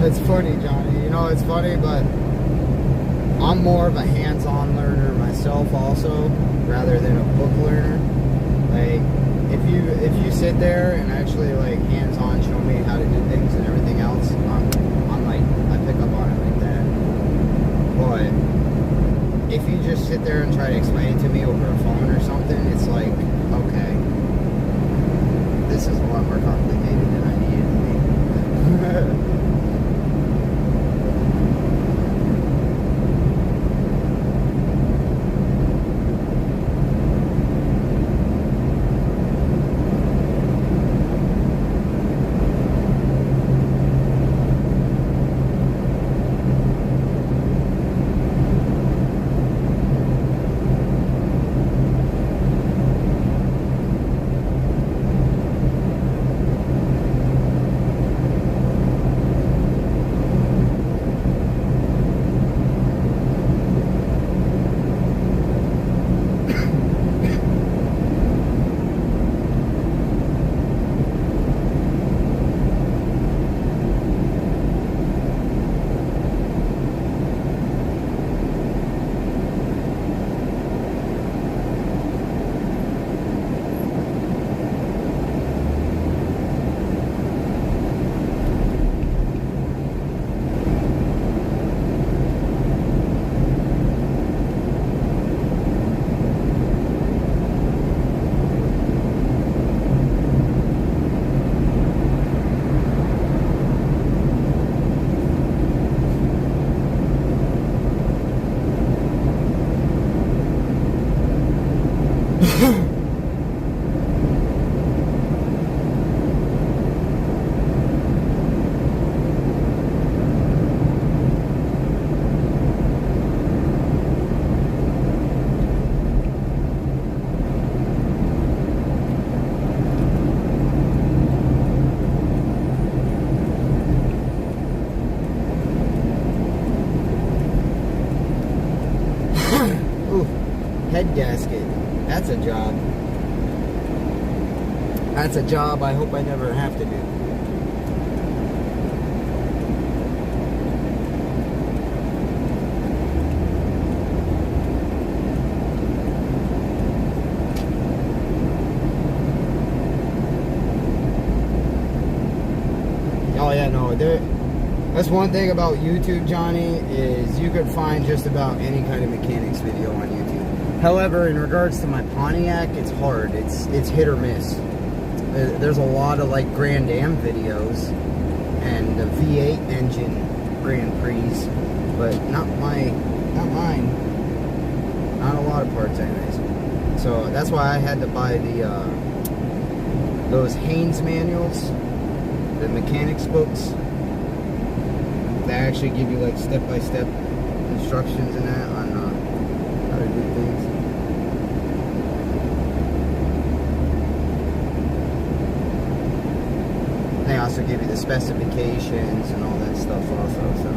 It's funny, Johnny. You know, it's funny, but I'm more of a hands-on learner myself also, rather than a book learner. Like, if you sit there and actually like hands-on show me how to do things and everything else, I'm like, I pick up on it like that. But if you just sit there and try to explain it to me over a phone or something, it's like, okay, this is a lot more complicated than I need it to be. Head gasket. That's a job. That's a job I hope I never have to do. Oh yeah, no, that's one thing about YouTube, Johnny, is you could find just about any kind of mechanics video on YouTube. However, in regards to my Pontiac, it's hard. It's hit or miss. There's a lot of like Grand Am videos and the V8 engine Grand Prix, but not mine. Not a lot of parts, anyways. So that's why I had to buy those Haynes manuals, the mechanics books. They actually give you like step-by-step instructions and that on how to do things. They also give you the specifications and all that stuff also, so.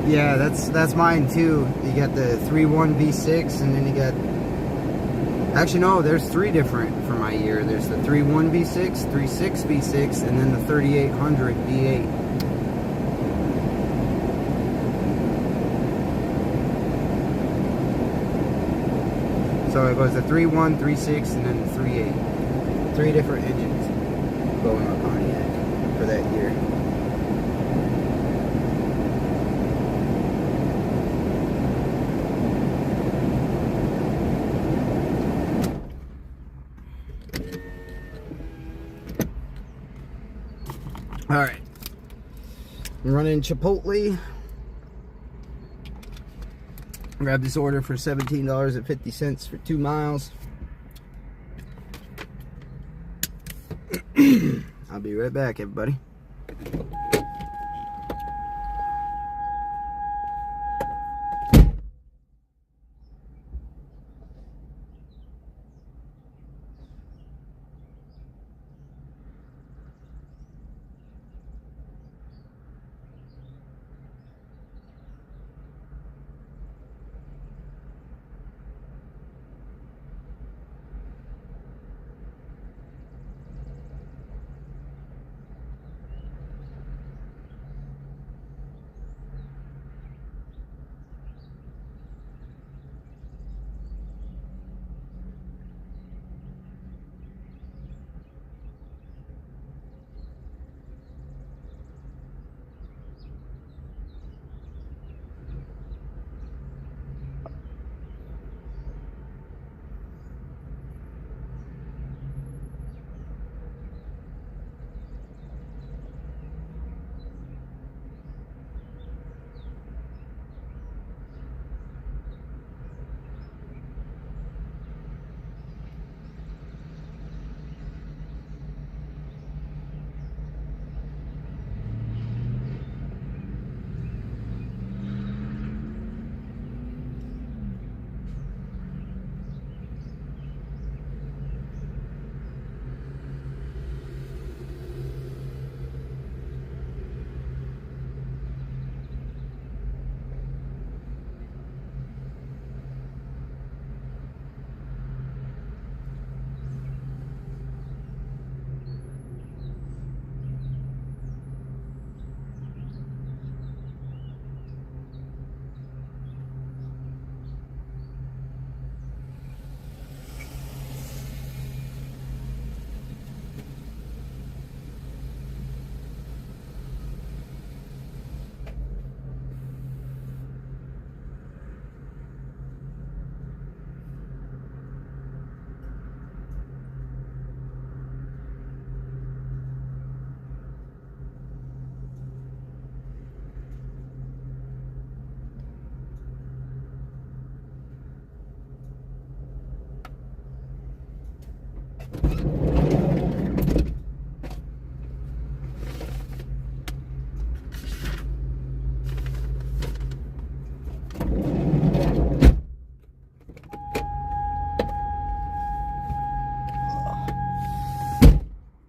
Yeah, that's mine too. You got the 3.1 V6, and then you got, actually no, there's three different for my year. There's the 3.1 V6, 3.6 V6, and then the 3800 V8. So it goes the 3.1, 3.6, and then the 3.8. Three different engines going on Pontiac for that year. Alright. I'm running Chipotle. Grabbed this order for $17.50 for 2 miles. I'll be right back, everybody.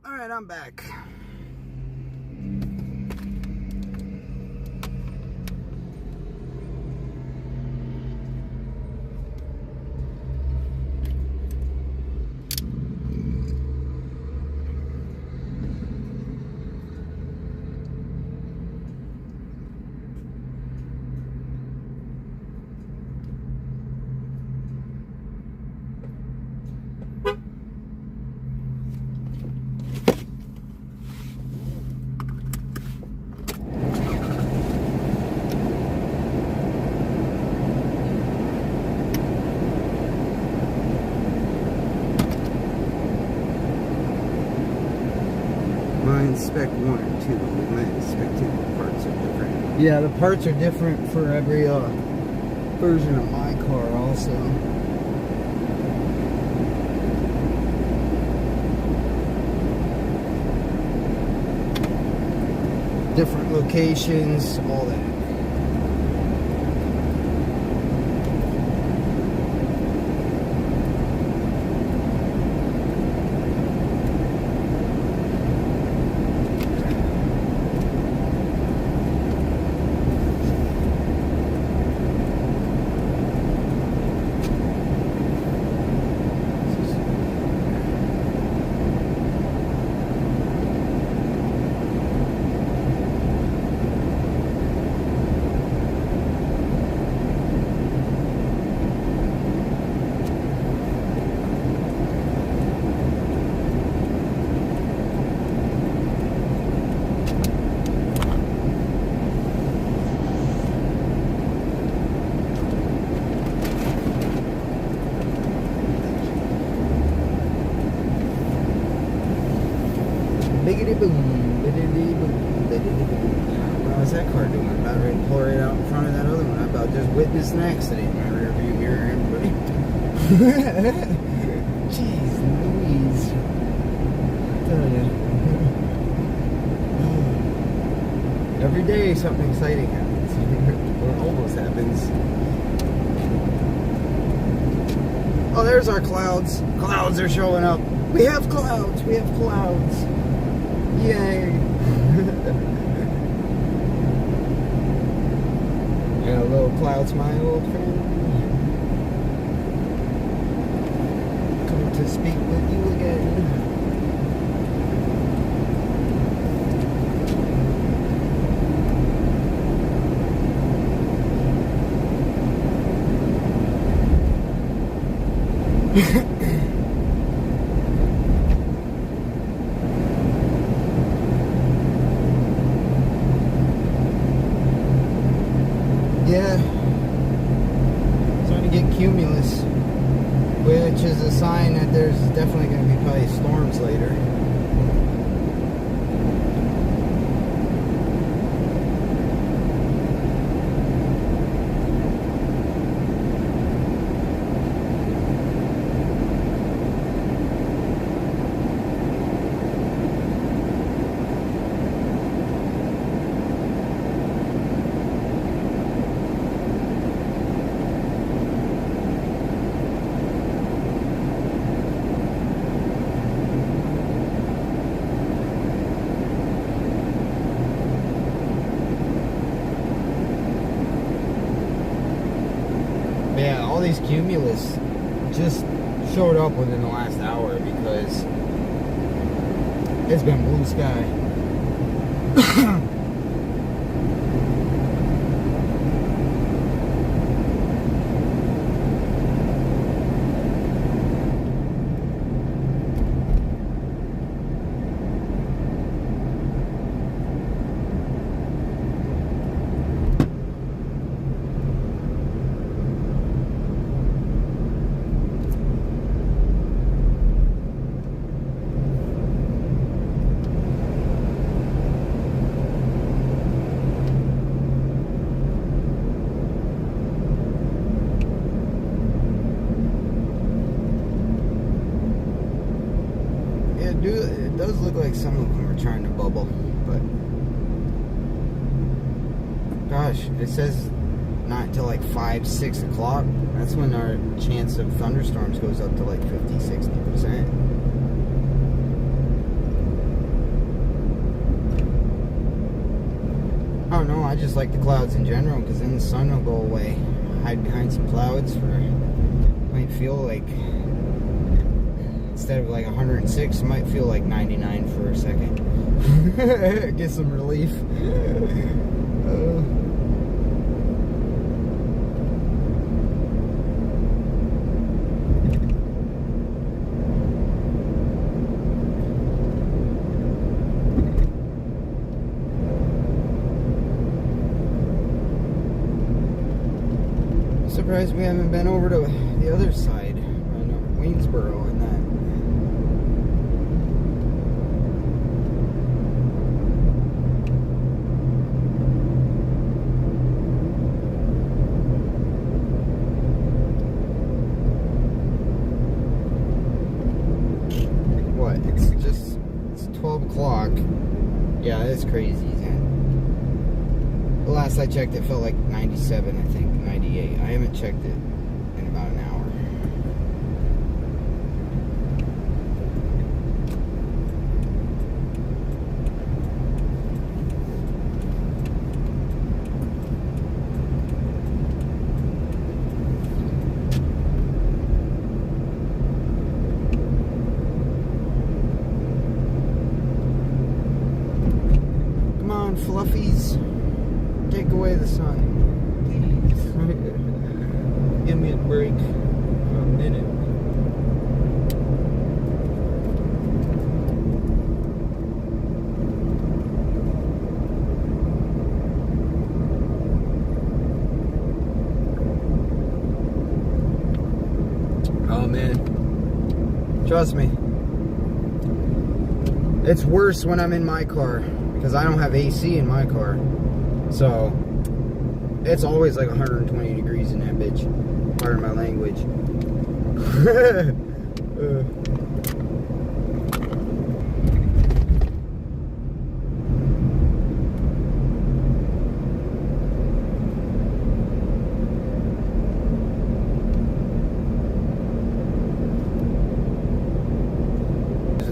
Alright, I'm back. Mine's spec 1 or 2. Mine's spec 2. The parts are different. Yeah, the parts are different for every version of my car also. Different locations, all that. car doing? About ready to pull right out in front of that other one. I about just witnessed an accident in my rear view mirror, everybody. Jeez Louise. I tell you. Every day something exciting happens. Or almost happens. Oh, there's our clouds. Clouds are showing up. We have clouds. We have clouds. Yay. Got a little cloud smile, old friend. Come to speak with you again. Yeah, starting to get cumulus, which is a sign that there's definitely going to be probably storms later. Yeah, all these cumulus just showed up within the last hour because it's been blue sky. It does look like some of them are trying to bubble, but gosh, it says not until like 5, 6 o'clock. That's when our chance of thunderstorms goes up to like 50-60%. I don't know, I just like the clouds in general because then the sun will go away. Hide behind some clouds for, might feel like, instead of like 106, it might feel like 99 for a second. Get some relief. Surprised we haven't been over to the other side, Waynesboro and that. What? It's 12 o'clock. Yeah, it's crazy, man. The last I checked, it felt like 97, I think, 98. I haven't checked it in about an hour. Come on, fluffies. Take away the sun. Please. Give me a break for a minute. Oh man. Trust me. It's worse when I'm in my car because I don't have AC in my car. So it's always like 120 degrees in that bitch. Pardon my language.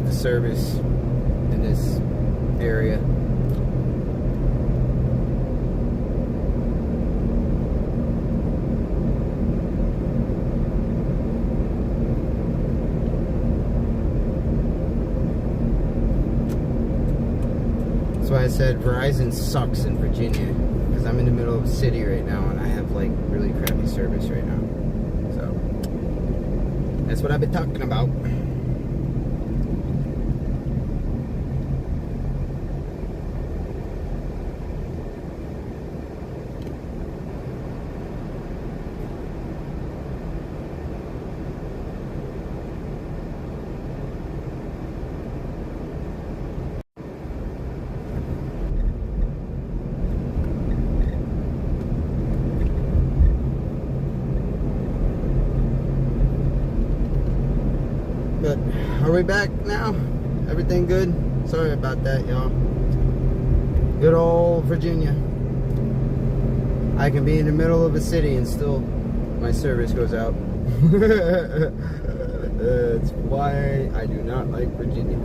The service in this area. That's why I said Verizon sucks in Virginia, because I'm in the middle of a city right now and I have like really crappy service right now. So that's what I've been talking about. But are we back now? Everything good? Sorry about that, y'all. Good old Virginia. I can be in the middle of a city and still my service goes out. That's why I do not like Virginia.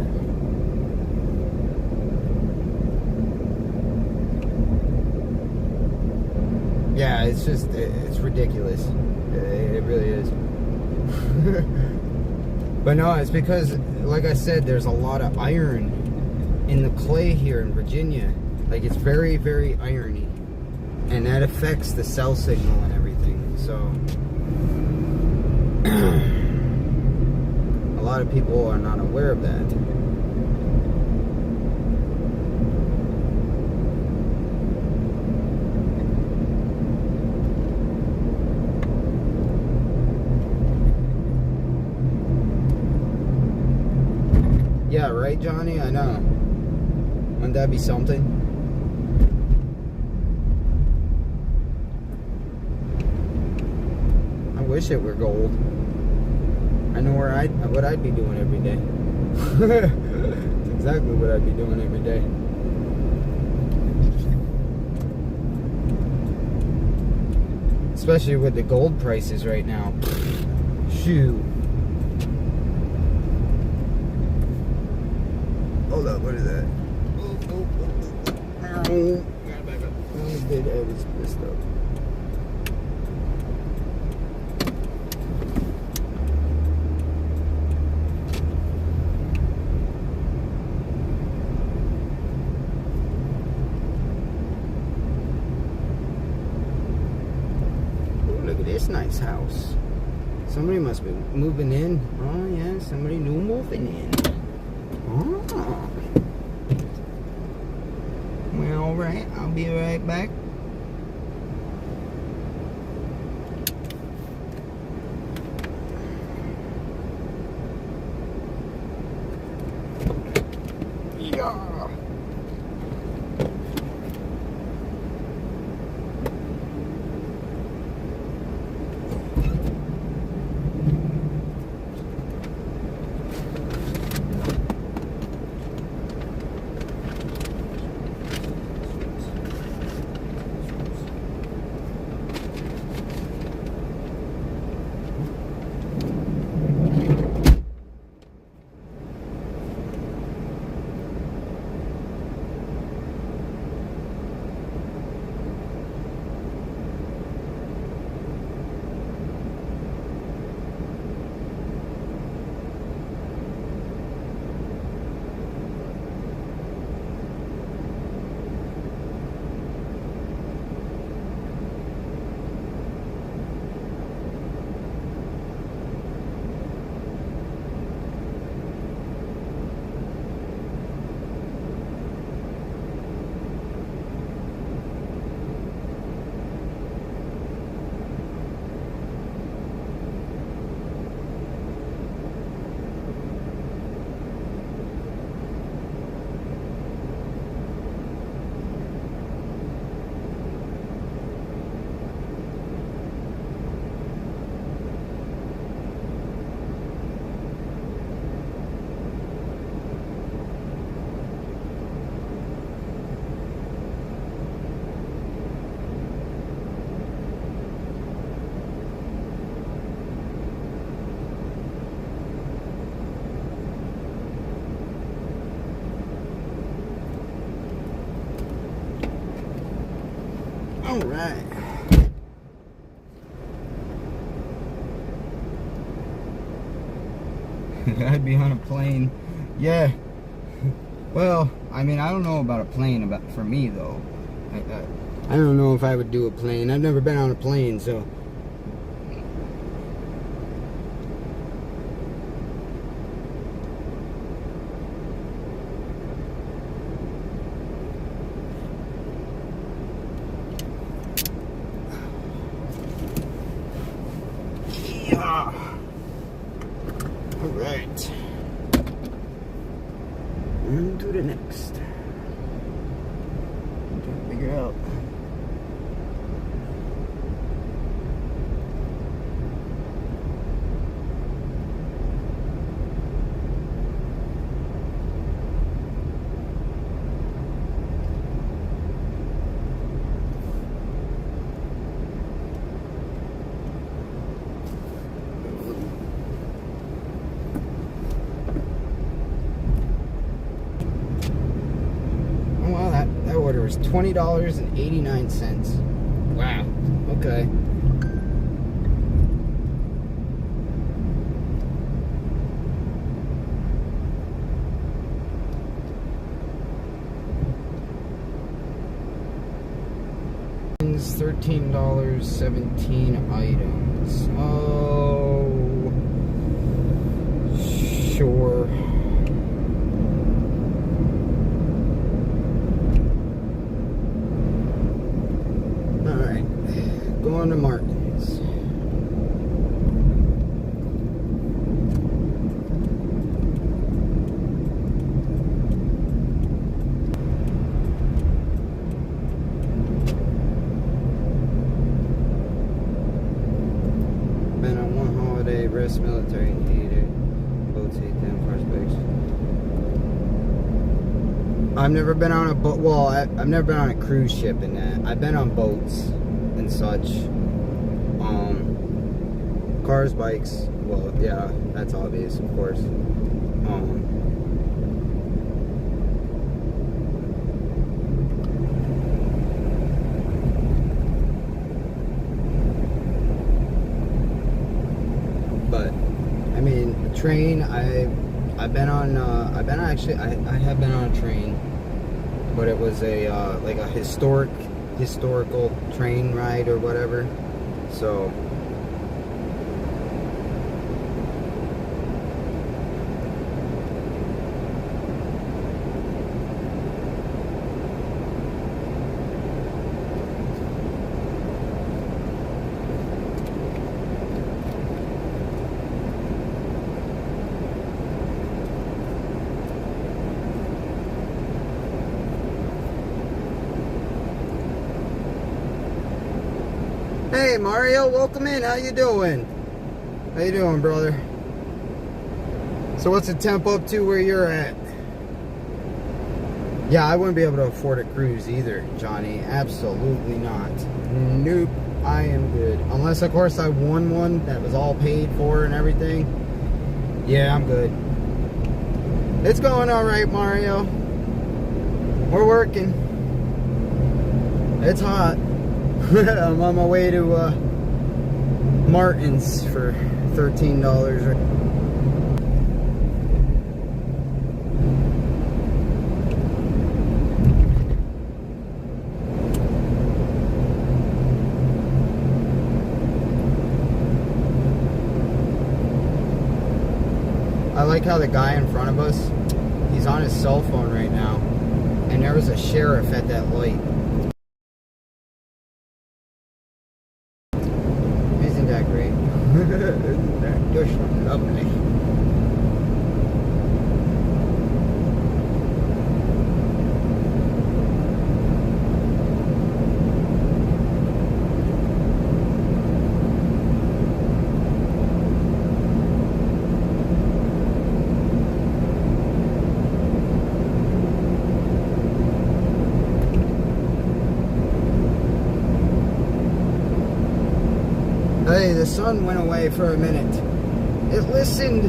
Yeah, it's just, it's ridiculous. It really is. But no, it's because, like I said, there's a lot of iron in the clay here in Virginia. Like, it's very, very irony. And that affects the cell signal and everything. So, a lot of people are not aware of that. Yeah, right, Johnny? I know. Wouldn't that be something? I wish it were gold. I know where what I'd be doing every day. It's exactly what I'd be doing every day. Especially with the gold prices right now. Shoot. Hold up, what is that? Oh, I was messed up. Ooh, look at this nice house. Somebody must be moving in. Oh yeah, somebody new moving in. Oh. Well, alright, I'll be right back. Yeah. All right. I'd be on a plane. Yeah. Well, I mean, I don't know about a plane. About for me though, I don't know if I would do a plane. I've never been on a plane, so. Yeah. All right. On to the next. I'm trying to figure out. Was $20.89. Wow. Okay. $13.17 items. Oh, sure. Going to Martin's. Been on one holiday, rest military needed. Boats 8 them first base. I've never been on a boat. Well, I've never been on a cruise ship in that. I've been on boats and such. Cars, bikes, well, yeah, that's obvious, of course. But I mean, train, I've been on I have been on a train, but it was a like a historical train ride or whatever. So hey Mario, welcome in. How you doing? How you doing, brother? So what's the temp up to where you're at? Yeah, I wouldn't be able to afford a cruise either, Johnny. Absolutely not. Nope, I am good. Unless, of course, I won one that was all paid for and everything. Yeah, I'm good. It's going all right, Mario. We're working. It's hot. I'm on my way to Martin's for $13. I like how the guy in front of us, he's on his cell phone right now, and there was a sheriff at that light. Isn't that great? Isn't that just lovely? Hey, the sun went away for a minute. It listened.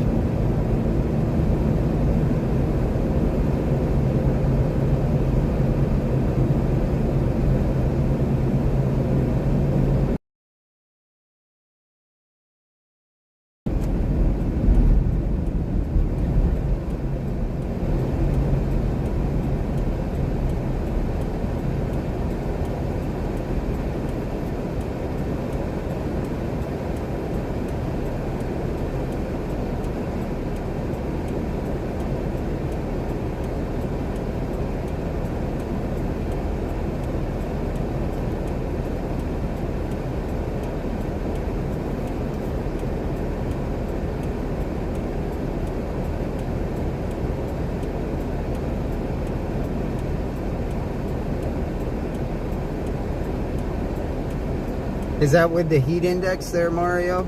Is that with the heat index there, Mario?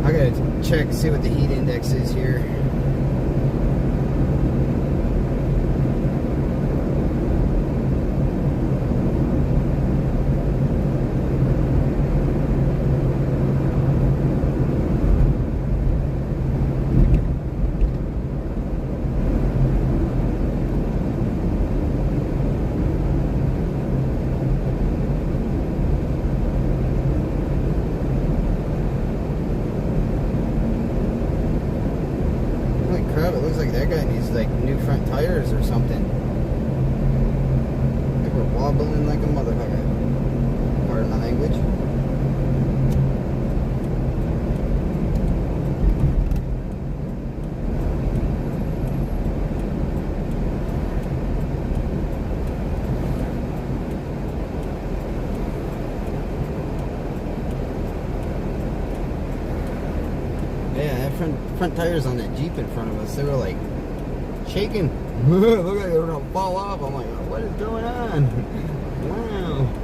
I gotta check, see what the heat index is here. Crap, it looks like that guy needs like new front tires or something. Like we're wobbling like a motherfucker. Pardon my language. Yeah, that front tires on that Jeep in front of us, they were like shaking. Look like they were gonna fall off. I'm like, what is going on? Wow.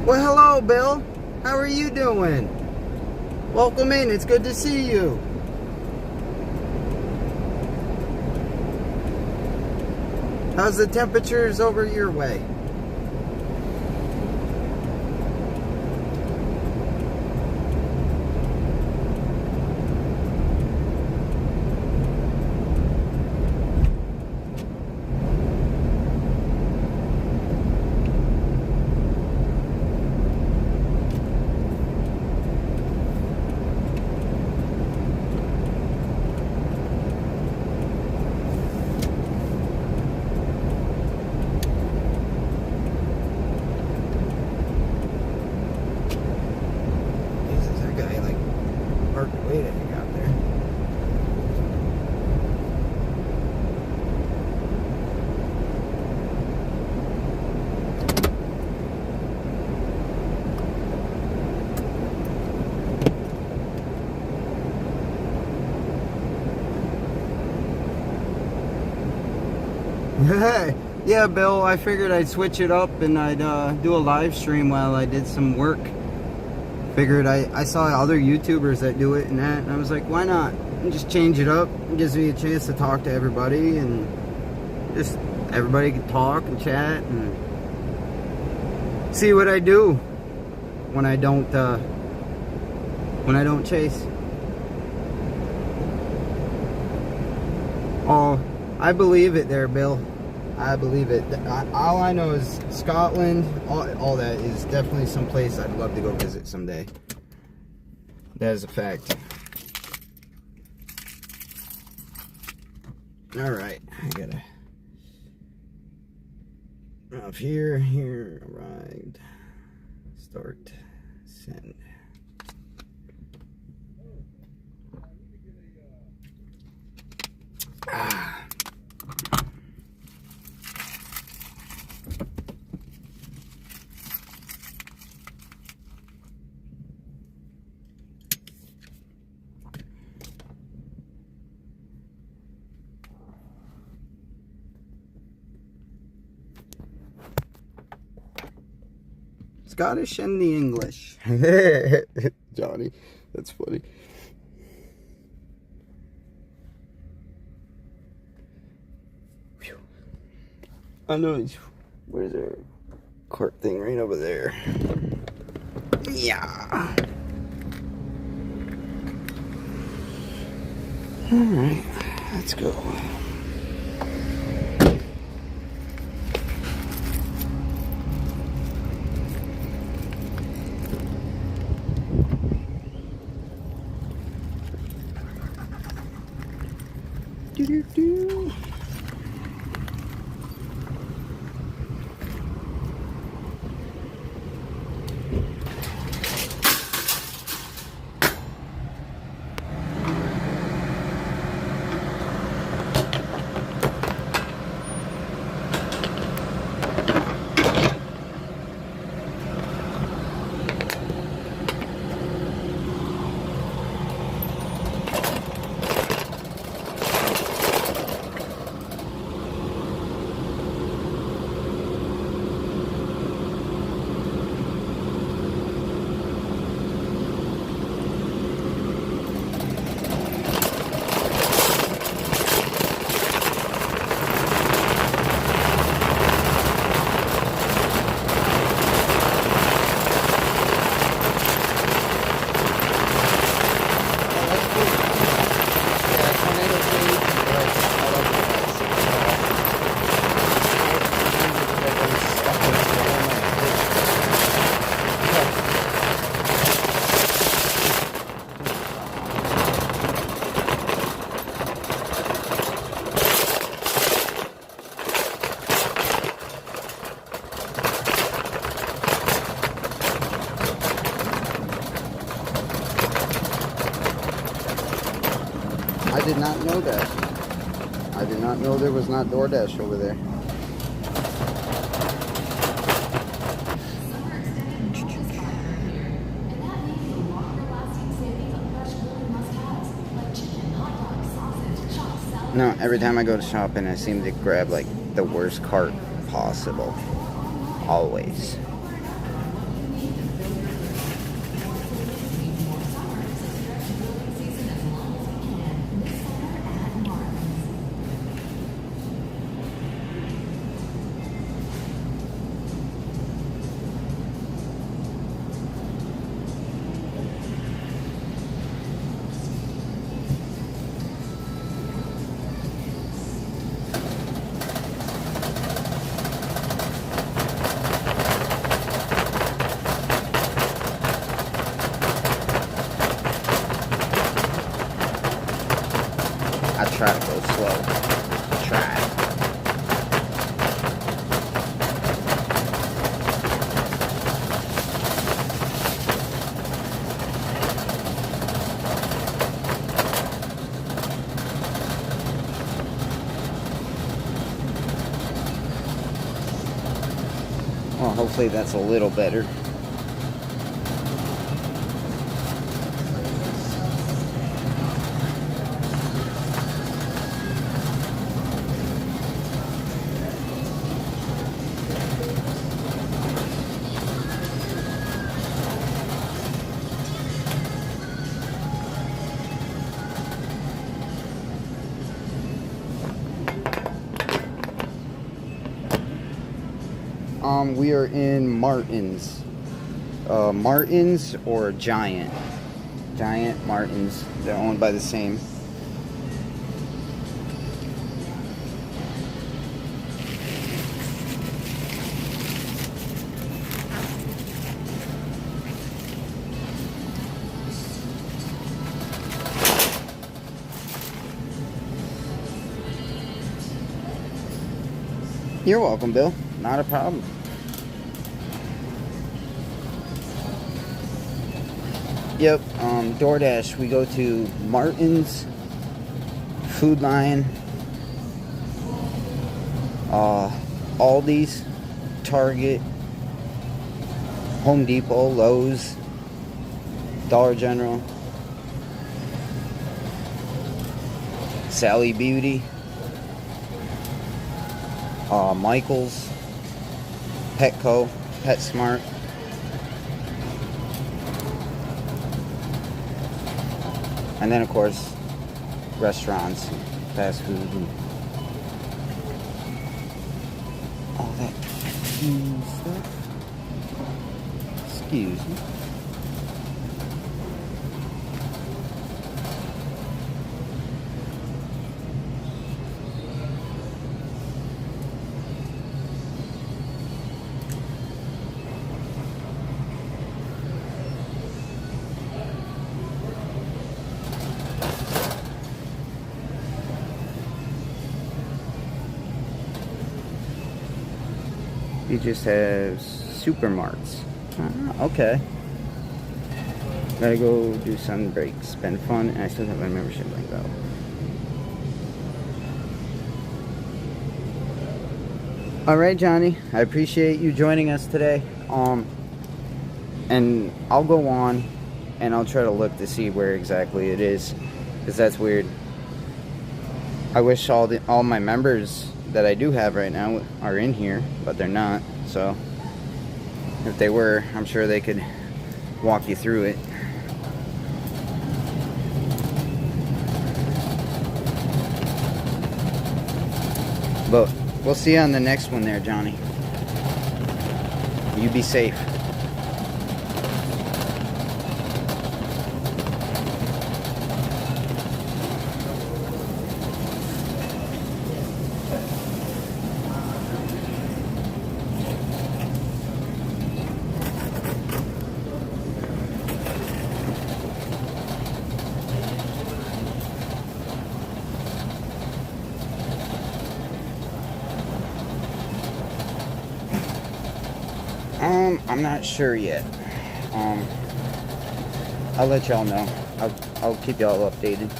Well, hello, Bill. How are you doing? Welcome in. It's good to see you. How's the temperatures over your way? Wait, I think out there. Yeah, Bill, I figured I'd switch it up and I'd do a live stream while I did some work. Figured I saw other YouTubers that do it and that, and I was like, why not? And just change it up. It gives me a chance to talk to everybody, and just everybody can talk and chat and see what I do when I don't chase. Oh, I believe it there, Bill. I believe it. All I know is Scotland, all that is definitely some place I'd love to go visit someday. That is a fact. Alright, I gotta... Off here, arrived. Start, send. Scottish and the English. Johnny, that's funny. Whew. I know. Where's our cart thing? Right over there. Yeah. Alright, let's go. Do-do-do. I did not know that. I did not know there was not DoorDash over there. No, every time I go to shopping, I seem to grab like the worst cart possible. Always. I try to go slow. Try. Well, hopefully that's a little better. We are in Martin's. Martin's or Giant. Giant, Martin's. They're owned by the same. You're welcome, Bill. Not a problem. Yep, DoorDash, we go to Martin's, Food Lion, Aldi's, Target, Home Depot, Lowe's, Dollar General, Sally Beauty, Michael's, Petco, PetSmart, And then, of course, restaurants, fast food, and all that stuff. Excuse me. You just have supermarts. Okay. Gotta go do sun breaks, spend fun, and I still have my membership link though. Alright, Johnny. I appreciate you joining us today. And I'll go on and I'll try to look to see where exactly it is, because that's weird. I wish all my members that I do have right now are in here, but they're not. So if they were, I'm sure they could walk you through it. But we'll see you on the next one there, Johnny. You be safe. I'm not sure yet. I'll let y'all know. I'll keep y'all updated.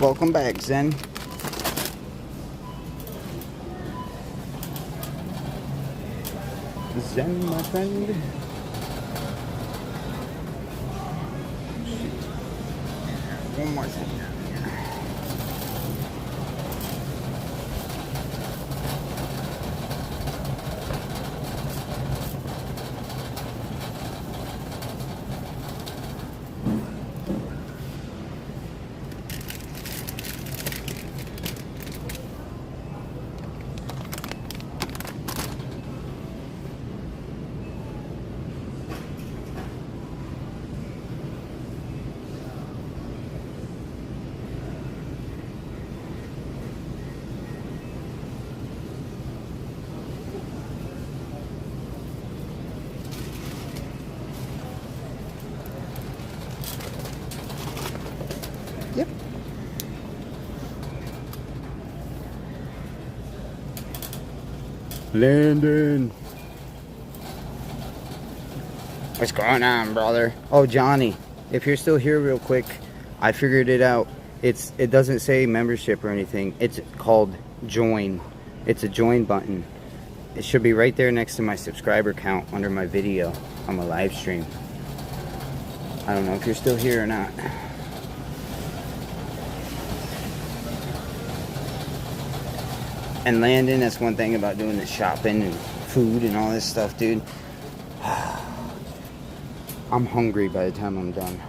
Welcome back, Zen. Zen, my friend. One more thing. Yep. Landon. What's going on, brother? Oh, Johnny, if you're still here real quick, I figured it out. It doesn't say membership or anything. It's called join. It's a join button. It should be right there next to my subscriber count under my video on my live stream. I don't know if you're still here or not. And Landon, that's one thing about doing the shopping and food and all this stuff, dude. I'm hungry by the time I'm done.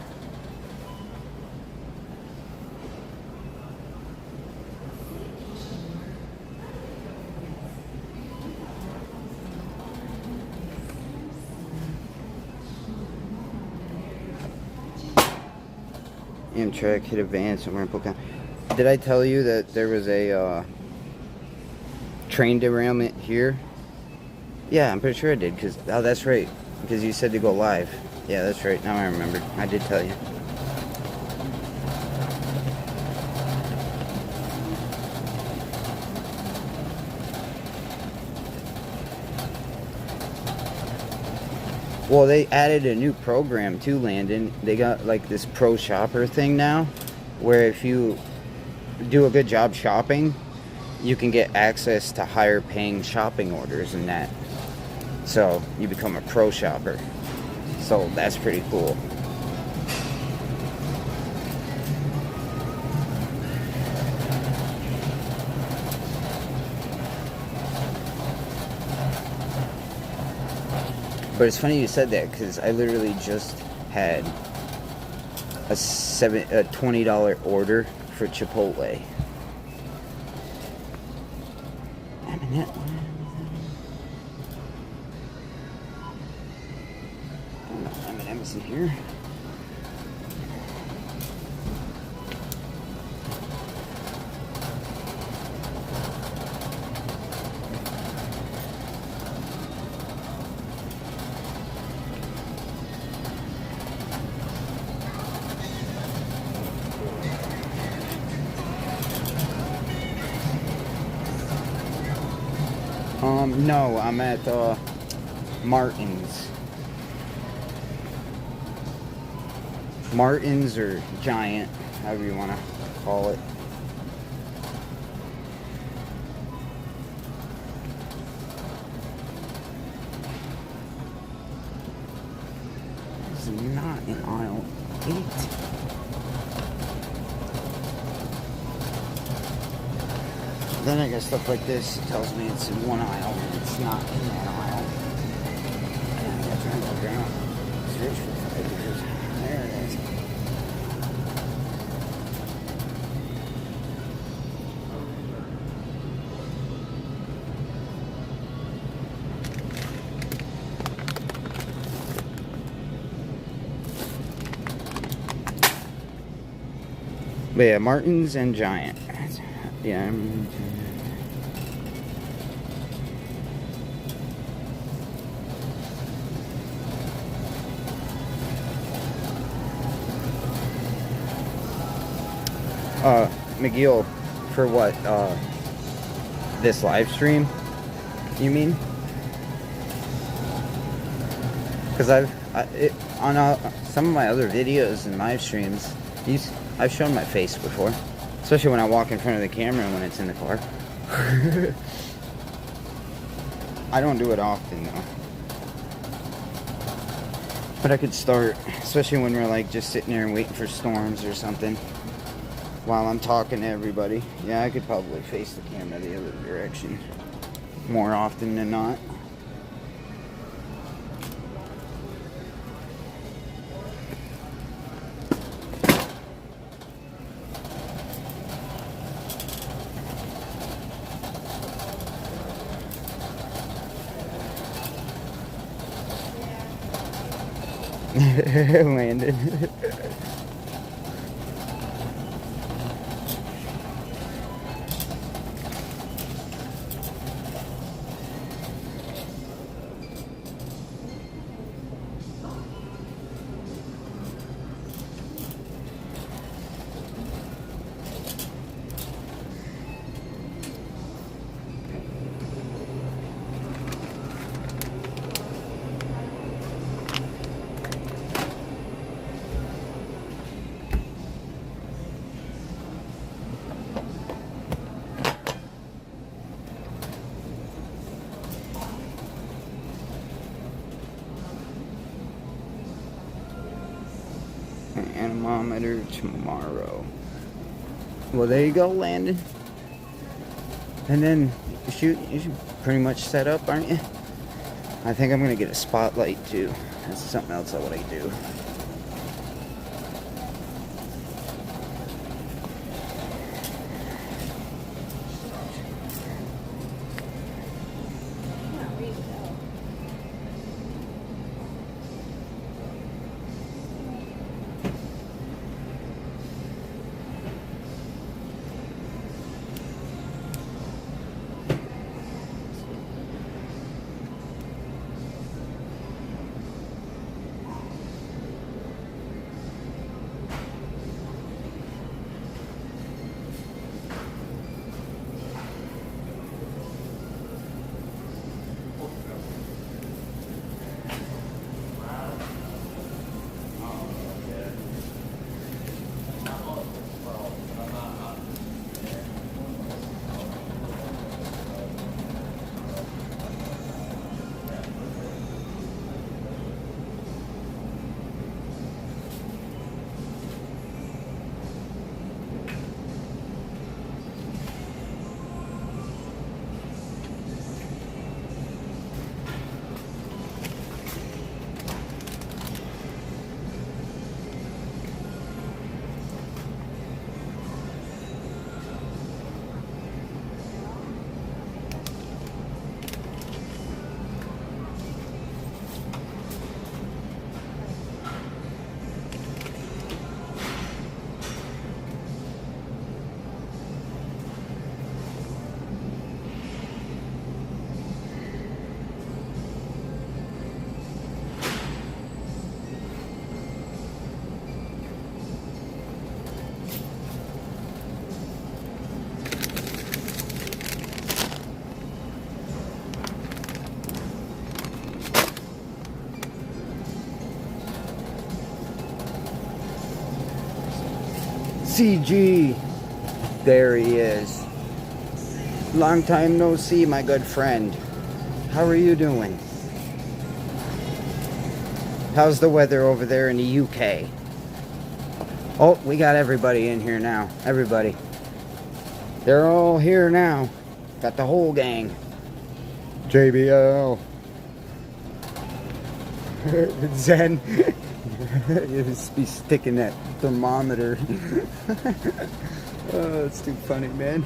Amtrak hit a van somewhere in Polk. Did I tell you that there was a train derailment here? Yeah, I'm pretty sure I did, because oh, that's right, because you said to go live. Yeah, that's right. Now I remember. I did tell you. Well, they added a new program too, Landon. They got like this pro shopper thing now, where if you do a good job shopping, you can get access to higher paying shopping orders and that. So you become a pro shopper. So that's pretty cool. But it's funny you said that because I literally just had a $20 order for Chipotle. M&M's in here. No, I'm at Martin's. Martin's or Giant, however you want to call it. It's not in aisle 8. Then I got stuff like this. It tells me it's in one aisle and it's not in that aisle. And I got to go down. Search for 5 years. There it is. But yeah, Martin's and Giant. Yeah, McGill, for what? This live stream? You mean? Because on some of my other videos and live streams, I've shown my face before, especially when I walk in front of the camera when it's in the car. I don't do it often though. But I could start, especially when we're like just sitting there and waiting for storms or something. While I'm talking to everybody. Yeah, I could probably face the camera the other direction more often than not. Landed. Anemometer tomorrow. Well, there you go, Landon. And then you're pretty much set up, aren't you? I think I'm gonna get a spotlight too. That's something else I want to do. CG. There he is. Long time no see, my good friend. How are you doing? How's the weather over there in the UK? Oh, we got everybody in here now. Everybody. They're all here now. Got the whole gang. JBL. Zen. You just be sticking that thermometer. Oh, it's too funny, man.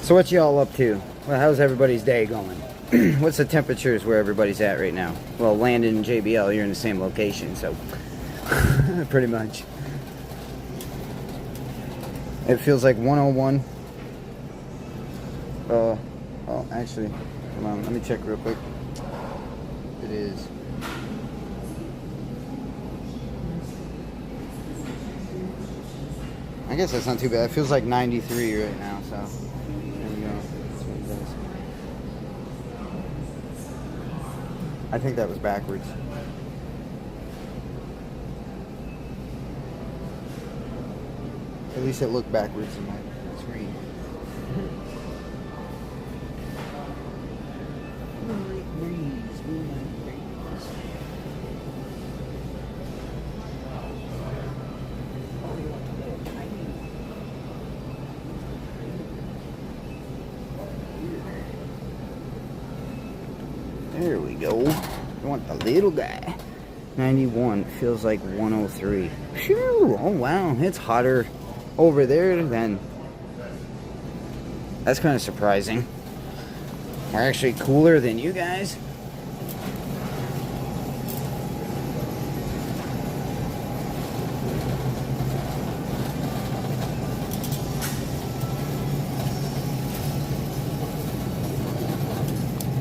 So what y'all up to? Well, how's everybody's day going? What's the temperatures where everybody's at right now? Well, Landon and JBL, you're in the same location, so pretty much. It feels like 101. Oh, actually, hold on, let me check real quick. It is. I guess that's not too bad. It feels like 93 right now, so there we go. That's what it does. I think that was backwards. At least it looked backwards in my screen. Moonlight breeze, moonlight breeze. There we go. I want the little guy. 91 feels like 103. Phew, oh wow, it's hotter over there than. That's kind of surprising. We're actually cooler than you guys.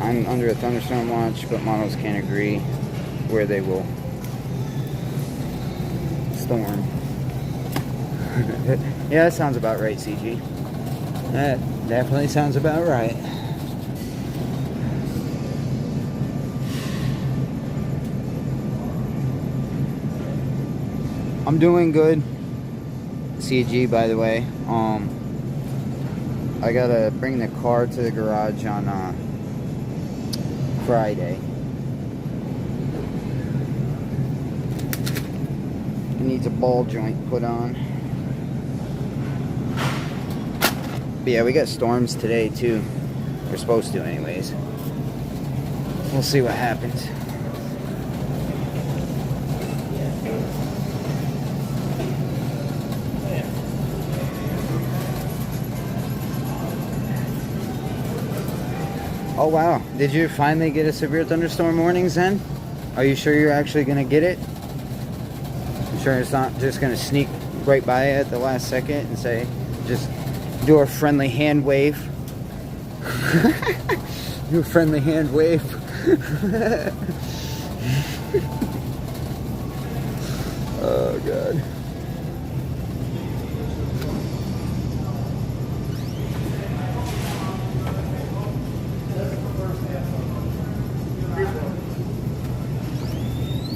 I'm under a thunderstorm watch, but models can't agree where they will storm. Yeah, that sounds about right, CG. That definitely sounds about right. I'm doing good. CG, by the way. I gotta bring the car to the garage on Friday. It needs a ball joint put on. But yeah, we got storms today too. We're supposed to anyways. We'll see what happens. Oh wow, did you finally get a severe thunderstorm warning, Zen? Are you sure you're actually gonna get it? You sure it's not just gonna sneak right by at the last second and say, just do a friendly hand wave? Do a friendly hand wave. Oh God.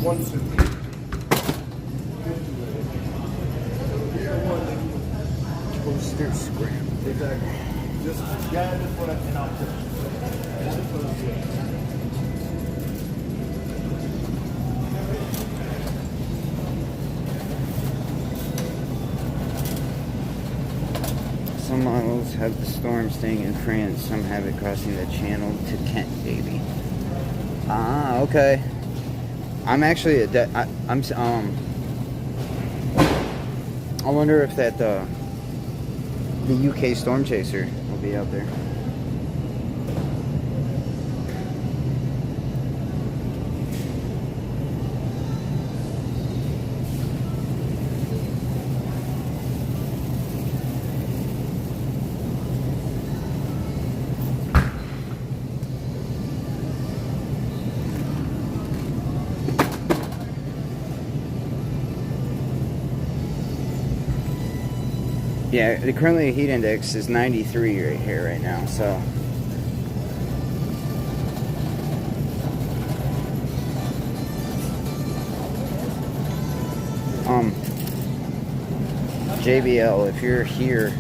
One, two. Toaster scrambled. Exactly. Just put it in our Some models have the storm staying in France. Some have it crossing the channel to Kent, baby. Ah, okay. I'm actually I wonder if that the UK storm chaser will be out there. Yeah, the currently heat index is 93 right here right now, so. JBL, if you're here,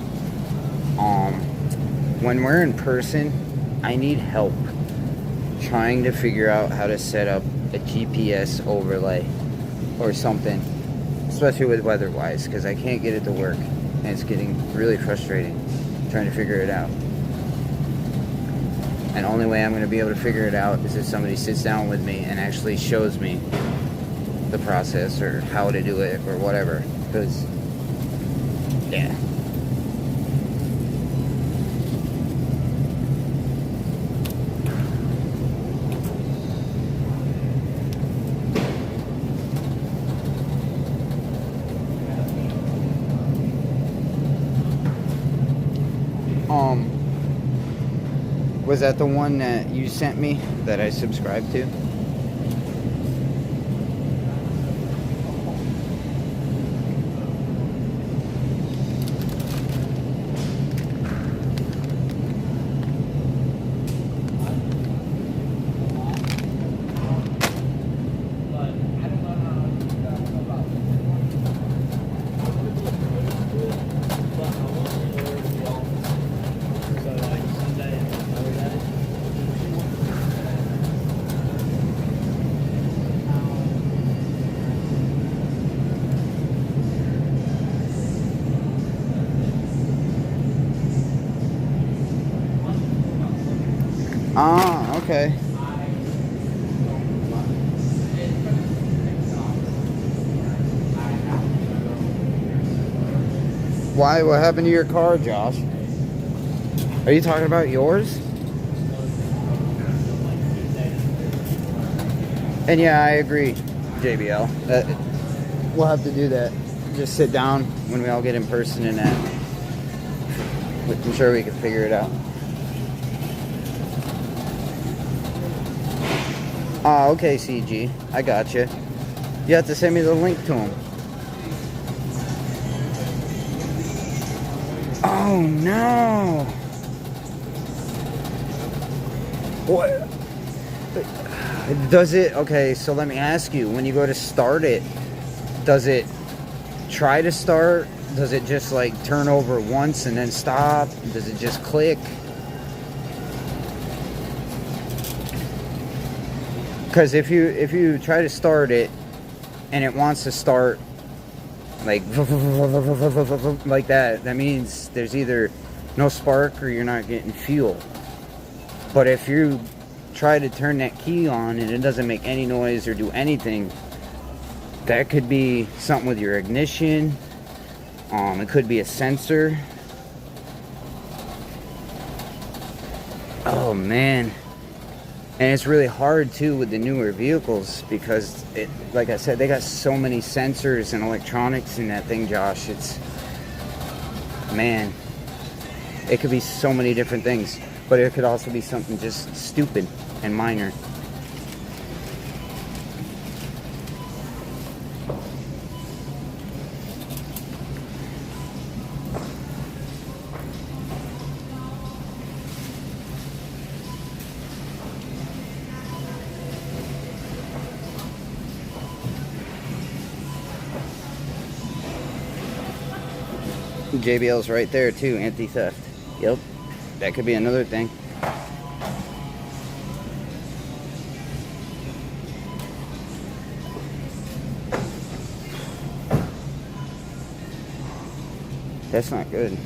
when we're in person, I need help trying to figure out how to set up a GPS overlay or something, especially with weather-wise, because I can't get it to work, and it's getting really frustrating trying to figure it out. And the only way I'm going to be able to figure it out is if somebody sits down with me and actually shows me the process or how to do it or whatever, because yeah. Was that the one that you sent me that I subscribed to? Ah, okay. Why? What happened to your car, Josh? Are you talking about yours? And yeah, I agree, JBL. We'll have to do that. Just sit down when we all get in person and that. I'm sure we can figure it out. Ah, okay, CG. I got you. You have to send me the link to him. Oh, no. What? Does it... Okay, so let me ask you. When you go to start it, does it try to start? Does it just, like, turn over once and then stop? Does it just click? Because if you try to start it and it wants to start like like that, that means there's either no spark or you're not getting fuel. But if you try to turn that key on and it doesn't make any noise or do anything, that could be something with your ignition. It could be a sensor. Oh man. And it's really hard too with the newer vehicles because it, like I said, they got so many sensors and electronics in that thing, Josh. It's, man, it could be so many different things, but it could also be something just stupid and minor. JBL's right there too, anti-theft. Yep, that could be another thing. That's not good.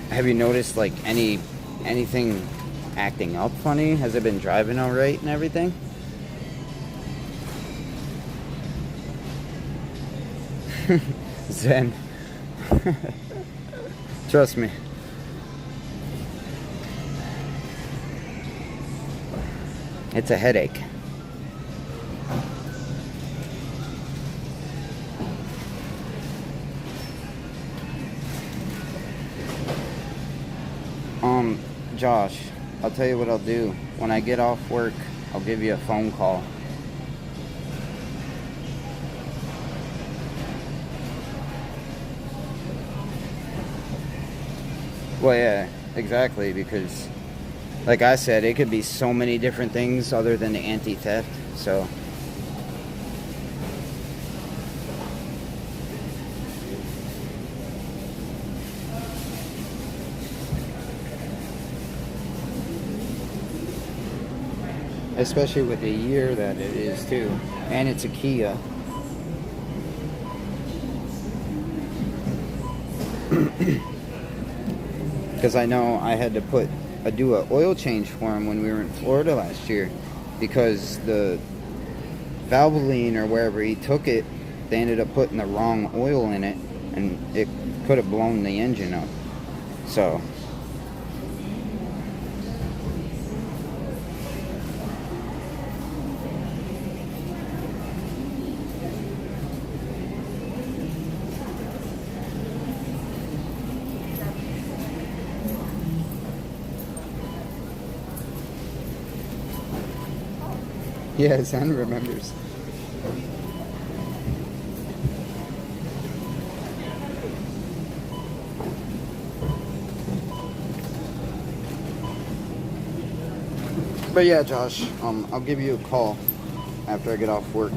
Have you noticed like anything acting up funny? Has it been driving all right and everything? Zen. Trust me. It's a headache. Josh, I'll tell you what I'll do. When I get off work, I'll give you a phone call. Well, yeah, exactly, because like I said, it could be so many different things other than the anti-theft. So especially with the year that it is too, and it's a Kia. Because I know I had to do a oil change for him when we were in Florida last year, because the Valvoline or wherever he took it, they ended up putting the wrong oil in it, and it could have blown the engine up. So yeah, Zen remembers. But yeah, Josh, I'll give you a call after I get off work.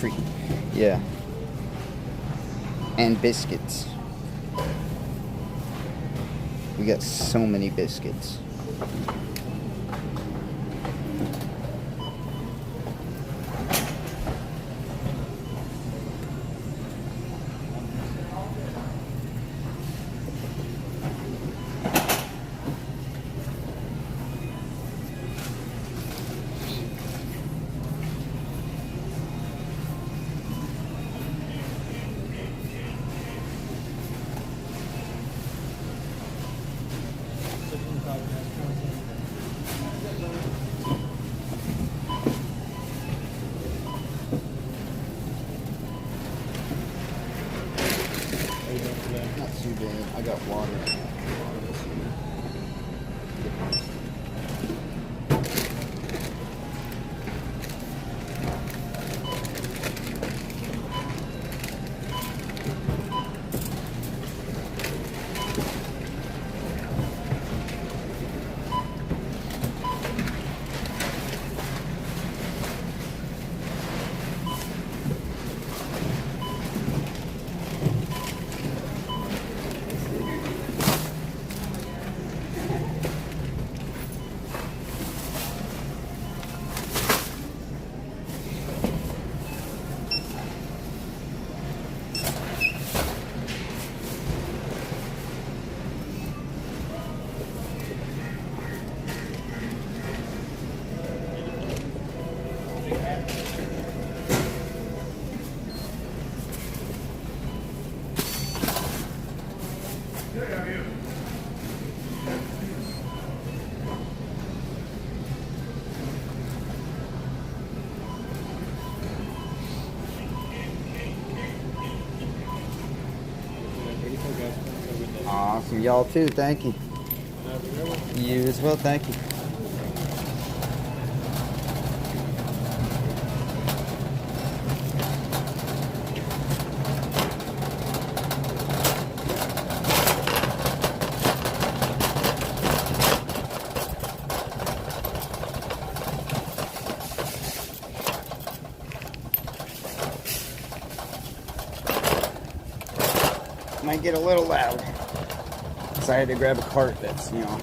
Free. Yeah. And biscuits. We got so many biscuits. Not too bad. I got water. Awesome. Y'all too. Thank you. You as well. Thank you. might get a little loud. So I had to grab a cart that's, you know.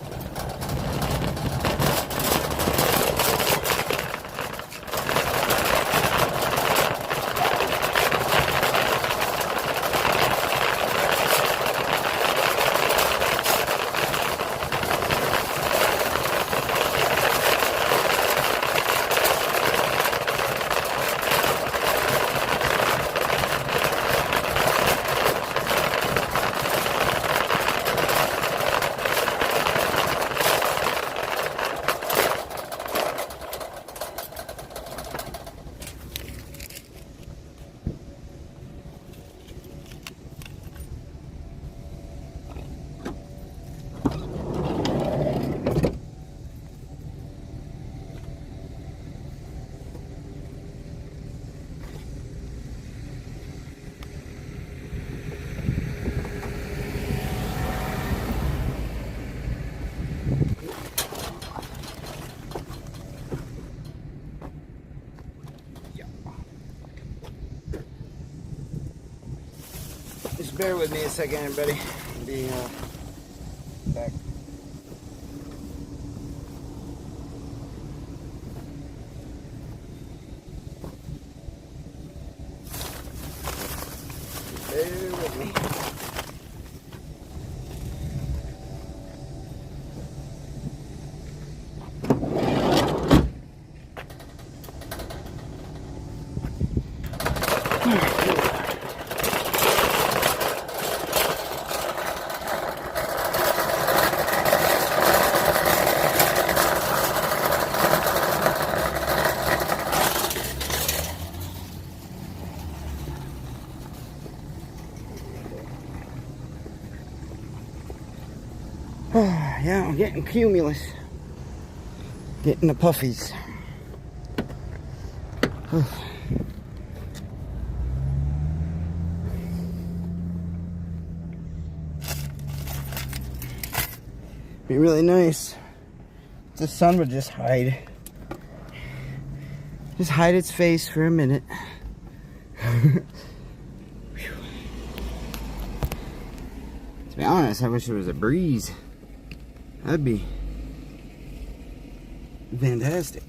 Just bear with me a second, everybody. I'll be back. Bear with me. Yeah, I'm getting cumulus. Getting the puffies. Be really nice if the sun would just hide. Just hide its face for a minute. To be honest, I wish there was a breeze. That'd be fantastic.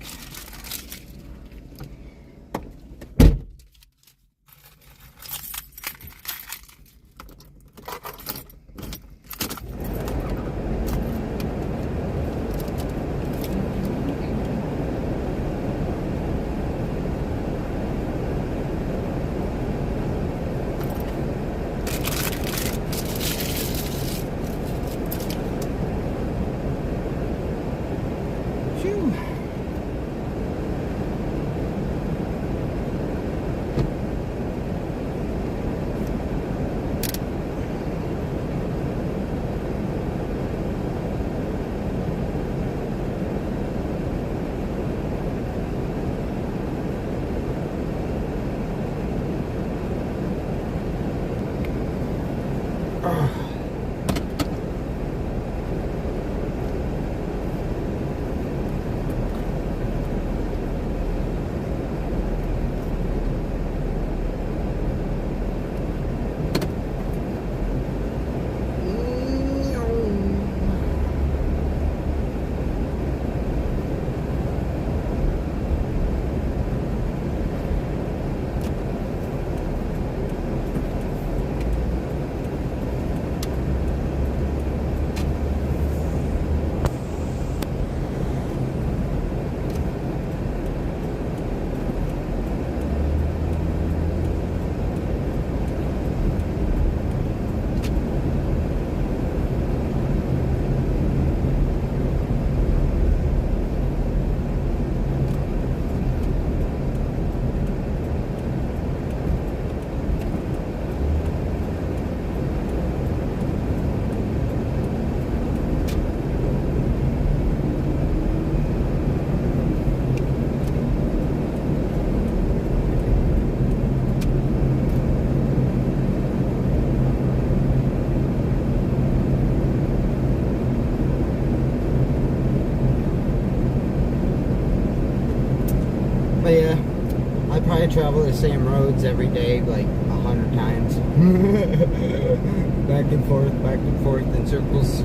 But yeah, I probably travel the same roads every day like 100 times. back and forth in circles.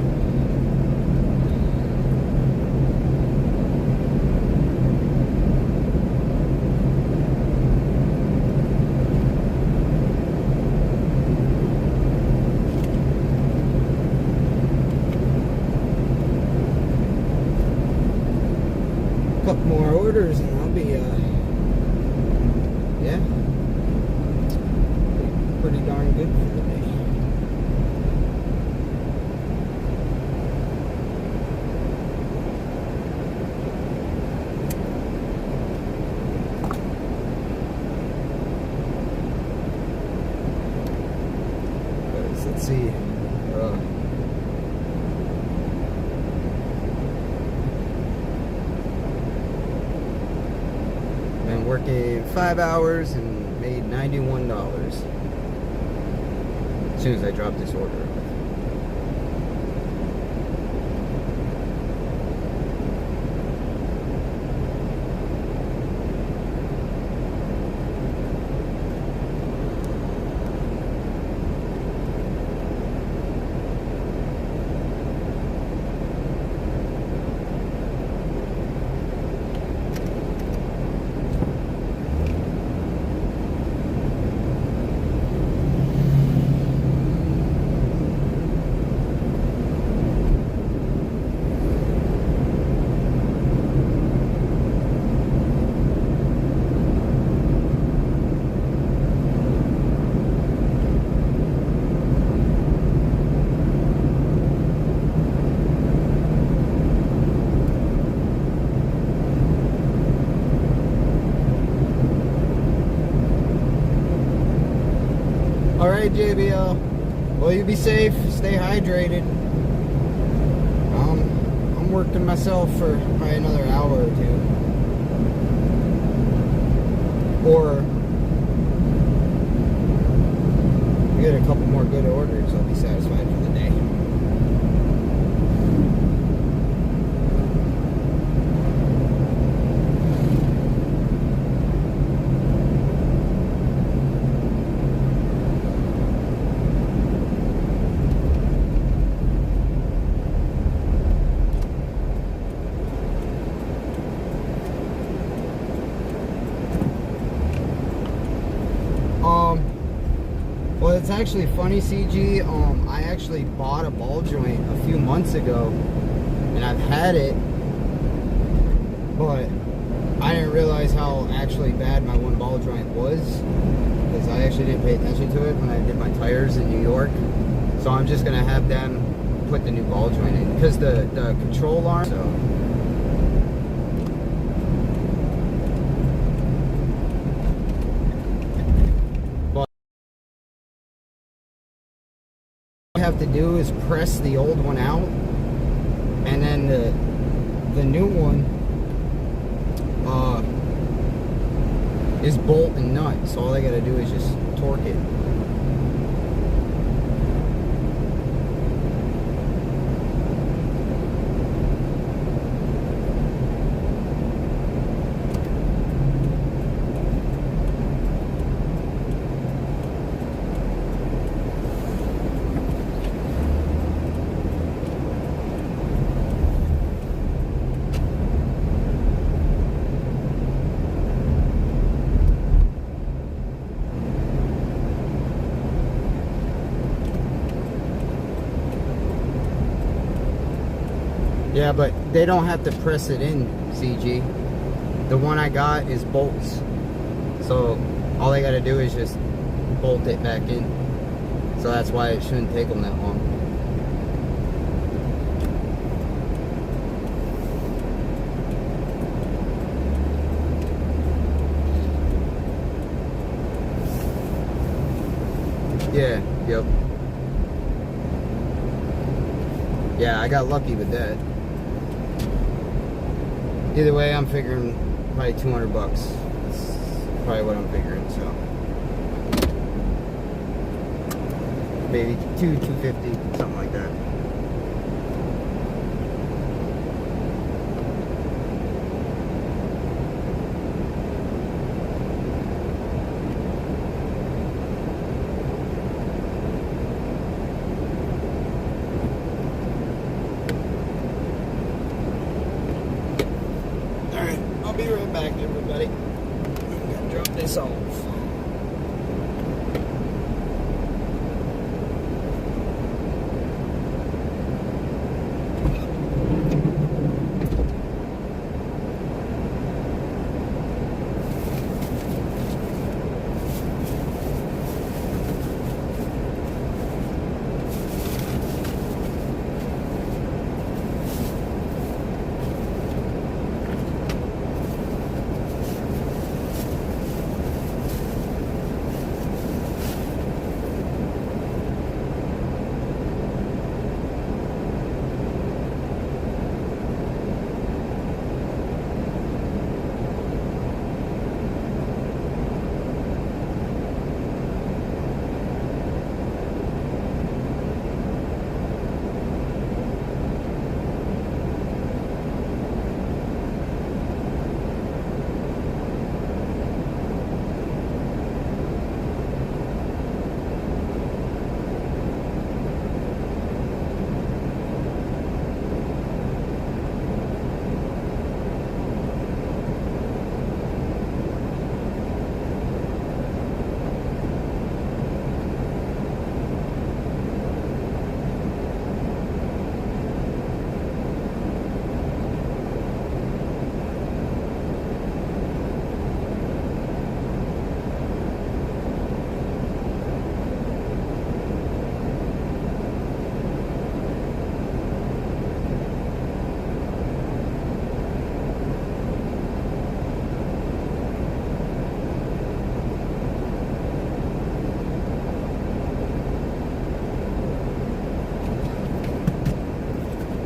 Couple more orders and I'll be yeah, pretty darn good for the day. Let's see. Been working 5 hours and made $91 as soon as I dropped this order. Alright, JBL. Well, you be safe. Stay hydrated. I'm working myself for probably another hour or two. Or we get a couple more good orders, I'll be satisfied for the day. Well, it's actually funny, CG. I actually bought a ball joint a few months ago, and I've had it, but I didn't realize how actually bad my one ball joint was, because I actually didn't pay attention to it when I did my tires in New York. So I'm just gonna have them put the new ball joint in, because the control arm. So. Have to do is press the old one out, and then the new one is bolt and nut, so all I gotta do is just torque it. Yeah, but they don't have to press it in, CG. The one I got is bolts. So all they gotta do is just bolt it back in. So that's why it shouldn't take them that long. Yeah, yep. Yeah, I got lucky with that. Either way, I'm figuring probably 200 bucks. That's probably what I'm figuring, so. Maybe 250, something like that. be right back, everybody. I'm gonna drop this off.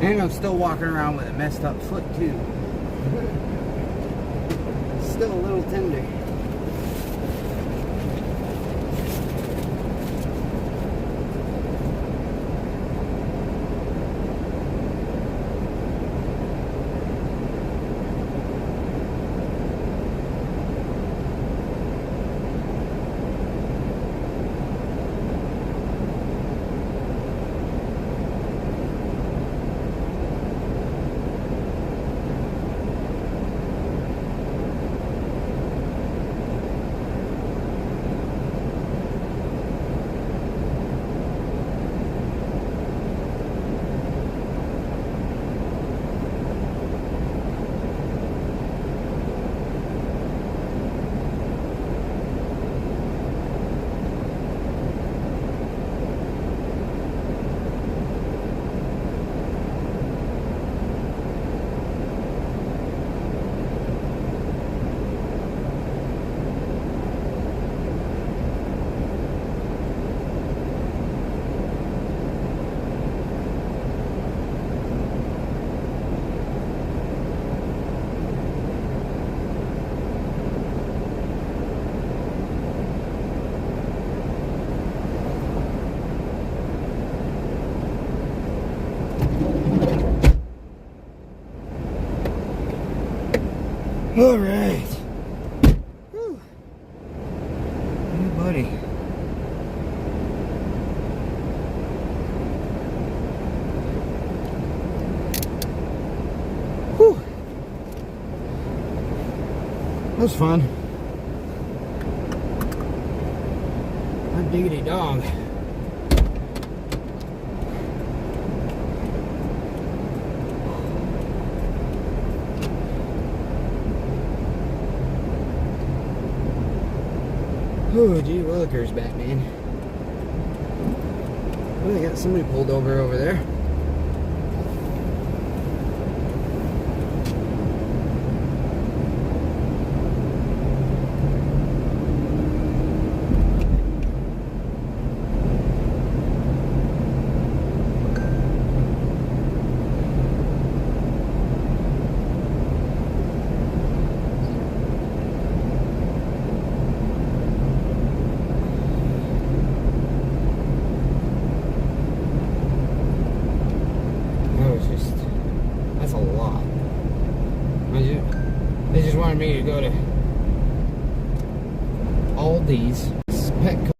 And I'm still walking around with a messed up foot too. Still a little tender. All right. Whew. Hey, buddy. Whew. That was fun. Hot diggity dog. Oh, gee willikers, Batman. Oh, they got somebody pulled over there. That's a lot. They just wanted me to go to Aldi's Petco.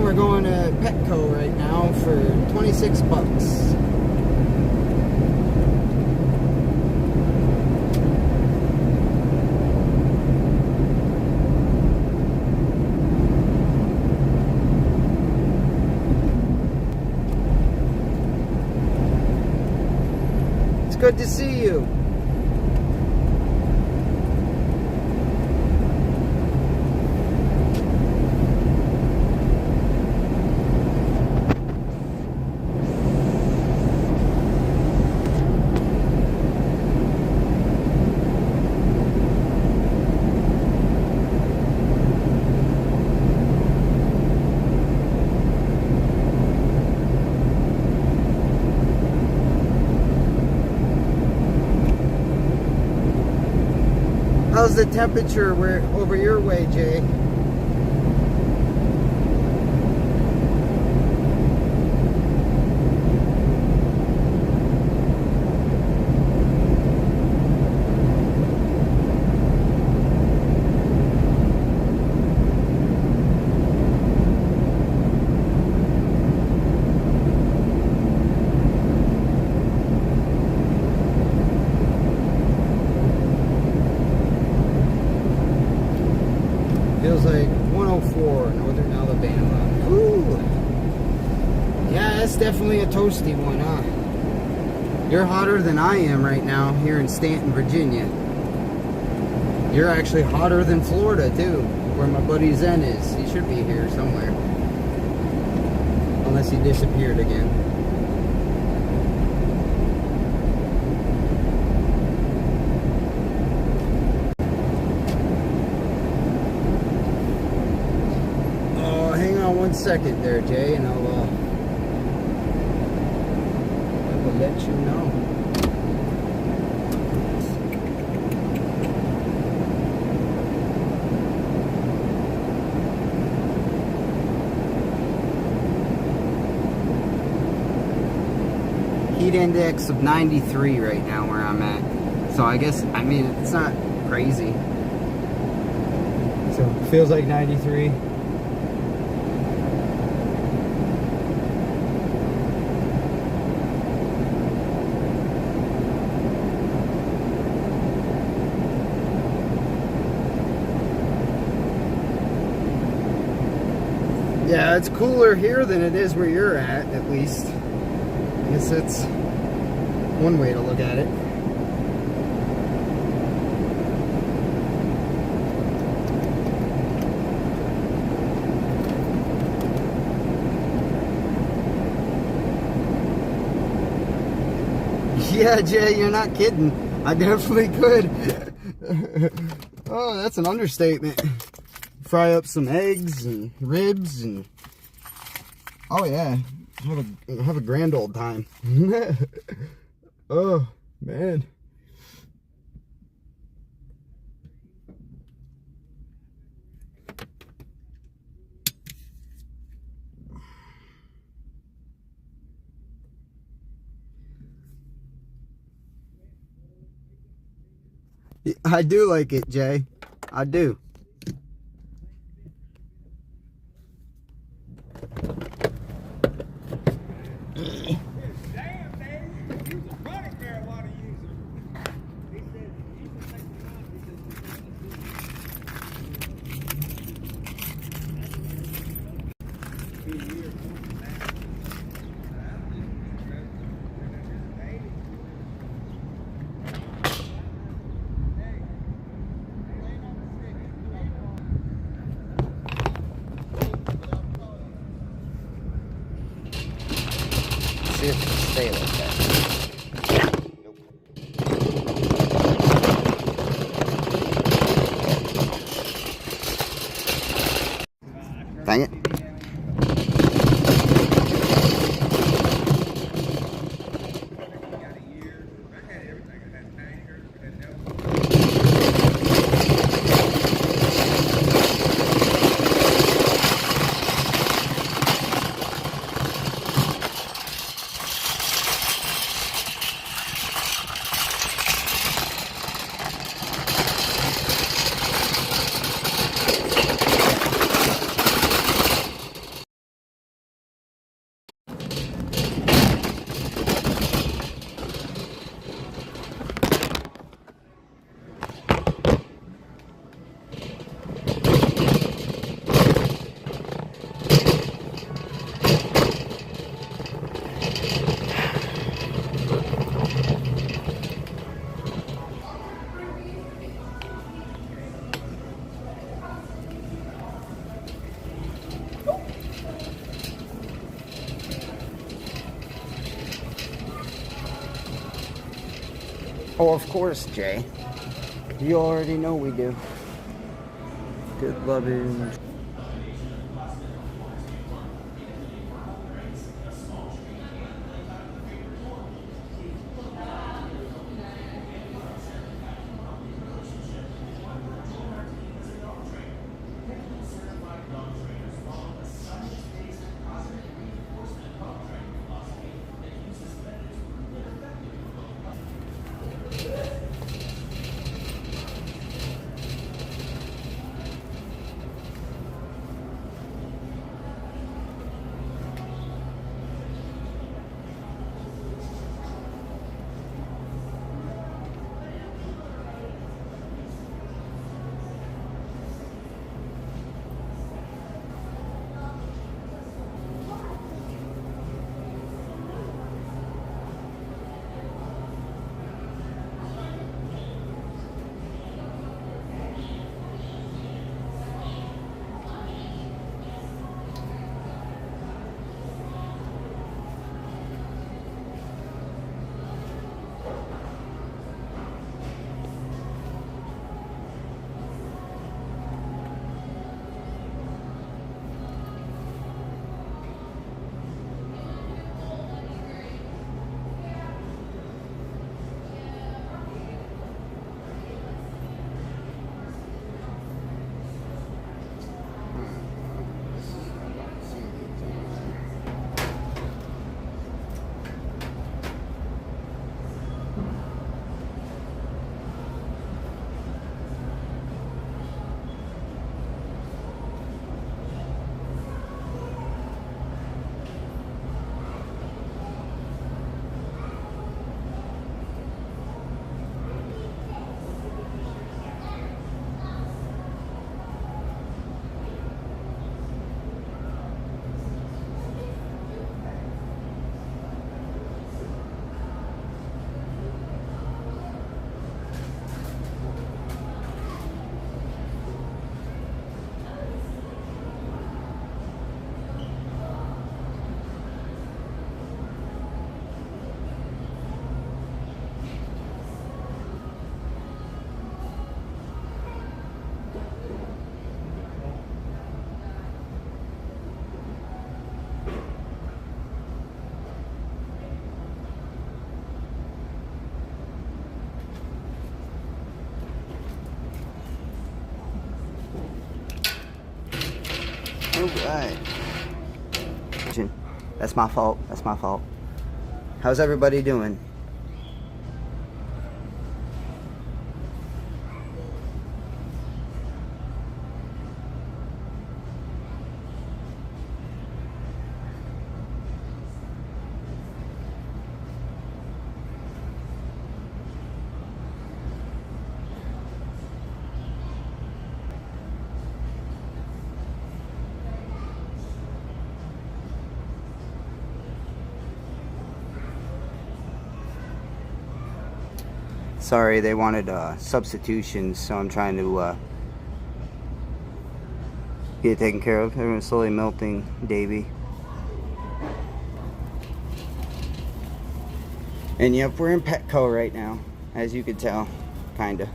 we're going to Petco right now for 26 bucks. It's good to see you. How's the temperature over your way, Jay? Feels like 104, Northern Alabama. Ooh. Yeah, that's definitely a toasty one, huh? You're hotter than I am right now here in Stanton, Virginia. You're actually hotter than Florida, too, where my buddy Zen is. He should be here somewhere. Unless he disappeared again. Hang on 1 second there, Jay, and I will let you know. Heat index of 93 right now where I'm at. So I guess, I mean, it's not crazy. So it feels like 93. Yeah, it's cooler here than it is where you're at least. I guess that's one way to look at it. Yeah, Jay, you're not kidding. I definitely could. Oh, that's an understatement. Fry up some eggs and ribs and oh yeah, have a grand old time. Oh man. I do like it, Jay. I do. Oh, of course, Jay. You already know we do. Good loving. Alright. That's my fault. That's my fault. How's everybody doing? Sorry, they wanted substitutions, so I'm trying to get it taken care of. Everyone's slowly melting, Davey. And yep, we're in Petco right now, as you could tell, kinda.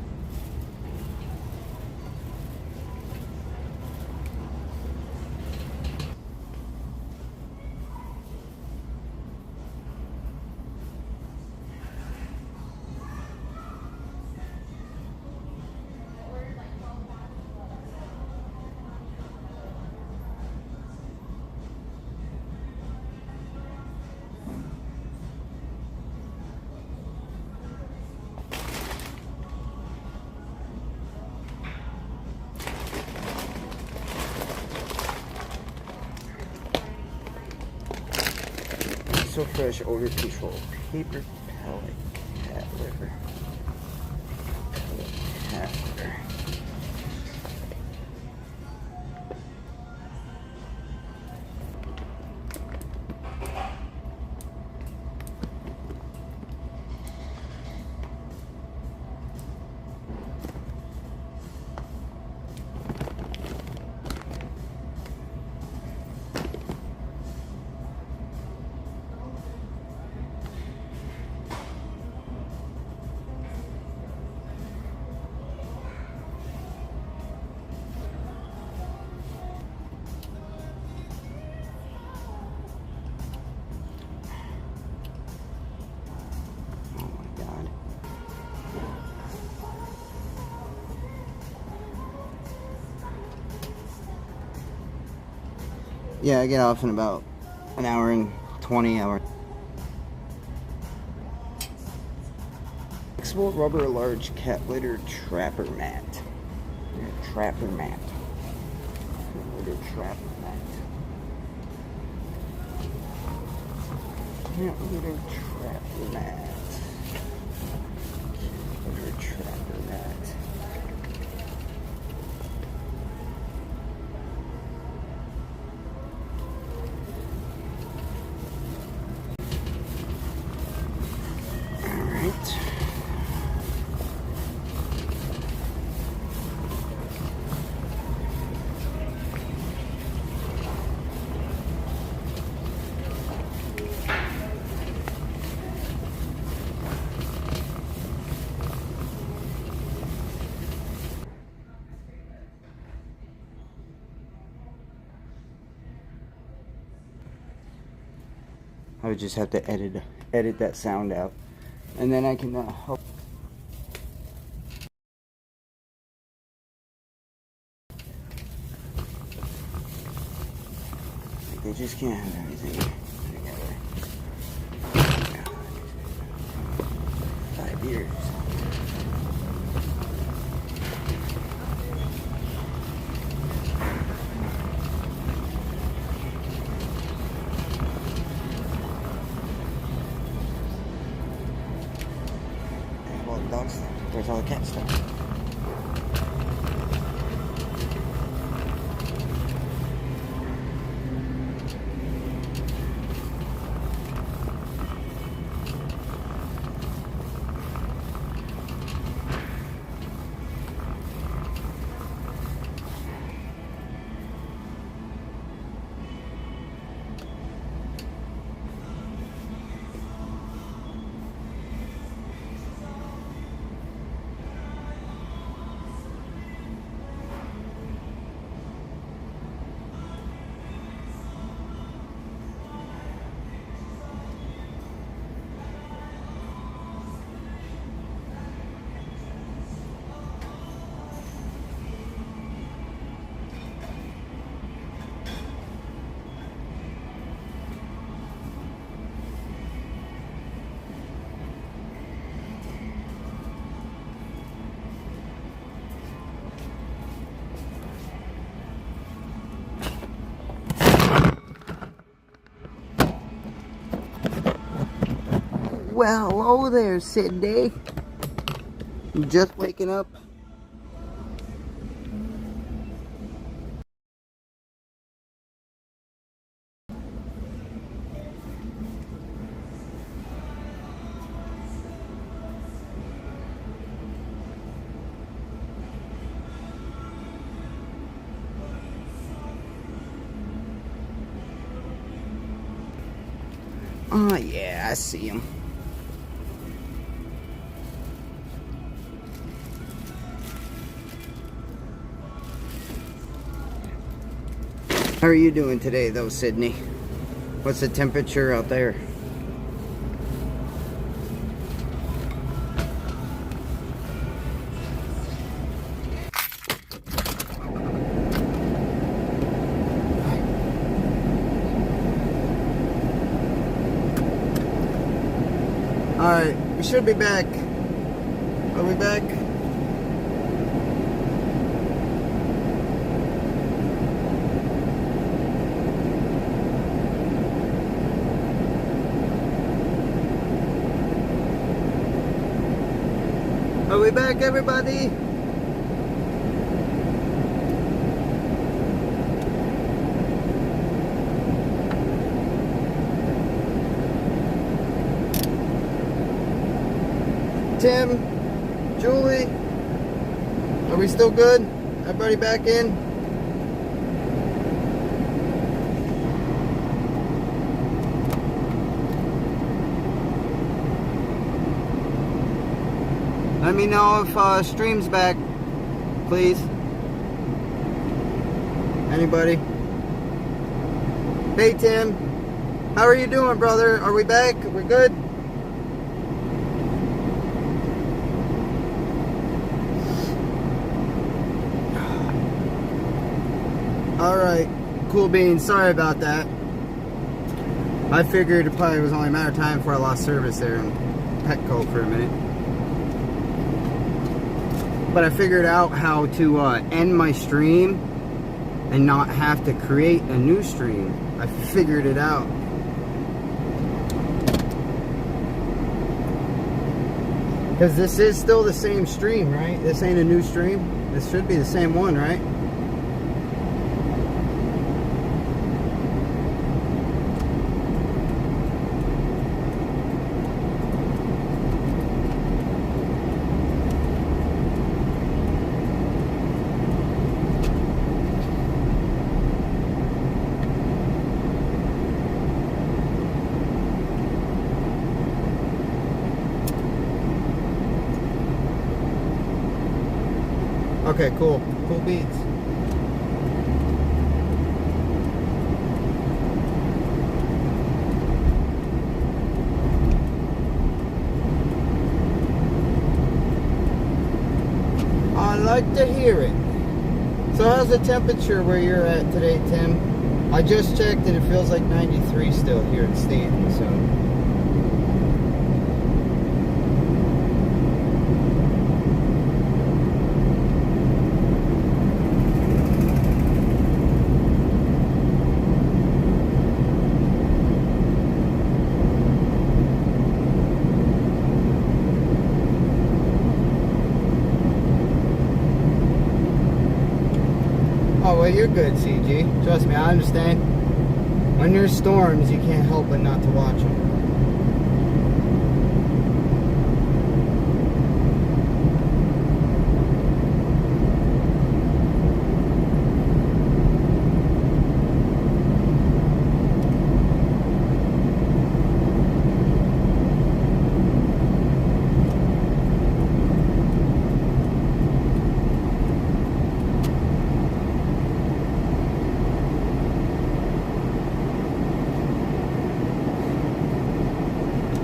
So Fresh odor control paper palette cat litter. Cat litter. Yeah, I get off in about an hour and 20 hours. Flexible rubber large cat litter trapper mat. Yeah, trapper mat. Litter trapper mat. Yeah, litter trapper mat. Litter trapper mat. Alright. I would just have to edit that sound out, and then I can help. They just can't have everything together. 5 years. All the dog stuff. Where's all the cat stuff? Well, hello there, Sydney. You just waking up? Oh, yeah, I see him. How are you doing today, though, Sydney? What's the temperature out there? Alright, we should be back. Are we back? Are we back, everybody? Tim, Julie, are we still good? Everybody back in? Let me know if stream's back, please. Anybody? Hey Tim, how are you doing, brother? Are we back? We're good? All right. Cool beans. Sorry about that. I figured it probably was only a matter of time before I lost service there in Petco for a minute. But I figured out how to end my stream and not have to create a new stream. I figured it out. Because this is still the same stream, right? This ain't a new stream. This should be the same one, right? Okay, cool. Cool beats. I like to hear it. So how's the temperature where you're at today, Tim? I just checked and it feels like 93 still here in Stanton, so. Oh, well, you're good, CG. Trust me, I understand. When there's storms, you can't help but not to watch them.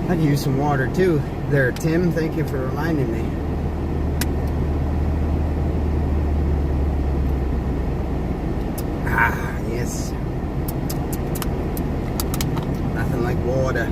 I could use some water too there, Tim. Thank you for reminding me. Ah, yes. Nothing like water.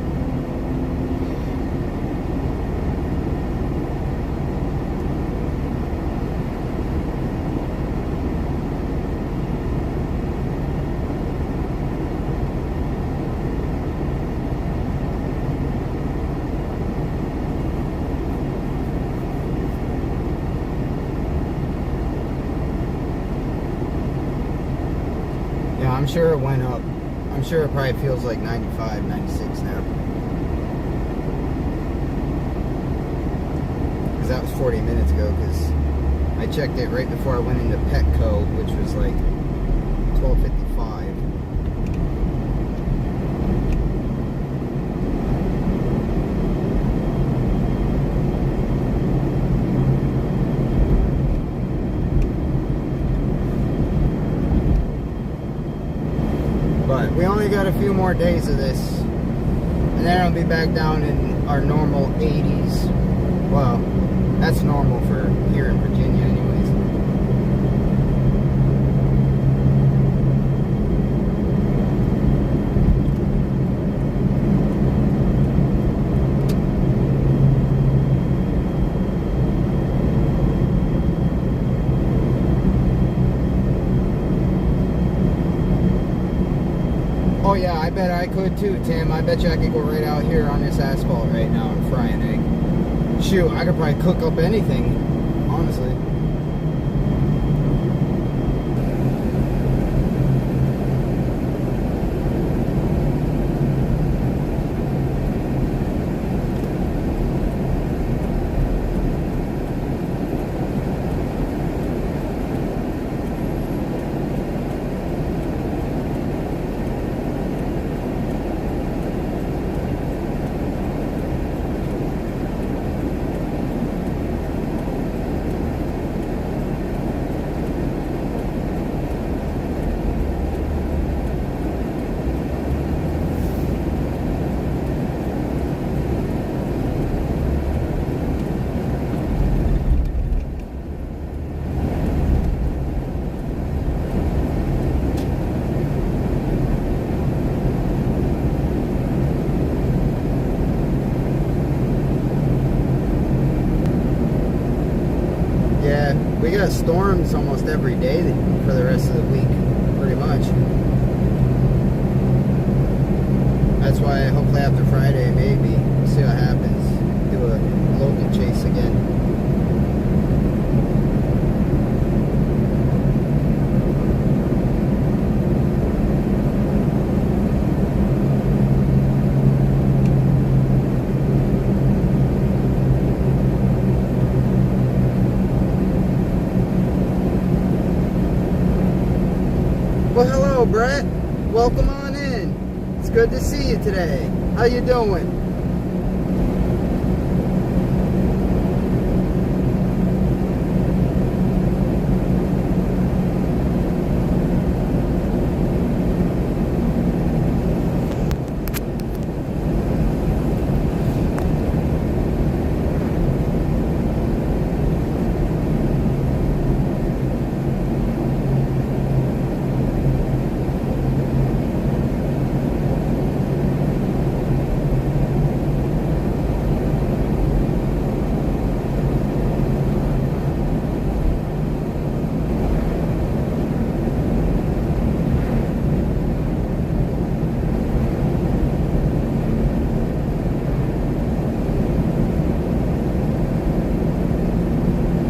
I'm sure it went up. I'm sure it probably feels like 95, 96 now. Because that was 40 minutes ago, because I checked it right before I went into Petco, which was like 12:55. But we only got a few more days of this, and then I'll be back down in our normal 80s. Well, that's normal for here in Virginia anyways. Oh yeah, I bet I could too, Tim. I bet you I could go right out here on this asphalt right now and fry an egg. Shoot, I could probably cook up anything, honestly. Yeah, we got storms almost every day for the rest of the week, pretty much. That's why hopefully after Friday, maybe, see what happens. Do a local chase again. Well, hello, Brett. Welcome on in. It's good to see you today. How you doing?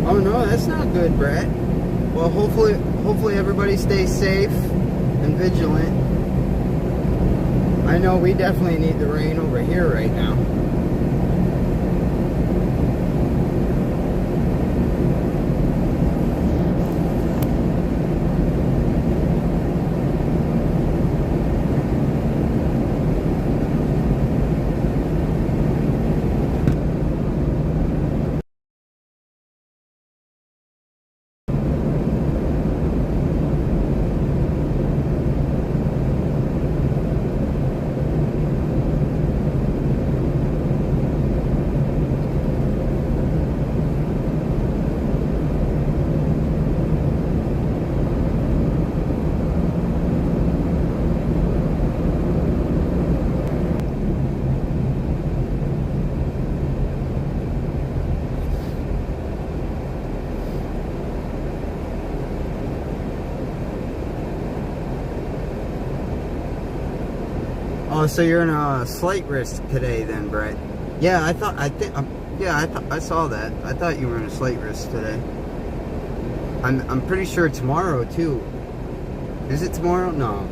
Oh no, that's not good, Brett. Well, hopefully everybody stays safe and vigilant. I know we definitely need the rain over here right now. Oh, so you're in a slight risk today, then, Brett? Yeah, I saw that. I thought you were in a slight risk today. I'm pretty sure tomorrow too. Is it tomorrow? No.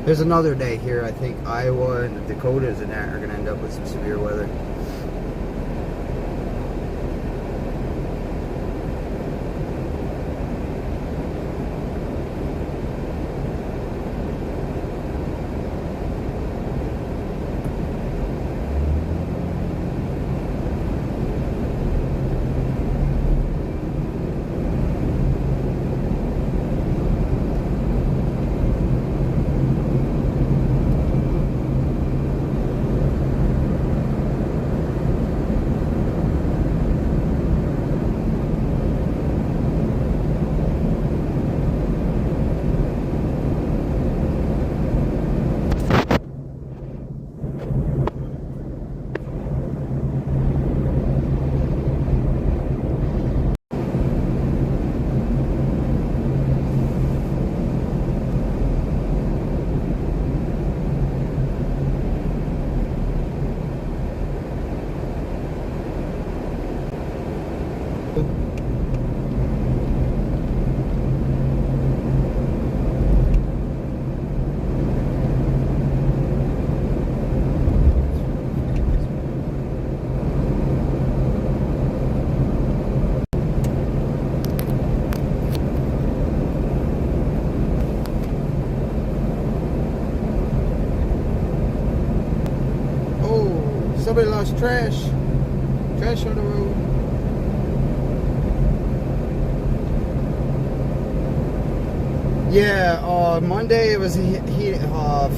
There's another day here. I think Iowa and the Dakotas and that are gonna end up with some severe weather. Somebody lost trash. Trash on the road. Yeah, Monday it was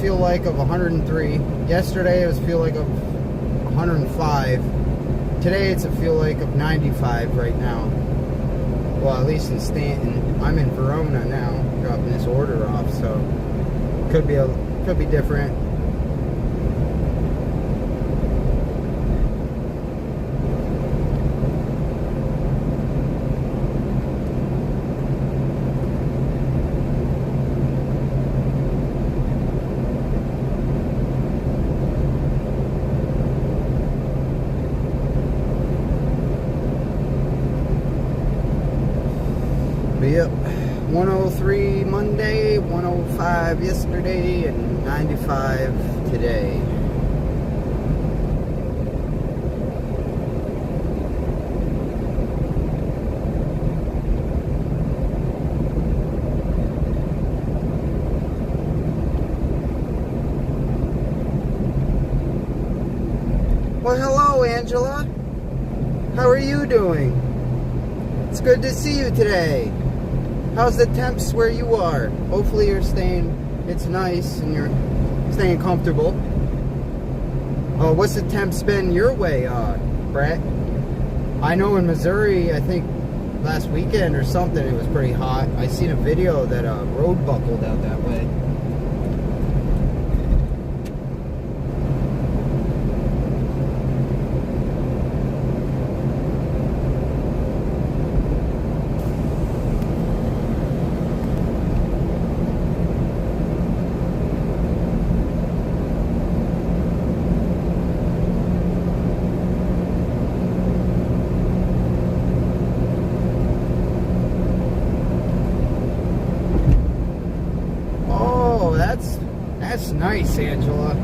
feel like of 103. Yesterday it was feel like of 105. Today it's a feel like of 95 right now. Well, at least in Stanton. I'm in Verona now, dropping this order off, so could be different. Yep. 103 Monday, 105 yesterday, and 95 today. Well, hello, Angela. How are you doing? It's good to see you today. How's the temps where you are? Hopefully you're staying, it's nice and you're staying comfortable. What's the temps been your way, Brett? I know in Missouri, I think last weekend or something, it was pretty hot. I seen a video that a road buckled out that way. That's nice, Angela.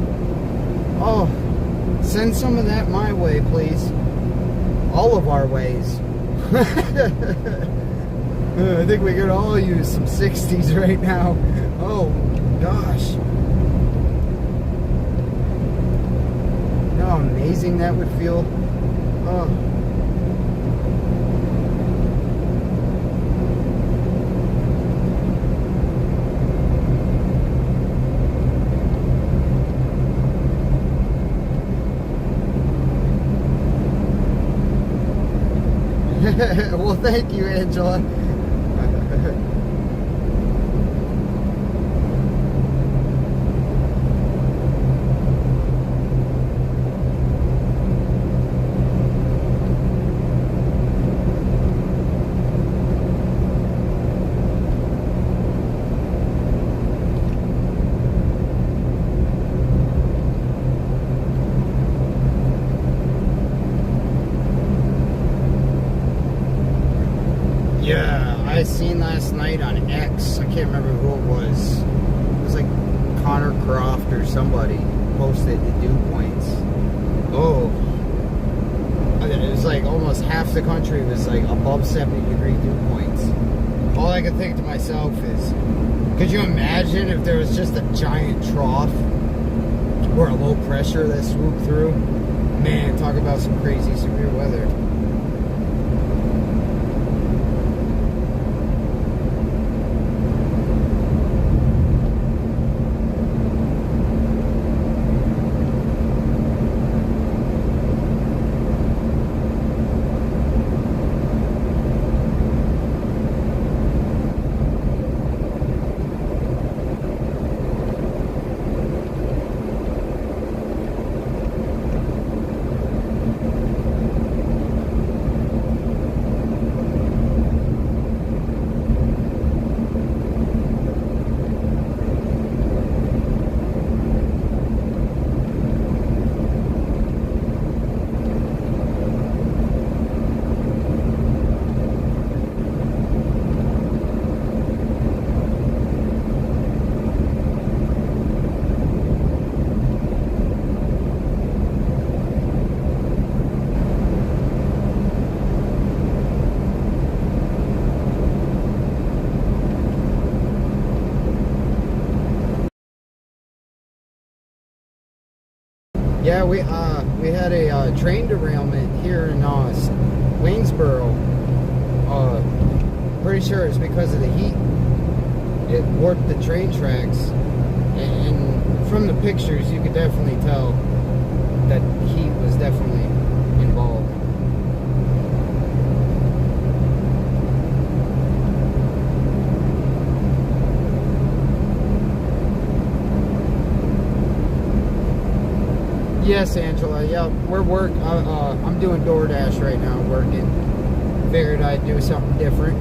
Oh, send some of that my way, please. All of our ways. I think we could all use some 60s right now. Oh, gosh. You know how amazing that would feel? Oh. Well, thank you, Angela. Yeah, I seen last night on X, I can't remember who it was. It was like Connor Croft or somebody posted the dew points. Oh, it was like almost half the country was like above 70-degree dew points. All I could think to myself is, could you imagine if there was just a giant trough or a low pressure that swooped through? Man, talk about some crazy severe weather. Yeah, we had a train derailment here in Waynesboro. Pretty sure it's because of the heat. It warped the train tracks, and from the pictures you could definitely tell that heat was definitely involved. Yes, Angela. Yeah, I'm doing DoorDash right now, working. Figured I'd do something different.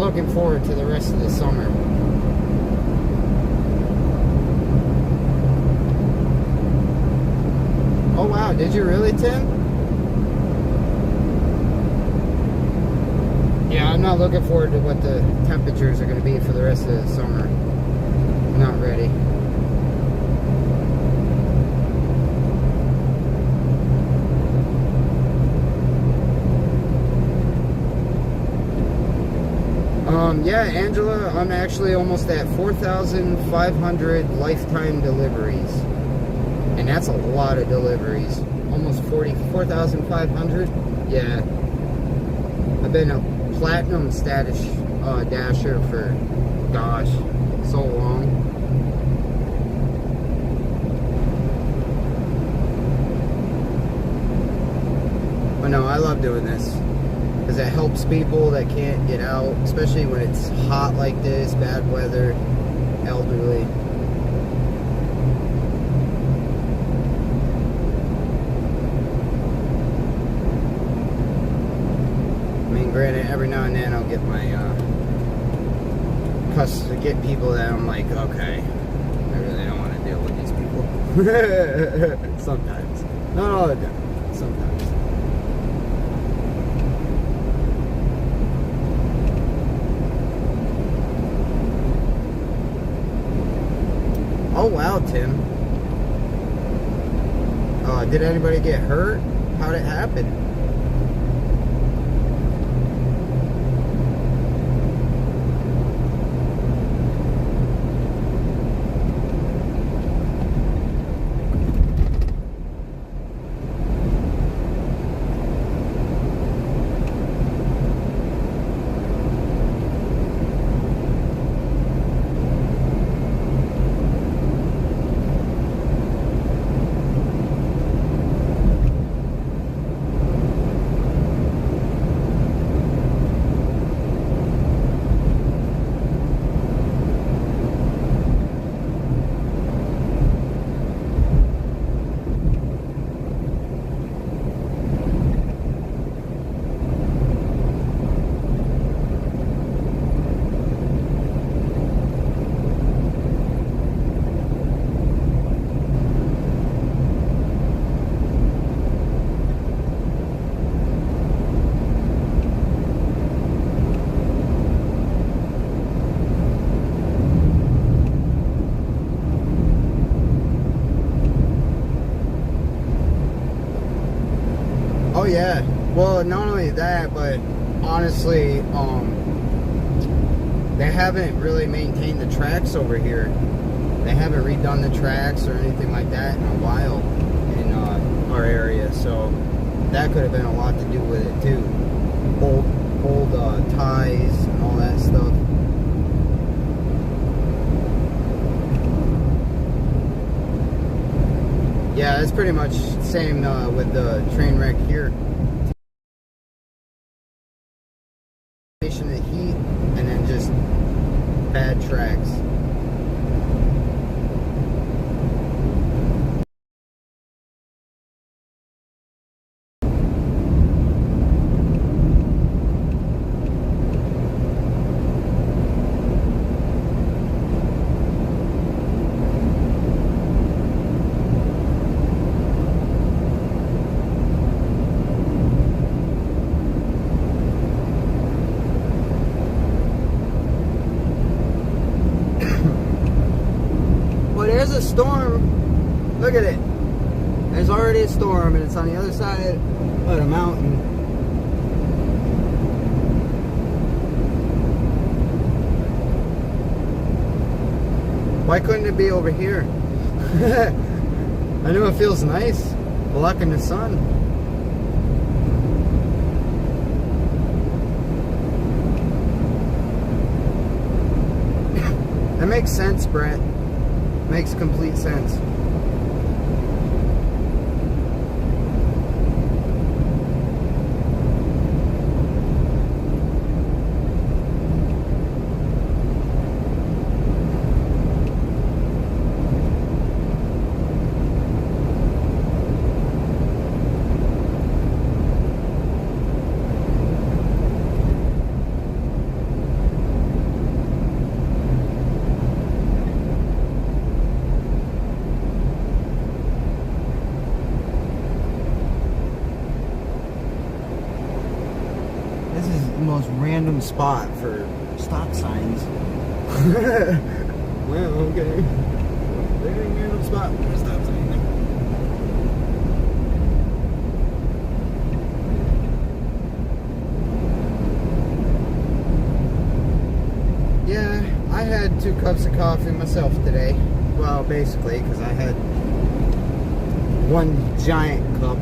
not looking forward to the rest of the summer. Oh wow, did you really, Tim? Yeah, I'm not looking forward to what the temperatures are going to be for the rest of the summer. I'm not ready. Yeah, Angela, I'm actually almost at 4,500 lifetime deliveries. And that's a lot of deliveries. Almost 4,500? Yeah. I've been a platinum status dasher for, gosh, so long. But no, I love doing this. Because it helps people that can't get out, especially when it's hot like this, bad weather, elderly. I mean, granted, every now and then I'll get my get people that I'm like, okay, I really don't want to deal with these people. Sometimes, not all the time. Sometimes. Oh wow, Tim. Did anybody get hurt? How'd it happen? Oh yeah, well not only that, but honestly, they haven't really maintained the tracks over here. They haven't redone the tracks or anything like that in a while in our area, so that could have been a lot to do with it too. Old ties and all that stuff. Yeah, it's pretty much the same with the train wreck here. The heat and then just bad tracks. There's a storm. Look at it. There's already a storm and it's on the other side of the mountain. Why couldn't it be over here? I know it feels nice blocking the sun. That makes sense, Brent. Makes complete sense. most random spot for stop signs. Well, okay. Very random spot for a stop sign. Yeah, I had 2 cups of coffee myself today. Well, basically, because I had 1 giant cup,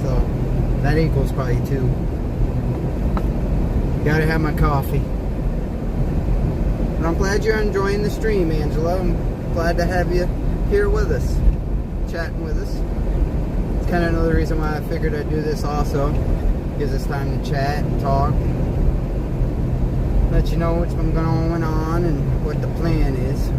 so that equals probably 2. Gotta have my coffee. But I'm glad you're enjoying the stream, Angela. I'm glad to have you here with us, chatting with us. It's kind of another reason why I figured I'd do this also. Gives us time to chat and talk. Let you know what's been going on and what the plan is.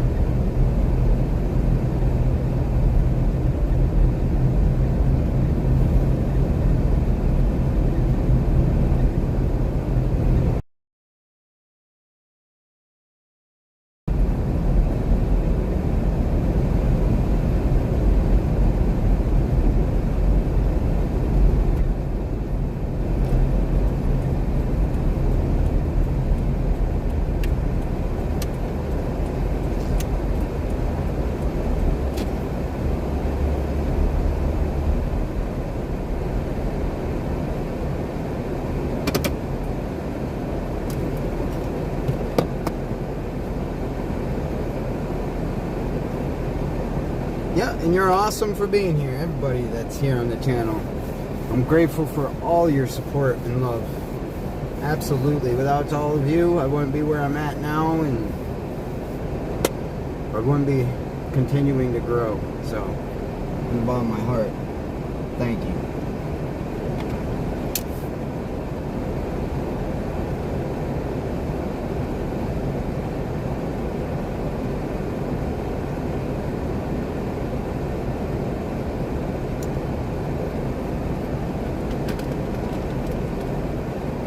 Yeah, and you're awesome for being here, everybody that's here on the channel. I'm grateful for all your support and love. Absolutely. Without all of you, I wouldn't be where I'm at now, and I wouldn't be continuing to grow. So, from the bottom of my heart, thank you.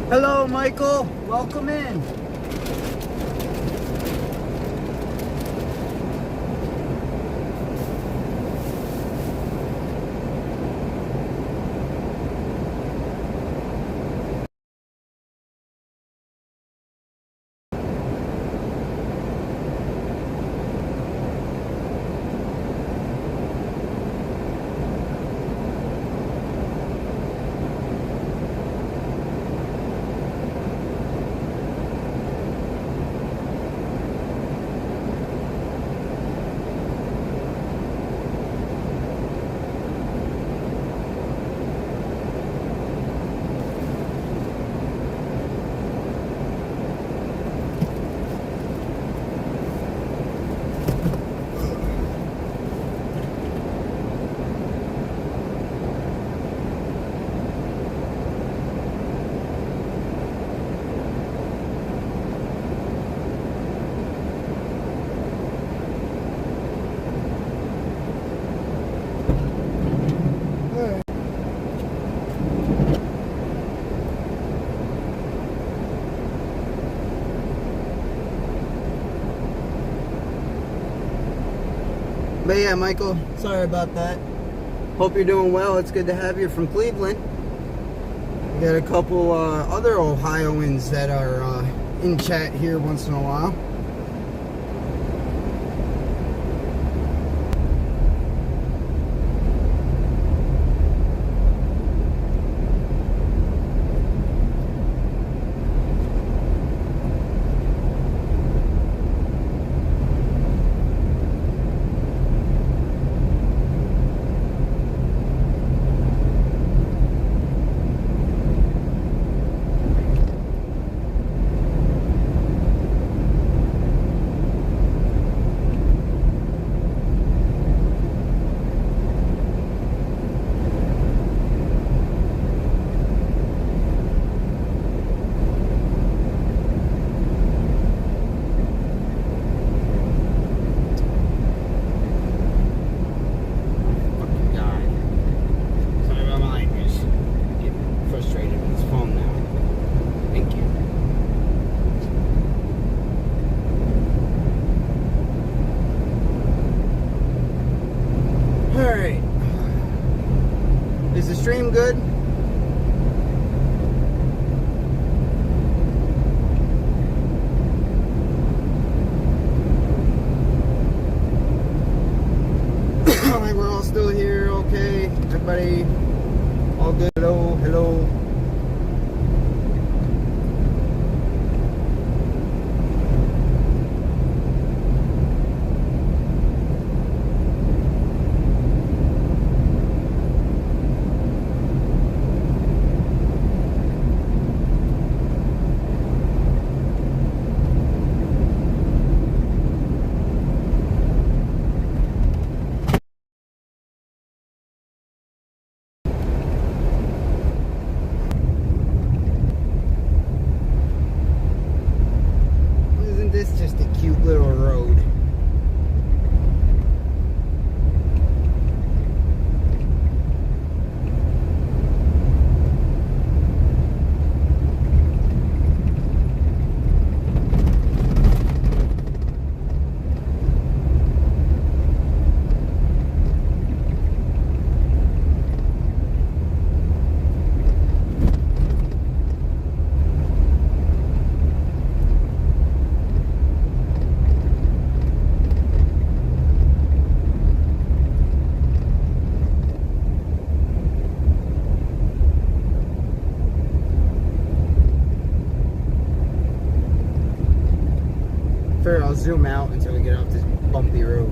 Hello, Michael. Welcome in. But yeah, Michael, sorry about that. Hope you're doing well. It's good to have you from Cleveland. We got a couple other Ohioans that are in chat here once in a while. Is the stream good? everybody? All good? Hello, hello. Isn't this just a cute little road? I'll zoom out until we get off this bumpy road.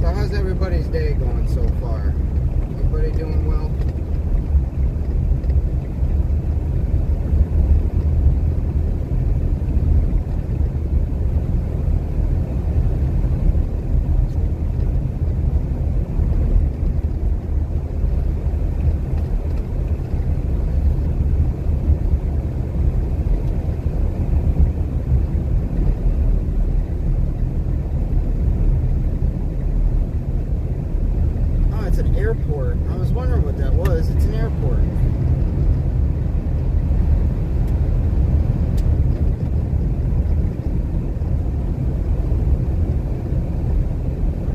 So how's everybody's day going so far? Everybody doing well? Oh, it's an airport. I was wondering what that was. It's an airport.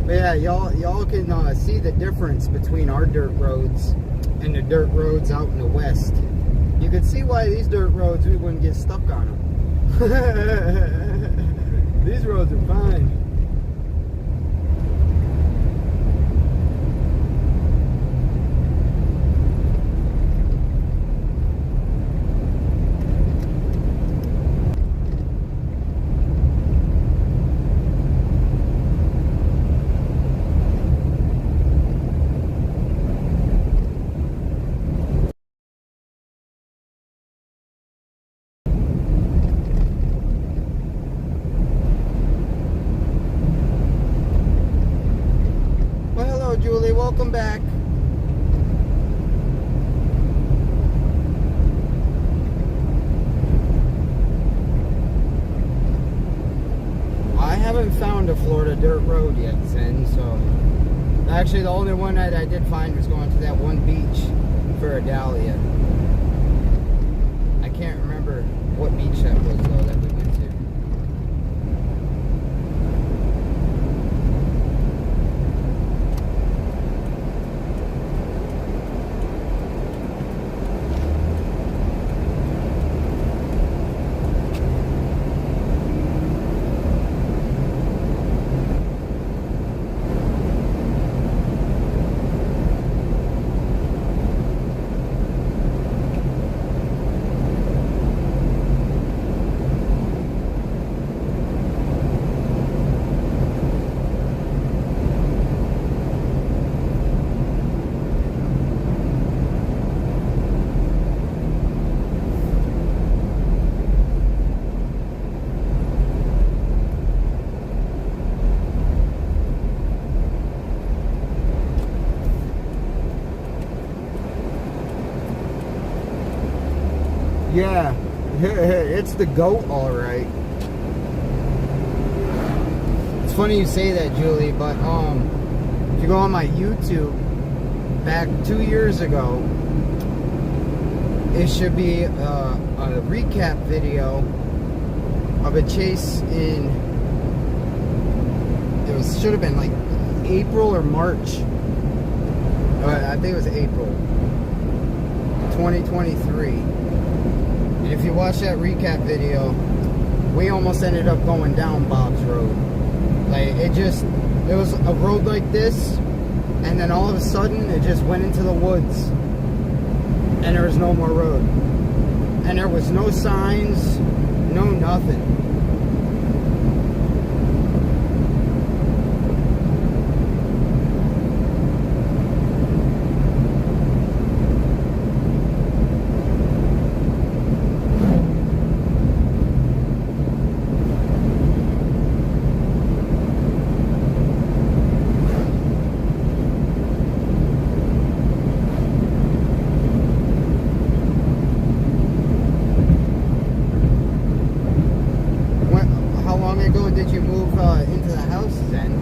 But yeah, y'all can see the difference between our dirt roads and the dirt roads out in the west. You can see why these dirt roads we wouldn't get stuck on them. These roads are fine. Well, hello, Julie. Welcome back. I haven't found a Florida dirt road yet, Zen, so... Actually, the only one that I did find was going to that one beach for Adalia. I can't remember what beach that was, though, that we went to. Yeah, it's the GOAT, all right. It's funny you say that, Julie, but if you go on my YouTube, back 2 years ago, it should be a recap video of a chase in, should have been like April or March. I think it was April 2023. And if you watch that recap video, we almost ended up going down Bob's Road. Like, it was a road like this, and then all of a sudden it just went into the woods, and there was no more road, and there was no signs, no nothing. Did you move into the house then?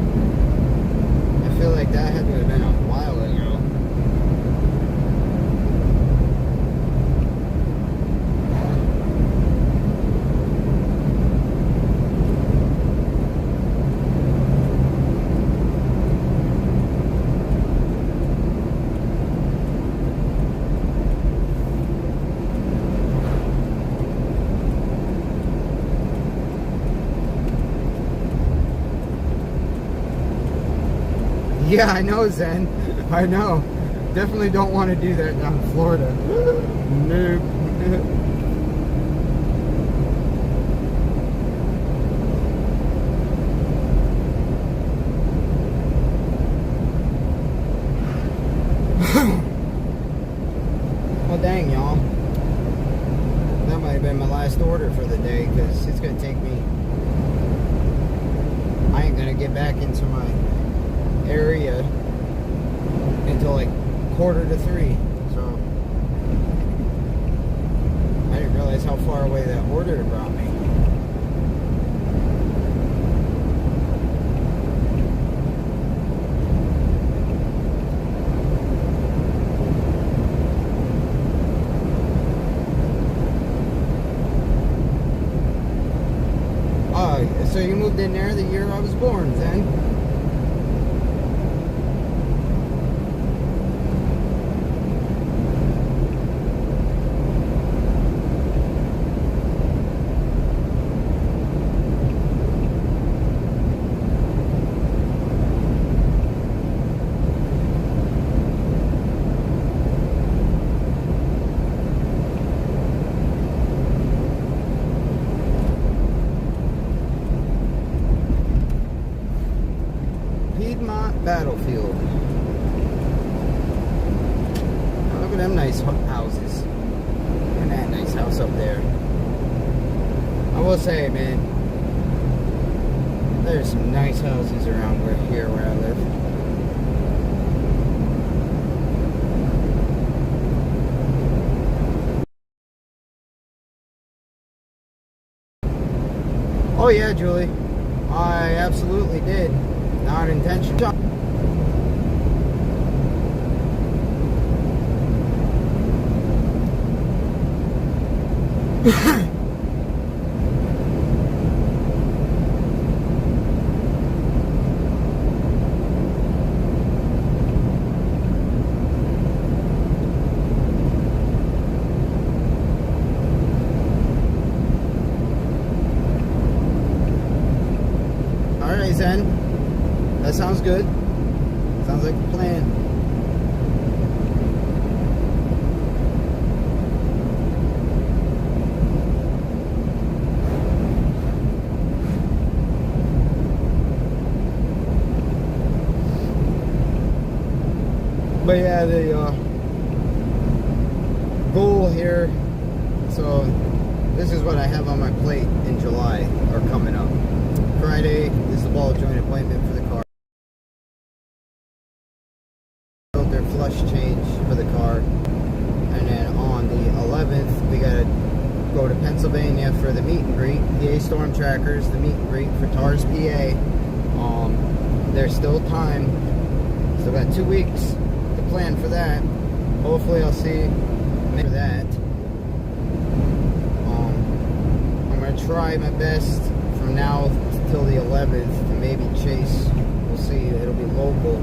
I feel like that had to have been a while ago. Yeah, I know, Zen. I know. Definitely don't want to do that down in Florida. Nope. Well, dang, y'all. That might have been my last order for the day, because it's going to take me... I ain't going to get back into my area until like 2:45, so I didn't realize how far away that order brought me. So you moved in there the year I was born, then? Battlefield. Oh, look at them nice houses. Look at that nice house up there. I will say, man, there's some nice houses around here where I live. Oh yeah, Julie. I absolutely did. Not intentional. Alright, Zen. That sounds good. Sounds like a plan. But yeah, the goal here, so this is what I have on my plate in July, or coming up. Friday is the ball joint appointment for the car. Filter flush change for the car. And then on the 11th, we gotta go to Pennsylvania for the meet and greet. PA Storm Trackers, the meet and greet for TARS PA. There's still time. Still got 2 weeks to plan for that. Hopefully I'll see for that. try my best from now till the 11th to maybe chase. We'll see. It'll be local.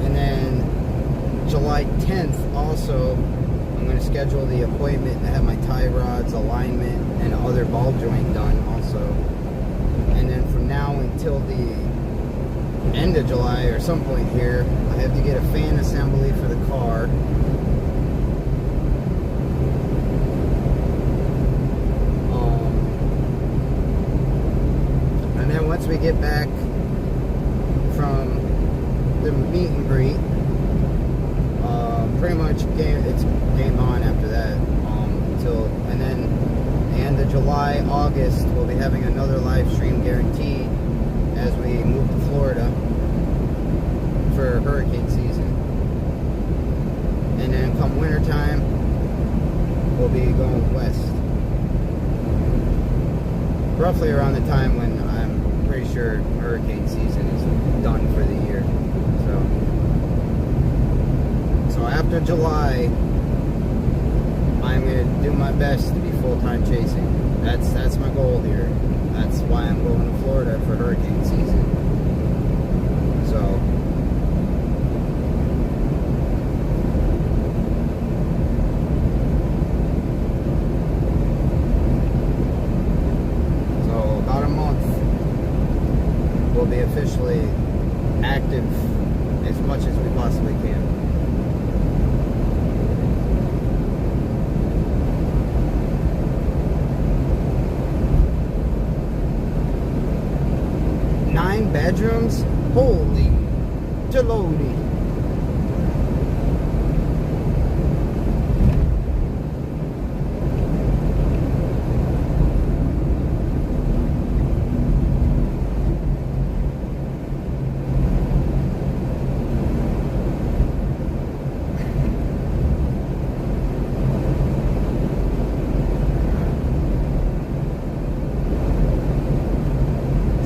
And then July 10th also, I'm going to schedule the appointment to have my tie rods, alignment, and other ball joint done also. And then from now until the end of July or some point here, I have to get a fan assembly for the car. And then once we get back from the meet and greet, pretty much it's game on after that. And then the end of July, August, we'll be having another live stream guaranteed as we move to Florida for hurricane season. And then come wintertime, we'll be going west. Roughly around the time when I'm pretty sure hurricane season is done for the year. So after July, I'm going to do my best to be full-time chasing. That's my goal here. That's why I'm going to Florida for hurricane season. So about a month, we'll be officially active as much as we possibly can. Bedrooms? Holy jalopy.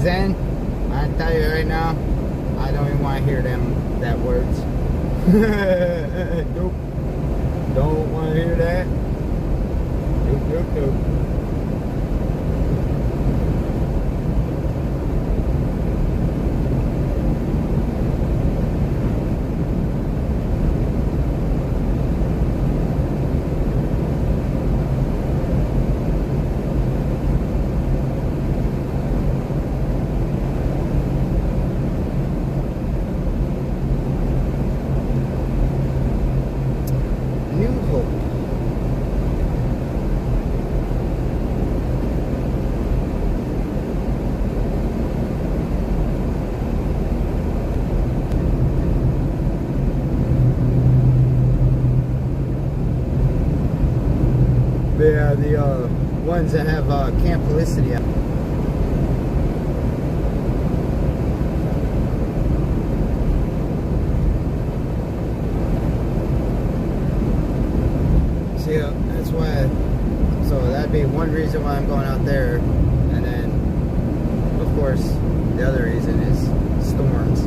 Zen, I tell you right now, I don't even want to hear that words. Nope. Don't want to hear that. Nope. Yeah, the ones that have Camp Felicity. See, that's why. So that'd be one reason why I'm going out there, and then, of course, the other reason is storms.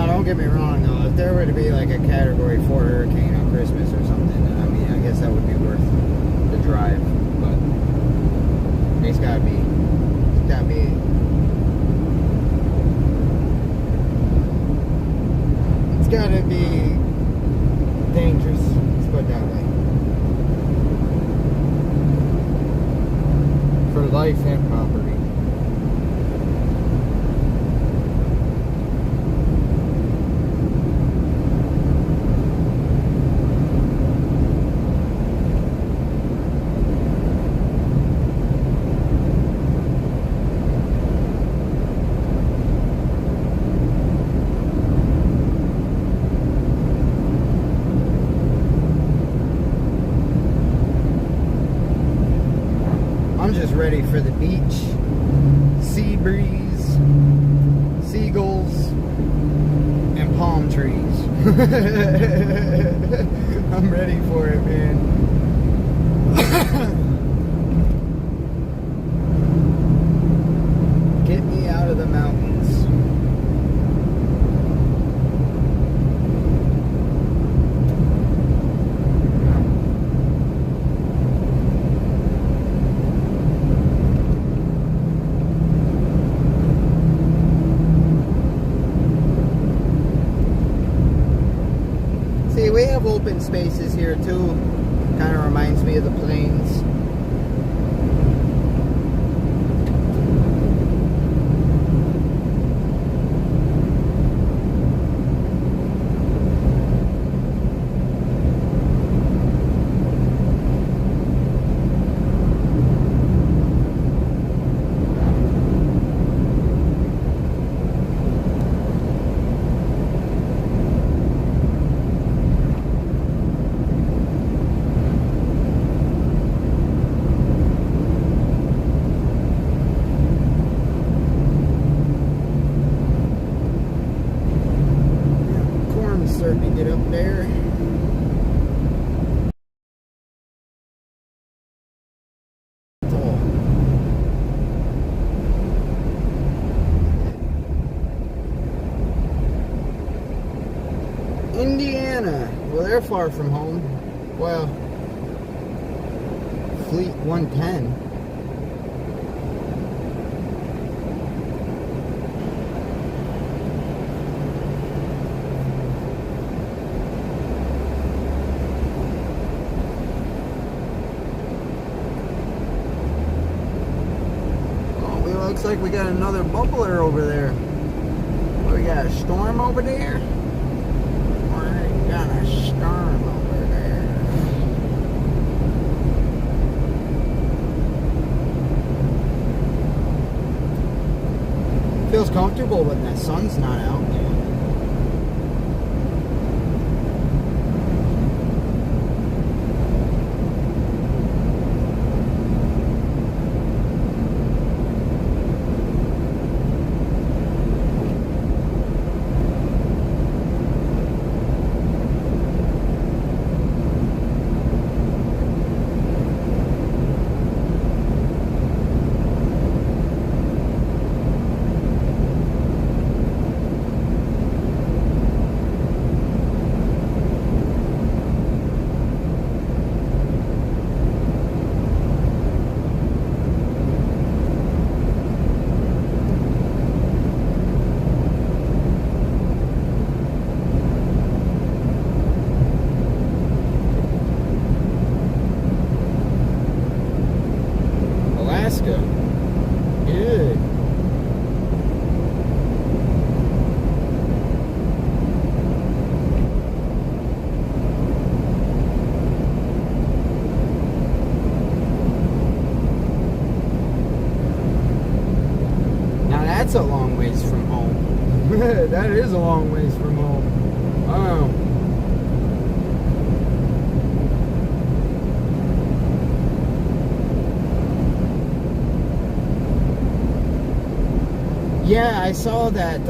Don't get me wrong though, if there were to be like a Category 4 hurricane on Christmas or something, I mean, I guess that would be worth the drive, but it's gotta be dangerous, let's put it that way. For life and property. ready for the beach, sea breeze, seagulls, and palm trees. I'm ready for it, man. Get me out of the mountains. See, we have open spaces here too. Kind of reminds me of the plains. Starting to get up there. Tall. Indiana. Well, they're far from home. Well, Fleet 110. Looks like we got another bubbler over there. We got a storm over there. We got a storm over there. Feels comfortable when the sun's not out. Alaska. Good. Now that's a long ways from home. That is a long ways from home. Oh. Yeah, I saw that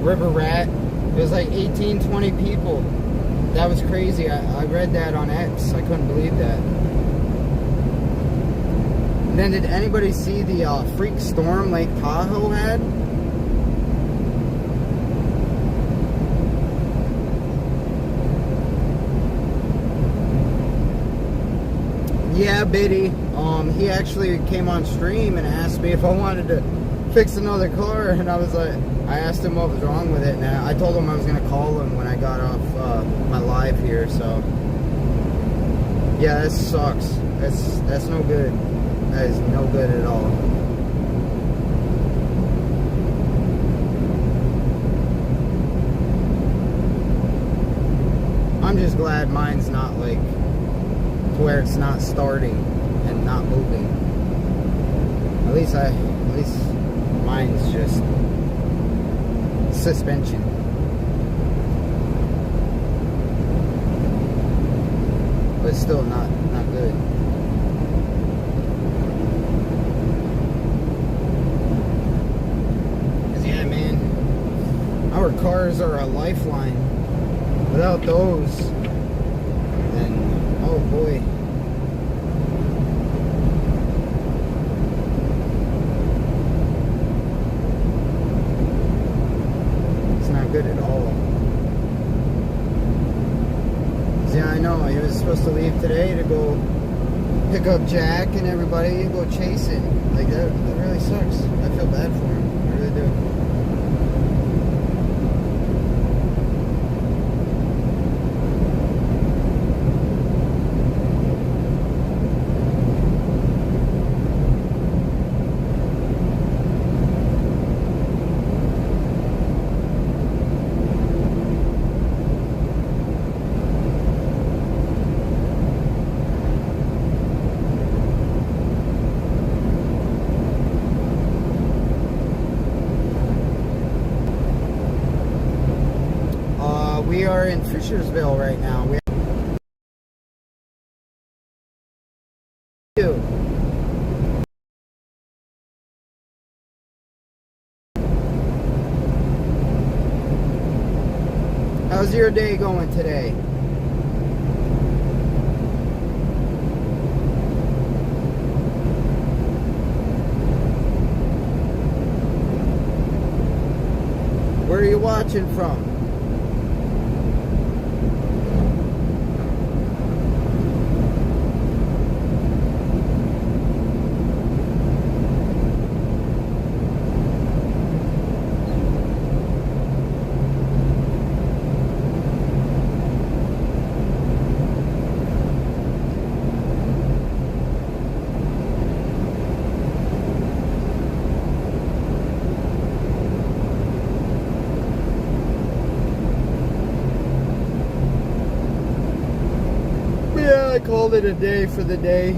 river rat. It was like 18, 20 people. That was crazy. I read that on X. I couldn't believe that. And then did anybody see the freak storm Lake Tahoe had? Yeah, Biddy. He actually came on stream and asked me if I wanted to fix another car, and I was like, I asked him what was wrong with it, and I told him I was gonna call him when I got off my live here. So yeah, this sucks. That's no good. That is no good at all. I'm just glad mine's not like to where it's not starting and not moving. At least mine's just suspension. But still not good. cars are a lifeline. Without those, then, oh boy. It's not good at all. Yeah, I know. He was supposed to leave today to go pick up Jack and everybody and go chasing. Like, that really sucks. I feel bad for him. I really do. We are in Fishersville right now. How's your day going today? Where are you watching from? Yeah, I called it a day for the day.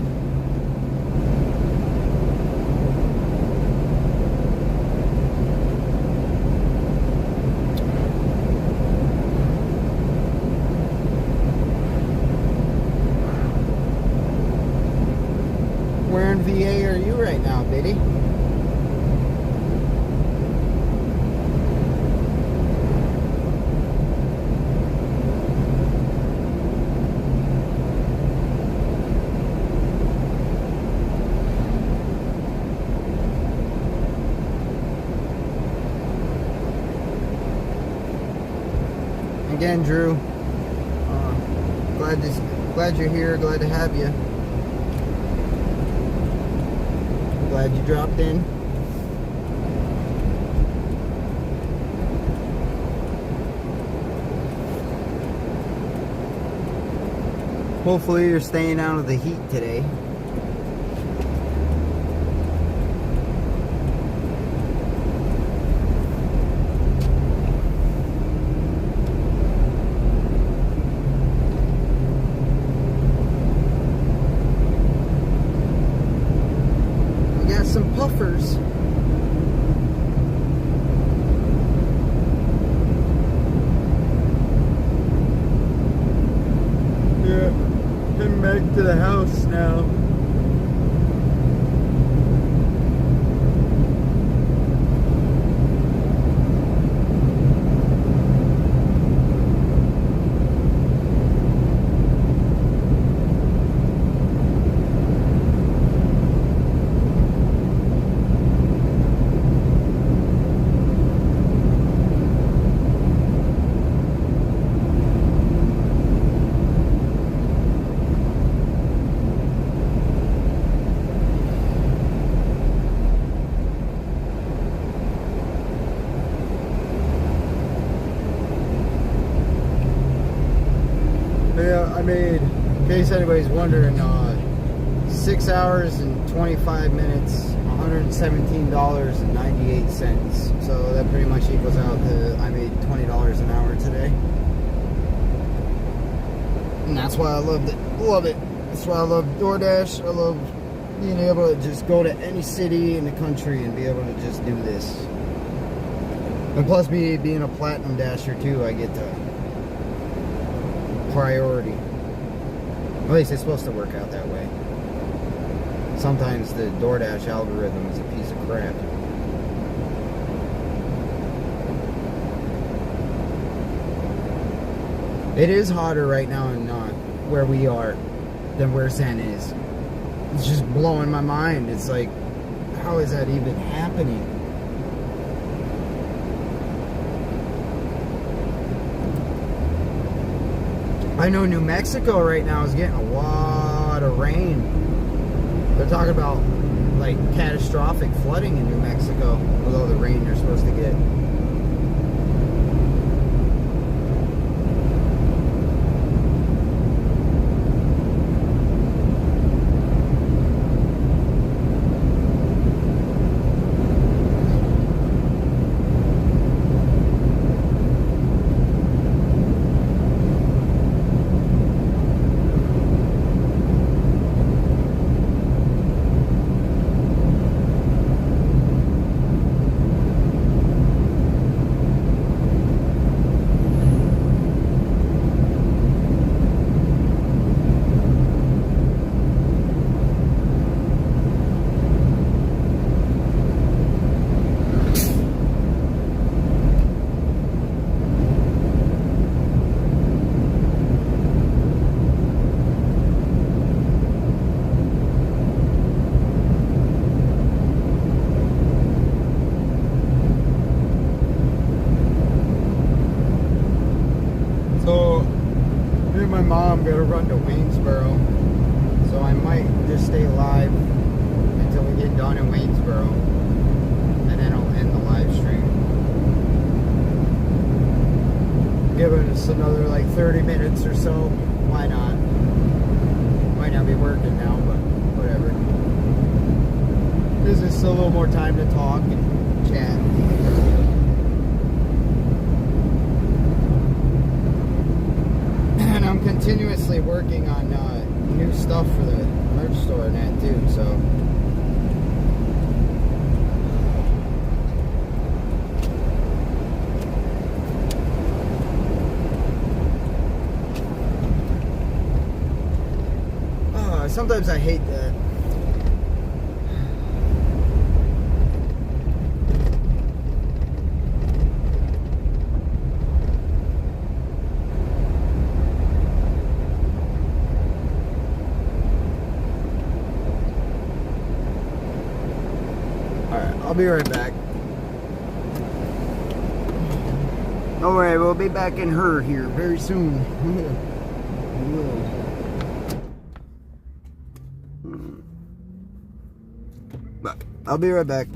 Where in VA are you right now, Biddy? Again, Drew, glad you're here, glad to have you. Glad you dropped in. Hopefully you're staying out of the heat today. Some puffers. Yeah, heading back to the house now. Yeah, I made, in case anybody's wondering, 6 hours and 25 minutes, $117.98. So that pretty much equals out to, I made $20 an hour today. And that's why I loved it. Love it. That's why I love DoorDash. I love being able to just go to any city in the country and be able to just do this. And plus me being a Platinum Dasher too, I get to priority. At least it's supposed to work out that way. Sometimes the DoorDash algorithm is a piece of crap. It is hotter right now in where we are than where Zen is. It's just blowing my mind. It's like, how is that even happening? I know New Mexico right now is getting a lot of rain. They're talking about like catastrophic flooding in New Mexico with all the rain they're supposed to get. So, me and my mom gotta run to Waynesboro. So I might just stay live until we get done in Waynesboro. And then I'll end the live stream. Giving us another like 30 minutes or so. Why not? Might not be working now, but whatever. Gives us a little more time to talk and chat. And I'm continuously working on new stuff for the merch store and that too, so. Sometimes I hate that. I'll be right back. Don't worry, we'll be back in her here very soon. But I'll be right back.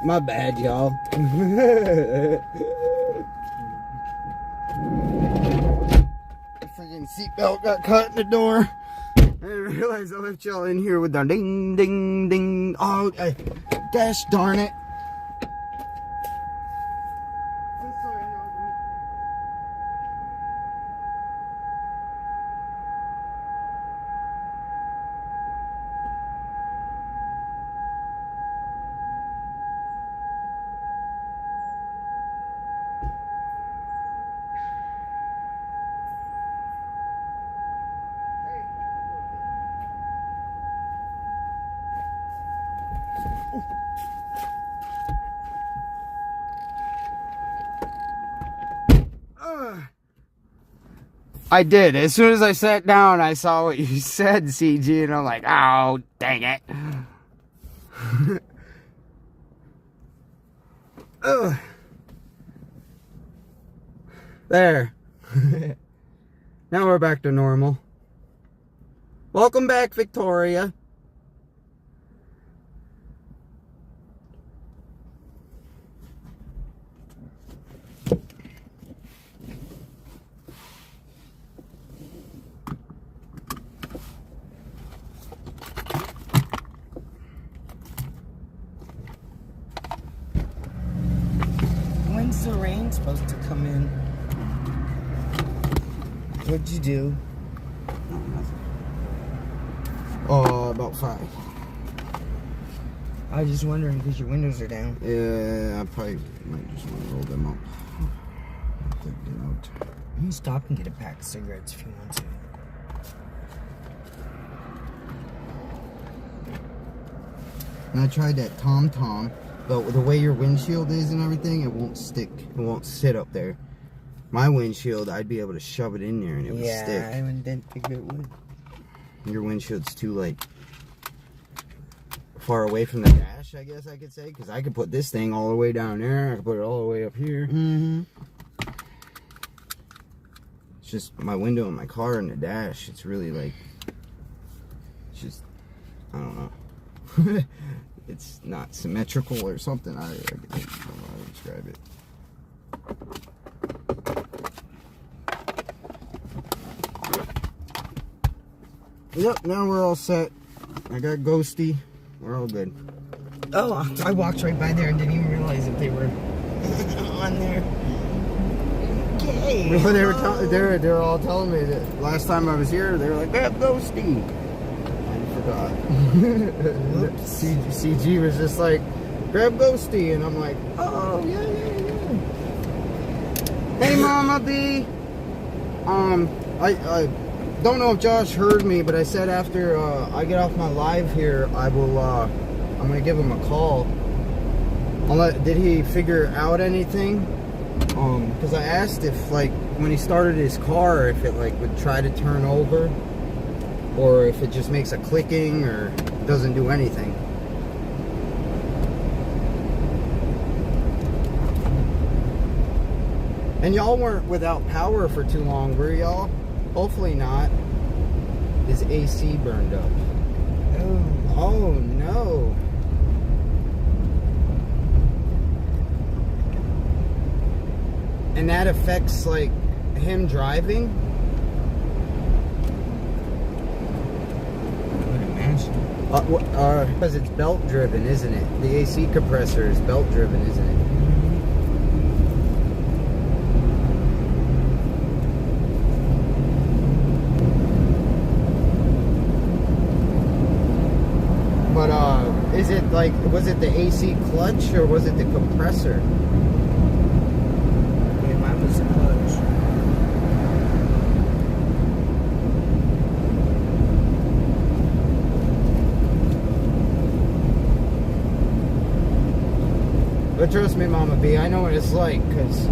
My bad, y'all. Freaking seatbelt got caught in the door. I didn't realize I left y'all in here with the ding, ding, ding. Oh, gosh darn it. I did. As soon as I sat down, I saw what you said, CG, and I'm like, oh, dang it. Ugh. There. Now we're back to normal. Welcome back, Victoria. When's the rain supposed to come in? What'd you do? No, nothing. Oh, about 5. I was just wondering because your windows are down. Yeah, I probably might just want to roll them up. Take them out. You can stop and get a pack of cigarettes if you want to. And I tried that Tom, but the way your windshield is and everything, it won't stick. It won't sit up there. My windshield, I'd be able to shove it in there and it would stick. Yeah, I didn't think it would. Your windshield's too, like, far away from the dash, I guess I could say. Because I could put this thing all the way down there. I could put it all the way up here. Mm-hmm. It's just my window in my car and the dash. It's really, like, it's just, I don't know. It's not symmetrical or something. I don't know how to describe it. Yep, now we're all set. I got Ghosty. We're all good. Oh, I walked right by there and didn't even realize that they were on there. Okay. Well, they were all telling me that last time I was here, they were like, grab Ghosty. I forgot. CG was just like, grab Ghosty, and I'm like, oh yeah. Hey, Mama B. I don't know if Josh heard me, but I said after I get off my live here, I will. I'm gonna give him a call. Did he figure out anything? Because I asked if, like, when he started his car, if it, like, would try to turn over, or if it just makes a clicking, or doesn't do anything. And y'all weren't without power for too long, were y'all? Hopefully not. His AC burned up. Oh no. And that affects, like, him driving? I would imagine. Because it's belt driven, isn't it? The AC compressor is belt driven, isn't it? But, is it like, was it the AC clutch or was it the compressor? Yeah, mine was the clutch. But trust me, Mama B, I know what it's like, because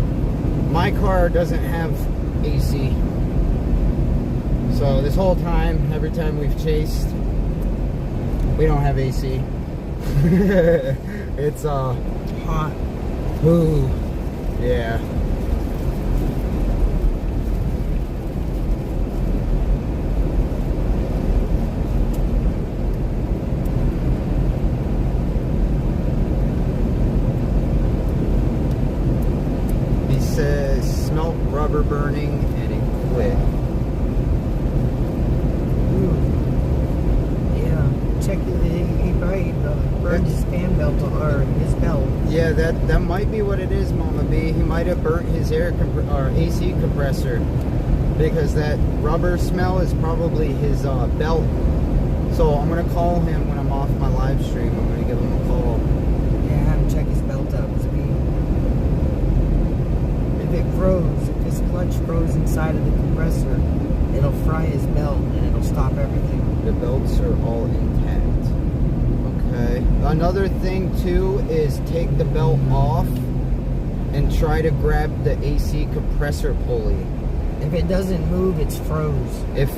my car doesn't have AC. So this whole time, every time we've chased, we don't have AC. It's Hot. ooh, yeah. rubber burning, and it quit. Ooh. Yeah. Check it. He probably burned his fan belt or his belt. Yeah, that might be what it is, Mama B. He might have burnt his or AC compressor, because that rubber smell is probably his belt. So I'm gonna call him when I'm off my live stream. I'm gonna give him a call. Yeah, have him check his belt out. If it froze, if his clutch froze inside of the compressor, it'll fry his belt and it'll stop everything. The belts are all intact. Okay. Another thing too is take the belt off and try to grab the AC compressor pulley. If it doesn't move, it's froze. If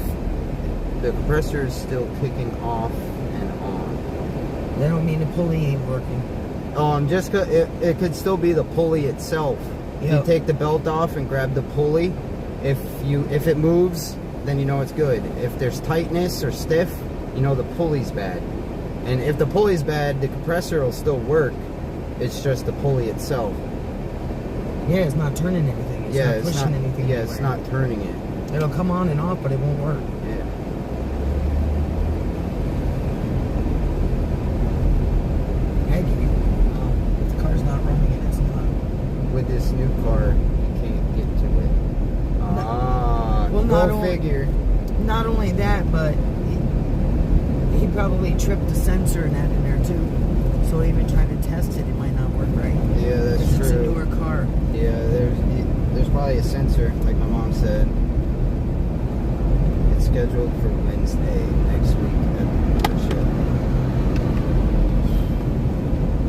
the compressor is still kicking off and on. That don't mean the pulley ain't working. Just it could still be the pulley itself. If you Yep. take the belt off and grab the pulley, if it moves, then you know it's good. If there's tightness or stiff, you know the pulley's bad. And if the pulley's bad, the compressor will still work. It's just the pulley itself. Yeah, it's not turning anything. It's not pushing anything. Yeah, it's anywhere. not turning it. It'll come on and off, but it won't work. Yeah. Aggie, the car's not running and it's not. With this new car, you can't get to it. Well, go not only- figure. Not only that, but he probably tripped the sensor and that in there too. So even trying to test it, it might not work right. Yeah, that's Because it's a true. newer car. Yeah, there's probably a sensor, like my mom said. It's scheduled for Wednesday next week at the dealership.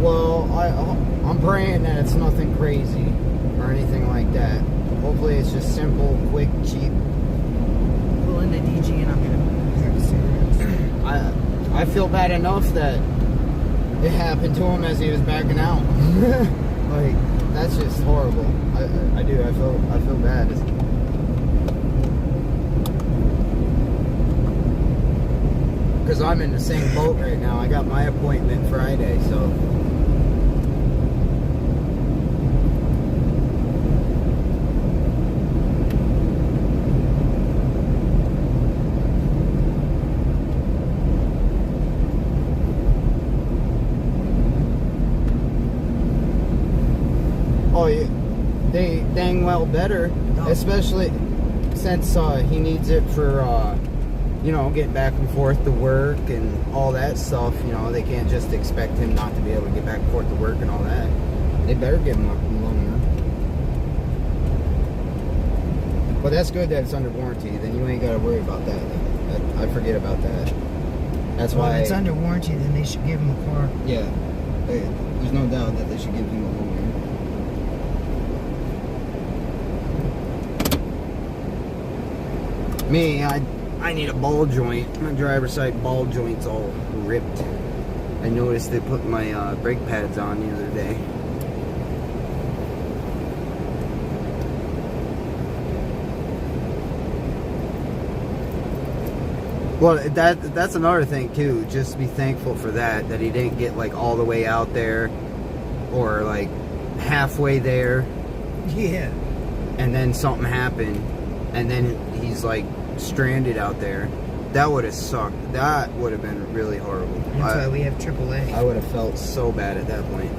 Well, I'm praying that it's nothing crazy or anything like that. Hopefully it's just simple, quick, cheap. Pull into DG and I'm gonna have cigarettes. I feel bad enough that it happened to him as he was backing out. Like, that's just horrible. I do. I feel bad. Because I'm in the same boat right now. I got my appointment Friday, so. Oh, yeah. They dang well better, especially since he needs it for, you know, getting back and forth to work and all that stuff. You know, they can't just expect him not to be able to get back and forth to work and all that. They better give him a loaner. But that's good that it's under warranty. Then you ain't got to worry about that. I forget about that. That's Well, why. if it's under warranty, then they should give him a car. Yeah. There's no doubt that they should give him a loaner. Me, I need a ball joint. My driver's side ball joint's all ripped. I noticed they put my brake pads on the other day. Well, that's another thing too. Just be thankful for that he didn't get like all the way out there, or like halfway there, Yeah. and then something happened, and then he's like stranded out there. That would have sucked. That would have been really horrible. That's why we have AAA. I would have felt so bad at that point.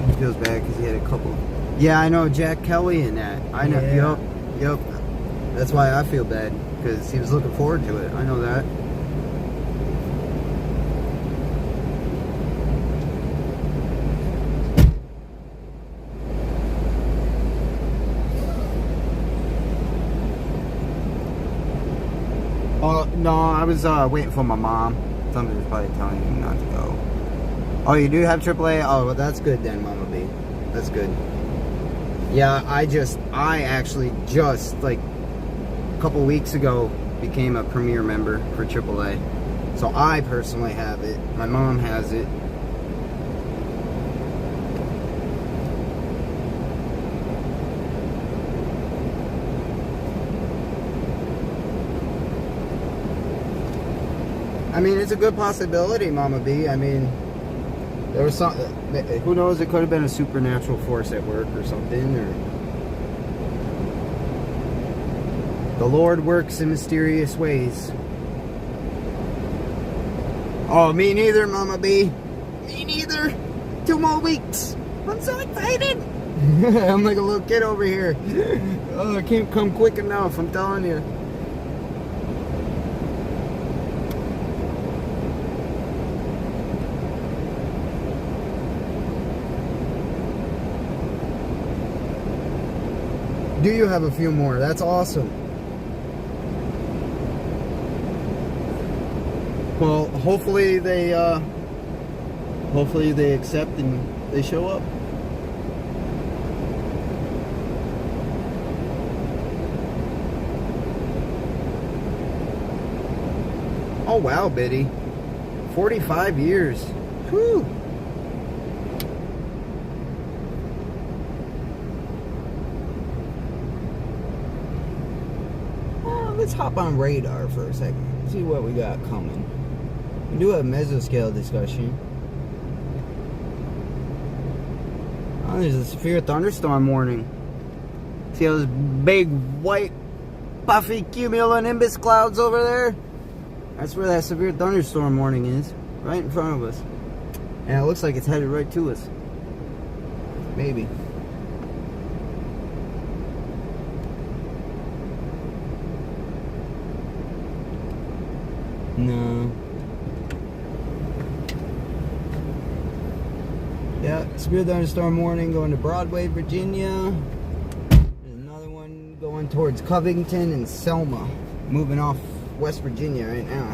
He feels bad because he had a couple. Yeah, I know Jack Kelly in that. I know. Yeah. Yep. That's why I feel bad, because he was looking forward to it. I know that. Oh, no, I was waiting for my mom. Somebody was probably telling me not to go. Oh, you do have AAA? Oh, well, that's good then, Mama B. That's good. Yeah, I actually just, like, a couple weeks ago, became a Premier member for AAA. So I personally have it. My mom has it. I mean, it's a good possibility, Mama B. I mean, there was some, who knows, it could have been a supernatural force at work or something, or The Lord works in mysterious ways. Oh, me neither, Mama B. Me neither. 2 more weeks. I'm so excited. I'm like a little kid over here. Oh, I can't come quick enough, I'm telling you. Do you have a few more? That's awesome. Well, hopefully they accept and they show up. Oh wow, Biddy. 45 years. Whew. Let's hop on radar for a second. See what we got coming. We do a mesoscale discussion. Oh, there's a severe thunderstorm warning. See those big white puffy cumulonimbus clouds over there? That's where that severe thunderstorm warning is. Right in front of us. And it looks like it's headed right to us. Maybe. No. Yeah, severe thunderstorm warning going to Broadway, Virginia. There's another one going towards Covington and Selma. Moving off West Virginia right now.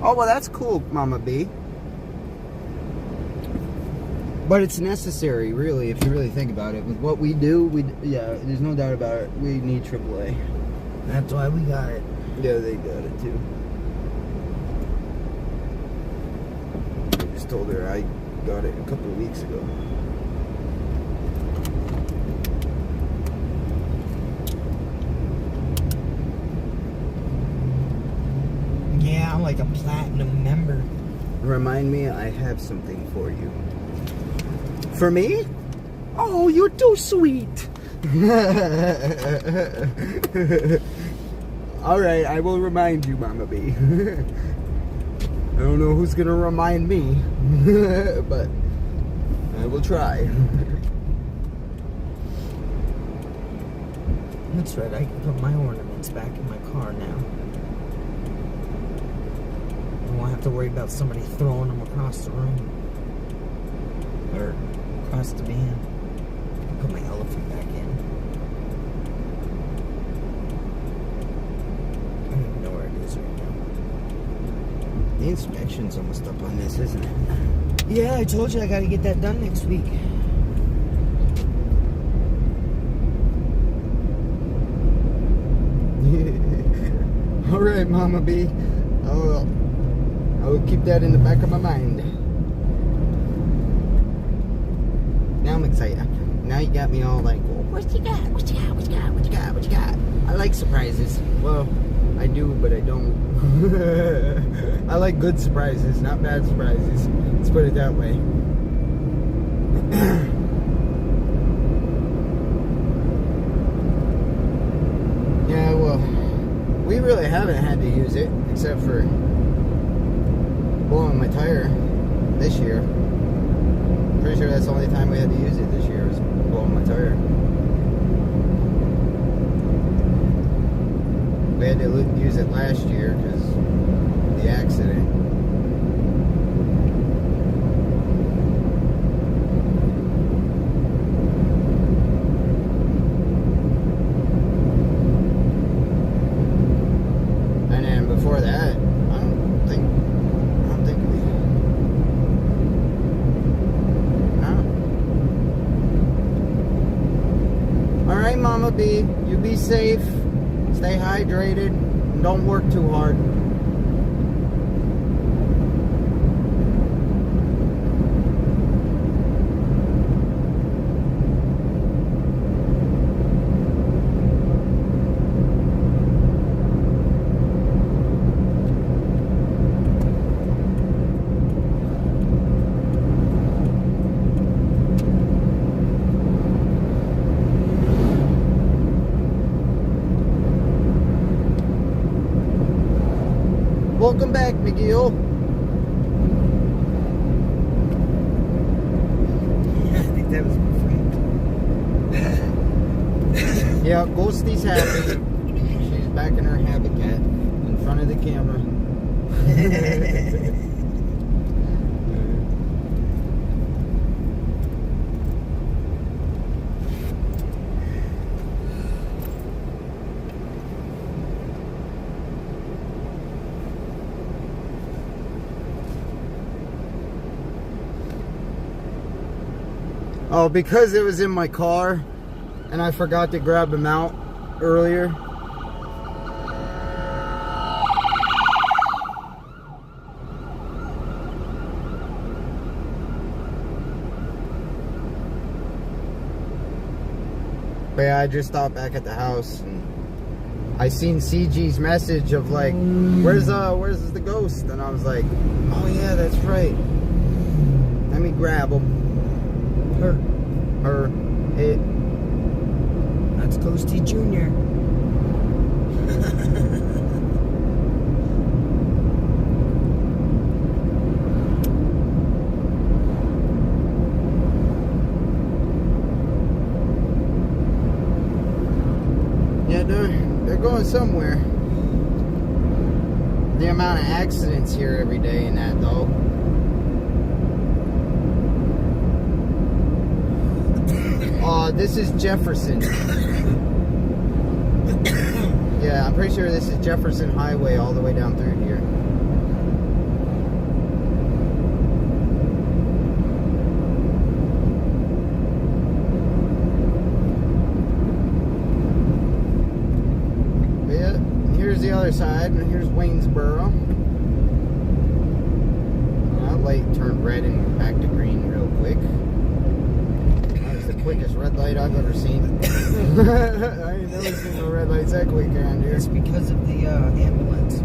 Oh, well, that's cool, Mama B. But it's necessary, really, if you really think about it. With what we do, yeah, there's no doubt about it. We need AAA. That's why we got it. Yeah, they got it too. I just told her I got it a couple of weeks ago. Yeah, I'm like a platinum member. Remind me, I have something for you. For me? Oh, you're too sweet. Alright, I will remind you, Mama B. I don't know who's gonna remind me, but I will try. That's right, I can put my ornaments back in my car now. I won't have to worry about somebody throwing them across the room. Or across the van. Put my elephant back in. I don't even know where it is right now. The inspection's almost up on this, isn't it? Yeah, I told you I gotta get that done next week. Alright, Mama B. I will keep that in the back of my mind. Now I'm excited. Now you got me all like, well, what you got? What you got? What you got? What you got? What you got? I like surprises. Well, I do, but I don't. I like good surprises, not bad surprises. Let's put it that way. Yeah, well, we really haven't had to use it, except for blowing my tire this year. Pretty sure that's the only time we had to use it this year, was blowing my tire. We had to use it last year because of the accident. And then before that, I don't think we. No. All right, Mama B, you be safe. Stay hydrated and don't work too hard. Welcome back, McGill. I think that was my friend. Yeah, Ghosty's happy. She's back in her habitat in front of the camera. Oh, because it was in my car and I forgot to grab him out earlier. But yeah, I just stopped back at the house and I seen CG's message of like, where's the ghost? And I was like, oh yeah, that's right. Let me grab him. Her, it. That's Ghosty Jr. Yeah, they're going somewhere. The amount of accidents here every day and that though. This is Jefferson. Yeah, I'm pretty sure this is Jefferson Highway all the way down through here. But yeah, here's the other side, and here's Waynesboro. That light turned red and back to green real quick. The quickest red light I've ever seen. I ain't never seen no red lights that quick around here. It's because of the ambulance.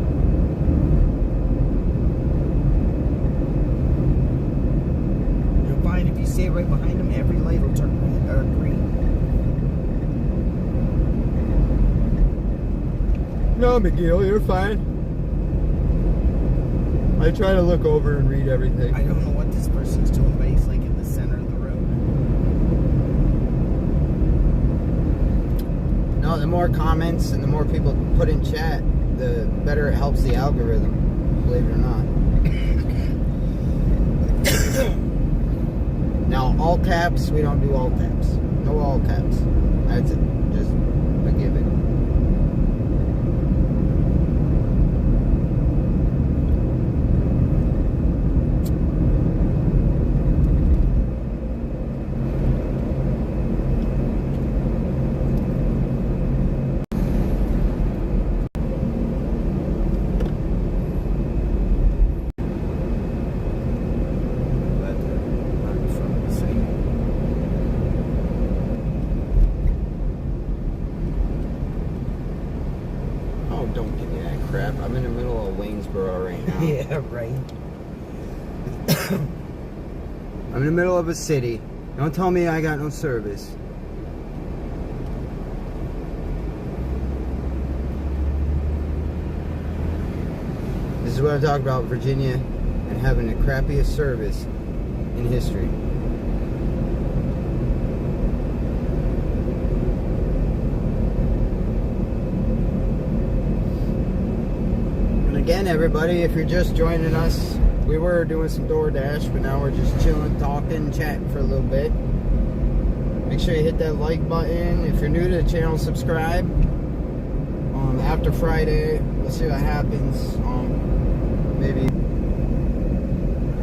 You'll find if you stay right behind them, every light will turn red or green. No, McGill, you're fine. I try to look over and read everything. I don't know what this person's doing, but he's like in the center of the road. No, the more comments and the more people put in chat, the better it helps the algorithm, believe it or not. Now, all caps, we don't do all caps. No all caps. That's it. Just a given. Don't give me that crap. I'm in the middle of Waynesboro right now. Yeah, right. I'm in the middle of a city. Don't tell me I got no service. This is what I'm talking about, Virginia, and having the crappiest service in history. Again, everybody, if you're just joining us, we were doing some DoorDash, but now we're just chilling, talking, chatting for a little bit. Make sure you hit that like button. If you're new to the channel, subscribe. After Friday, we'll see what happens. Maybe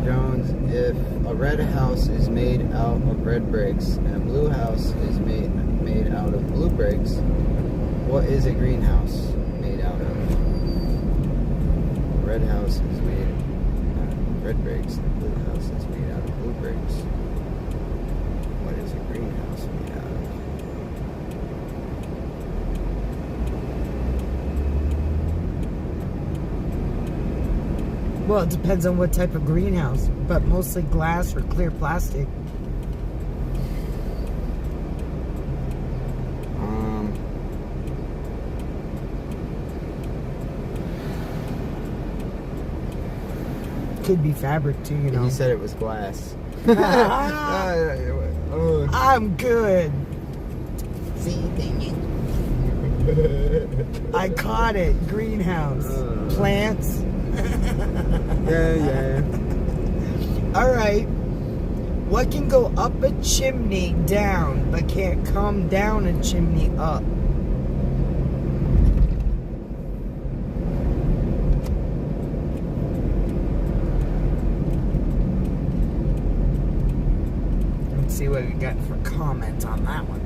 Jones, if a red house is made out of red bricks and a blue house is made out of blue bricks, what is a greenhouse made out of? Red house is made out of red bricks, and the blue house is made out of blue bricks. What is a greenhouse made out of? Well, it depends on what type of greenhouse, but mostly glass or clear plastic. Could be fabric too, you And know. he said it was glass. I'm good. See, dang it. I caught it. Greenhouse. Plants. Yeah. All right. What can go up a chimney down, but can't come down a chimney up? Let's see what we got for comments on that one.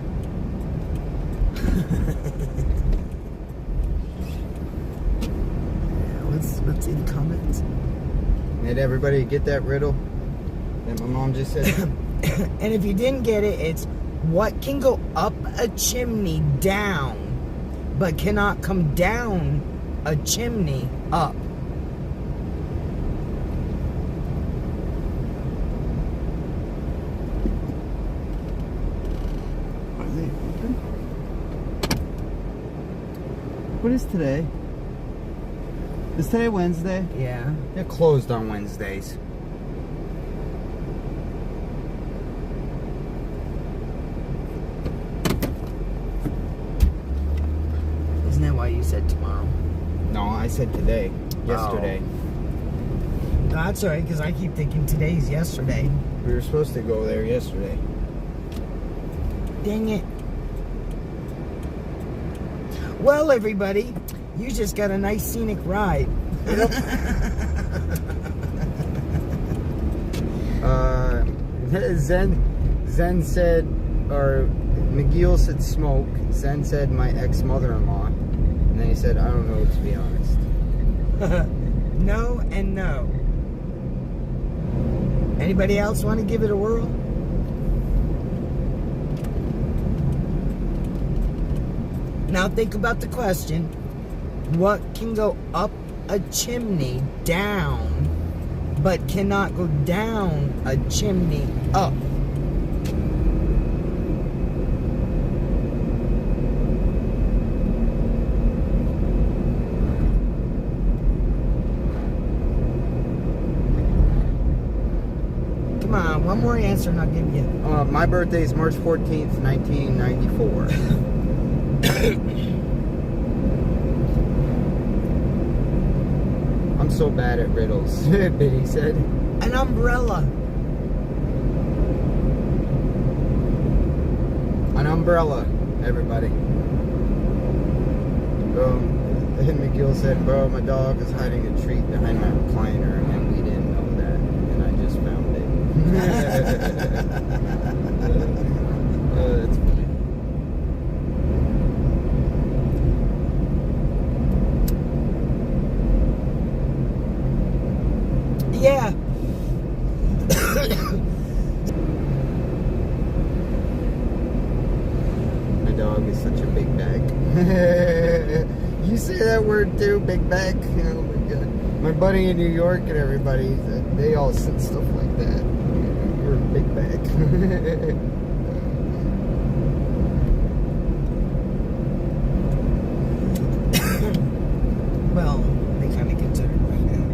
Let's see the comments. Did everybody get that riddle that my mom just said? And if you didn't get it, it's what can go up a chimney down, but cannot come down a chimney up? What is today? Is today Wednesday? Yeah. They're closed on Wednesdays. Isn't that why you said tomorrow? No, I said today. Yesterday. That's all right, because I keep thinking today's yesterday. We were supposed to go there yesterday. Dang it. Well, everybody, you just got a nice scenic ride. Zen said, or McGill said smoke. Zen said my ex-mother-in-law. And then he said, I don't know, to be honest. No and no. Anybody else want to give it a whirl? Now think about the question. What can go up a chimney down, but cannot go down a chimney up? Come on, one more answer and I'll give you. My birthday is March 14th, 1994. I'm so bad at riddles, Biddy said. An umbrella. An umbrella, everybody. And McGill said, bro, my dog is hiding a treat behind my recliner, and we didn't know that, and I just found it. It's funny. Yeah. My dog is such a big bag. You say that word too, big bag? Oh my god. My buddy in New York and everybody, they all said stuff like that. You're a big bag. Well, they kind of consider it like that.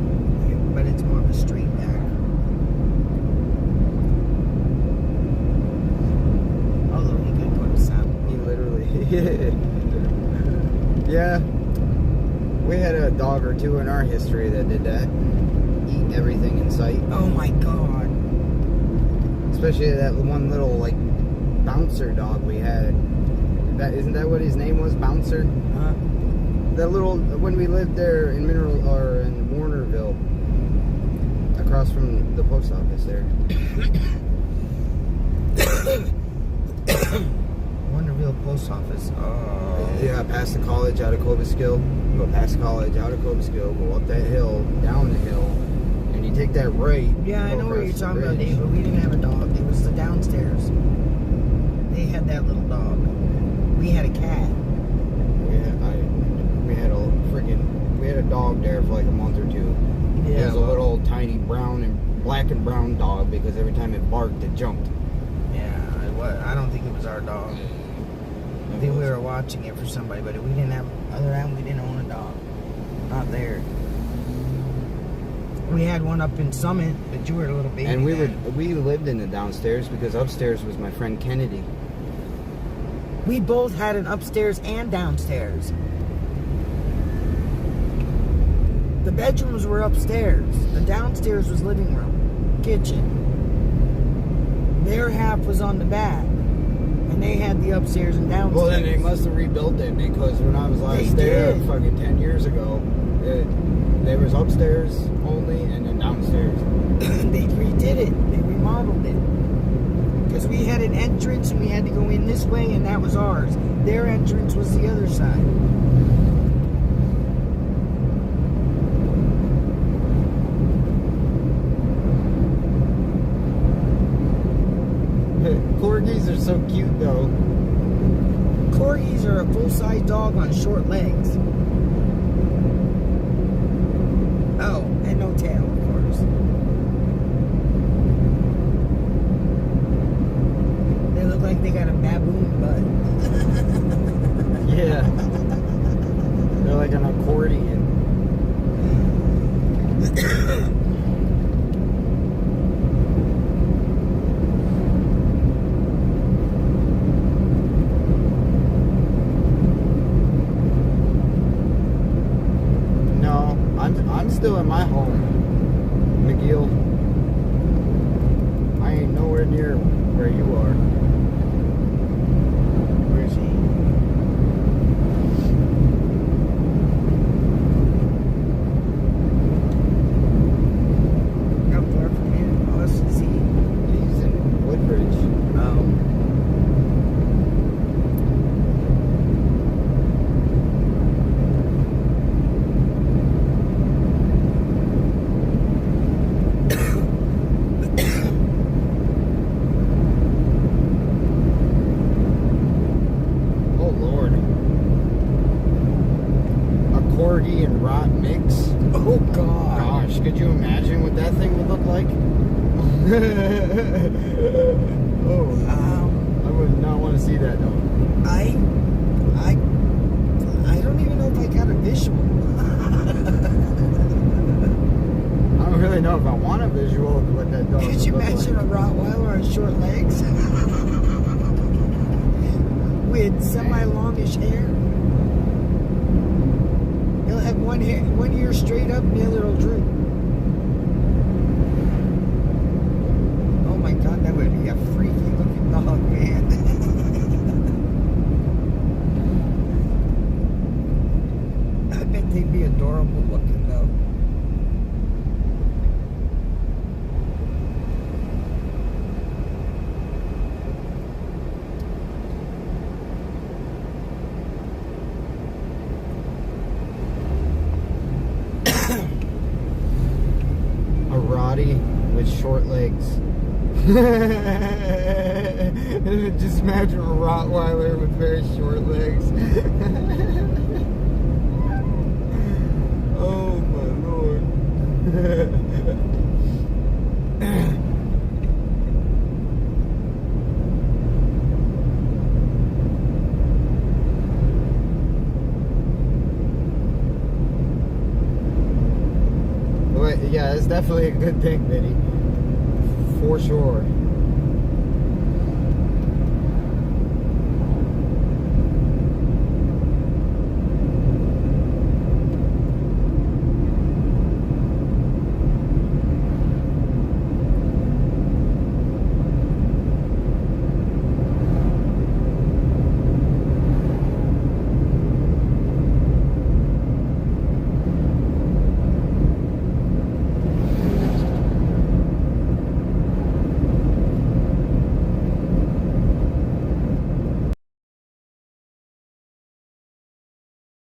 Yeah, but it's more of a street bag. Although he could put some. He literally. Yeah. We had a dog or two in our history that did that. Eat everything in sight. Oh my god. Especially that one little, like, bouncer dog we had. Isn't that what his name was? Bouncer? Huh? That little, when we lived there in in Warnerville, across from the post office there. Warnerville Post Office. Oh. Yeah, past the college, out of Cobleskill. Go past college, out of Cobleskill, go up that hill, down the hill, and you take that right. Yeah, I go know what you're across the talking about, bridge. Dave, but we didn't have a dog. It was the downstairs. They had that little dog. We had a cat. We had a dog there for like a month or two. It was a little tiny black and brown dog because every time it barked, it jumped. Yeah, it was. I don't think it was our dog. I think we were watching it for somebody, but we didn't have. Other than that, we didn't own a dog. Not there. We had one up in Summit, but you were a little baby. And then. we lived in the downstairs because upstairs was my friend Kennedy. We both had an upstairs and downstairs. The bedrooms were upstairs. The downstairs was living room, kitchen. Their half was on the back. And they had the upstairs and downstairs. Well, then they must have rebuilt it because when I was last They there, did. fucking 10 years ago, there was upstairs only and then downstairs. They redid it. They remodeled it. Because we had an entrance and we had to go in this way, and that was ours. Their entrance was the other side. Corgis are so cute though. Corgis are a full-size dog on short legs. Oh, and no tail, of course. They look like they got a baboon butt. Yeah. They're like an accordion. No, I'm still in my home, McGill. I ain't nowhere near where you are. Where is he? How far from here? Us is he? He's in Woodbridge. Oh. Oh Lord. A corgi and rot mix. Oh God. Gosh, could you imagine what that thing would look like? Oh, I would not want to see that though. I don't even know if I got a visual. I don't really know if I want a visual of what that dog Could you would look imagine like. a Rottweiler on short legs? With semi-longish hair? He'll have one ear straight up and the other will droop. Oh my God, that would be a freaky looking dog, man. I bet they'd be adorable looking though. A Rottie with short legs. Just imagine a Rottweiler with very short legs. Oh my Lord. But yeah, it's definitely a good thing, Vinny. For sure.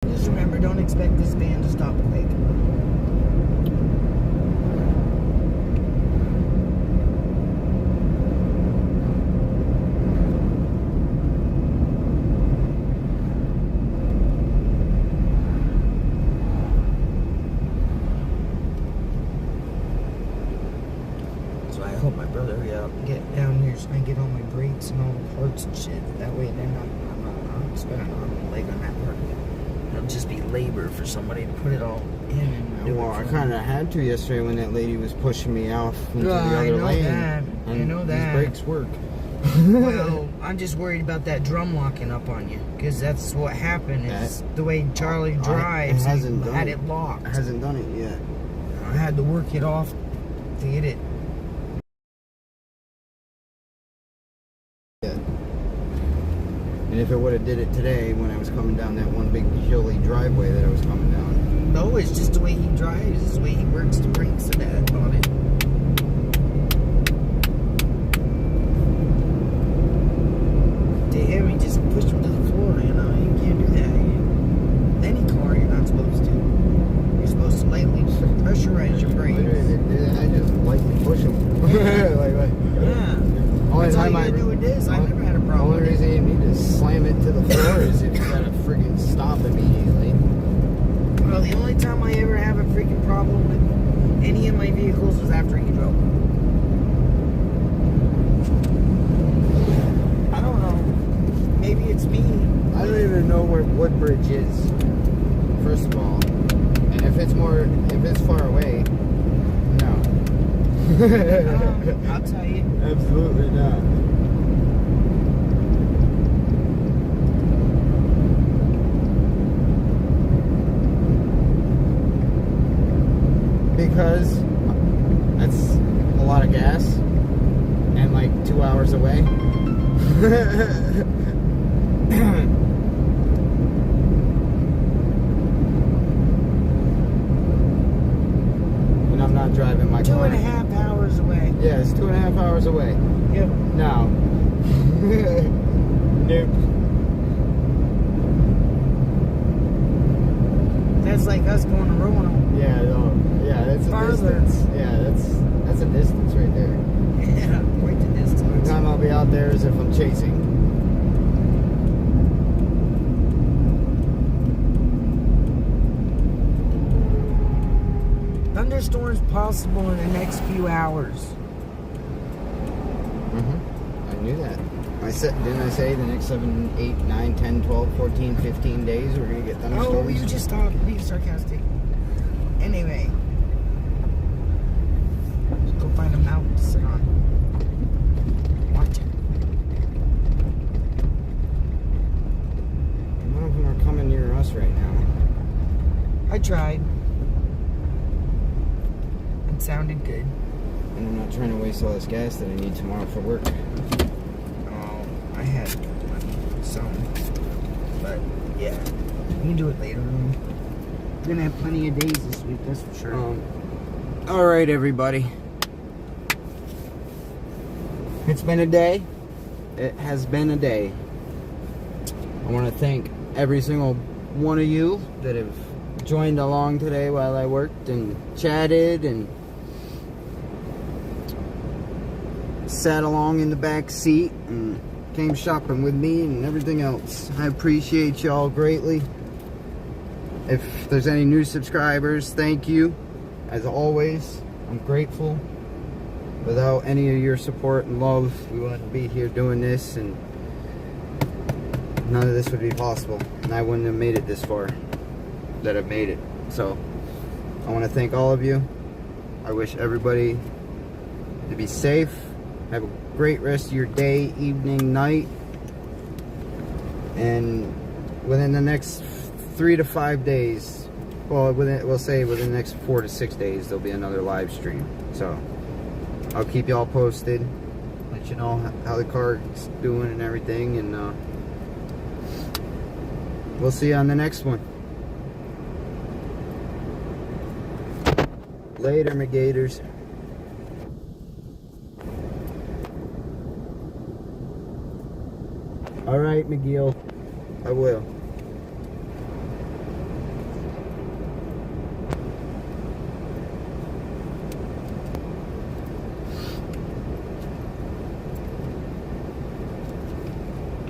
Just remember, don't expect this van to stop quick. So I hope my brother get down here so I can get all my brakes and all the parts and shit. That way then I'm not spending an arm and a leg on that part. It'll just be labor for somebody to put it all and do Well, it I for kind me. of had to yesterday when that lady was pushing me off into Yeah, the I other know lane. that. I And know that. These brakes work. Well, I'm just worried about that drum locking up on you, because that's what happened. Is the way Charlie drives, it hasn't he done had it. it locked. Hasn't done it yet. I had to work it off to get it. And if it would have did it today when I was coming down that one big hilly driveway that I was coming down. No, it's just the way he drives, it's the way he works the brakes and that on it. To him, he just pushed him to the floor, you know, you can't do that. Any car, you're not supposed to. You're supposed to lightly pressurize your brakes. I just lightly push them. Yeah. Only That's all time you I gotta do with this. I never had a The problem only with it. reason you need to slam it to the floor is if you gotta friggin' stop immediately. Well, the only time I ever have a freaking problem with any of my vehicles was after he drove. I don't know. Maybe it's me. I don't even know where Woodbridge is, first of all. And if it's far away, no. I'll tell you. Absolutely not. Because that's a lot of gas and like 2 hours away. And I'm not driving my car. 2.5 hours away. Yeah, it's 2.5 hours away. Yep. No. Nope. That's like us going to Roanoke. Yeah, no. Yeah, that's a Farther. distance. Yeah, that's a distance right there. Yeah, quite the The only distance. time I'll be out there is if I'm chasing. Thunderstorms possible in the next few hours. I knew that. Didn't I say the next 7, 8, 9, 10, 12, 14, 15 days we're going to get thunderstorms? Oh, you just stop being sarcastic. Anyway. Let's go find a mountain to sit on. Watch it. None of them are coming near us right now. I tried. It sounded good. And I'm not trying to waste all this gas that I need tomorrow for work. Oh, I had some. But, yeah. We can do it later on. We're gonna have plenty of days this week, that's for sure. Alright, everybody. It's been a day. It has been a day. I want to thank every single one of you that have joined along today while I worked and chatted and sat along in the back seat and came shopping with me and everything else. I appreciate y'all greatly. If there's any new subscribers, thank you. As always, I'm grateful. Without any of your support and love, we wouldn't be here doing this, and none of this would be possible. And I wouldn't have made it this far that I've made it. So, I want to thank all of you. I wish everybody to be safe. Have a great rest of your day, evening, night. And within the next 3 to 5 days, well, we'll say within the next 4 to 6 days, there'll be another live stream. So, I'll keep y'all posted, let you know how the car's doing and everything, and we'll see you on the next one. Later, my gators. All right, McGill, I will.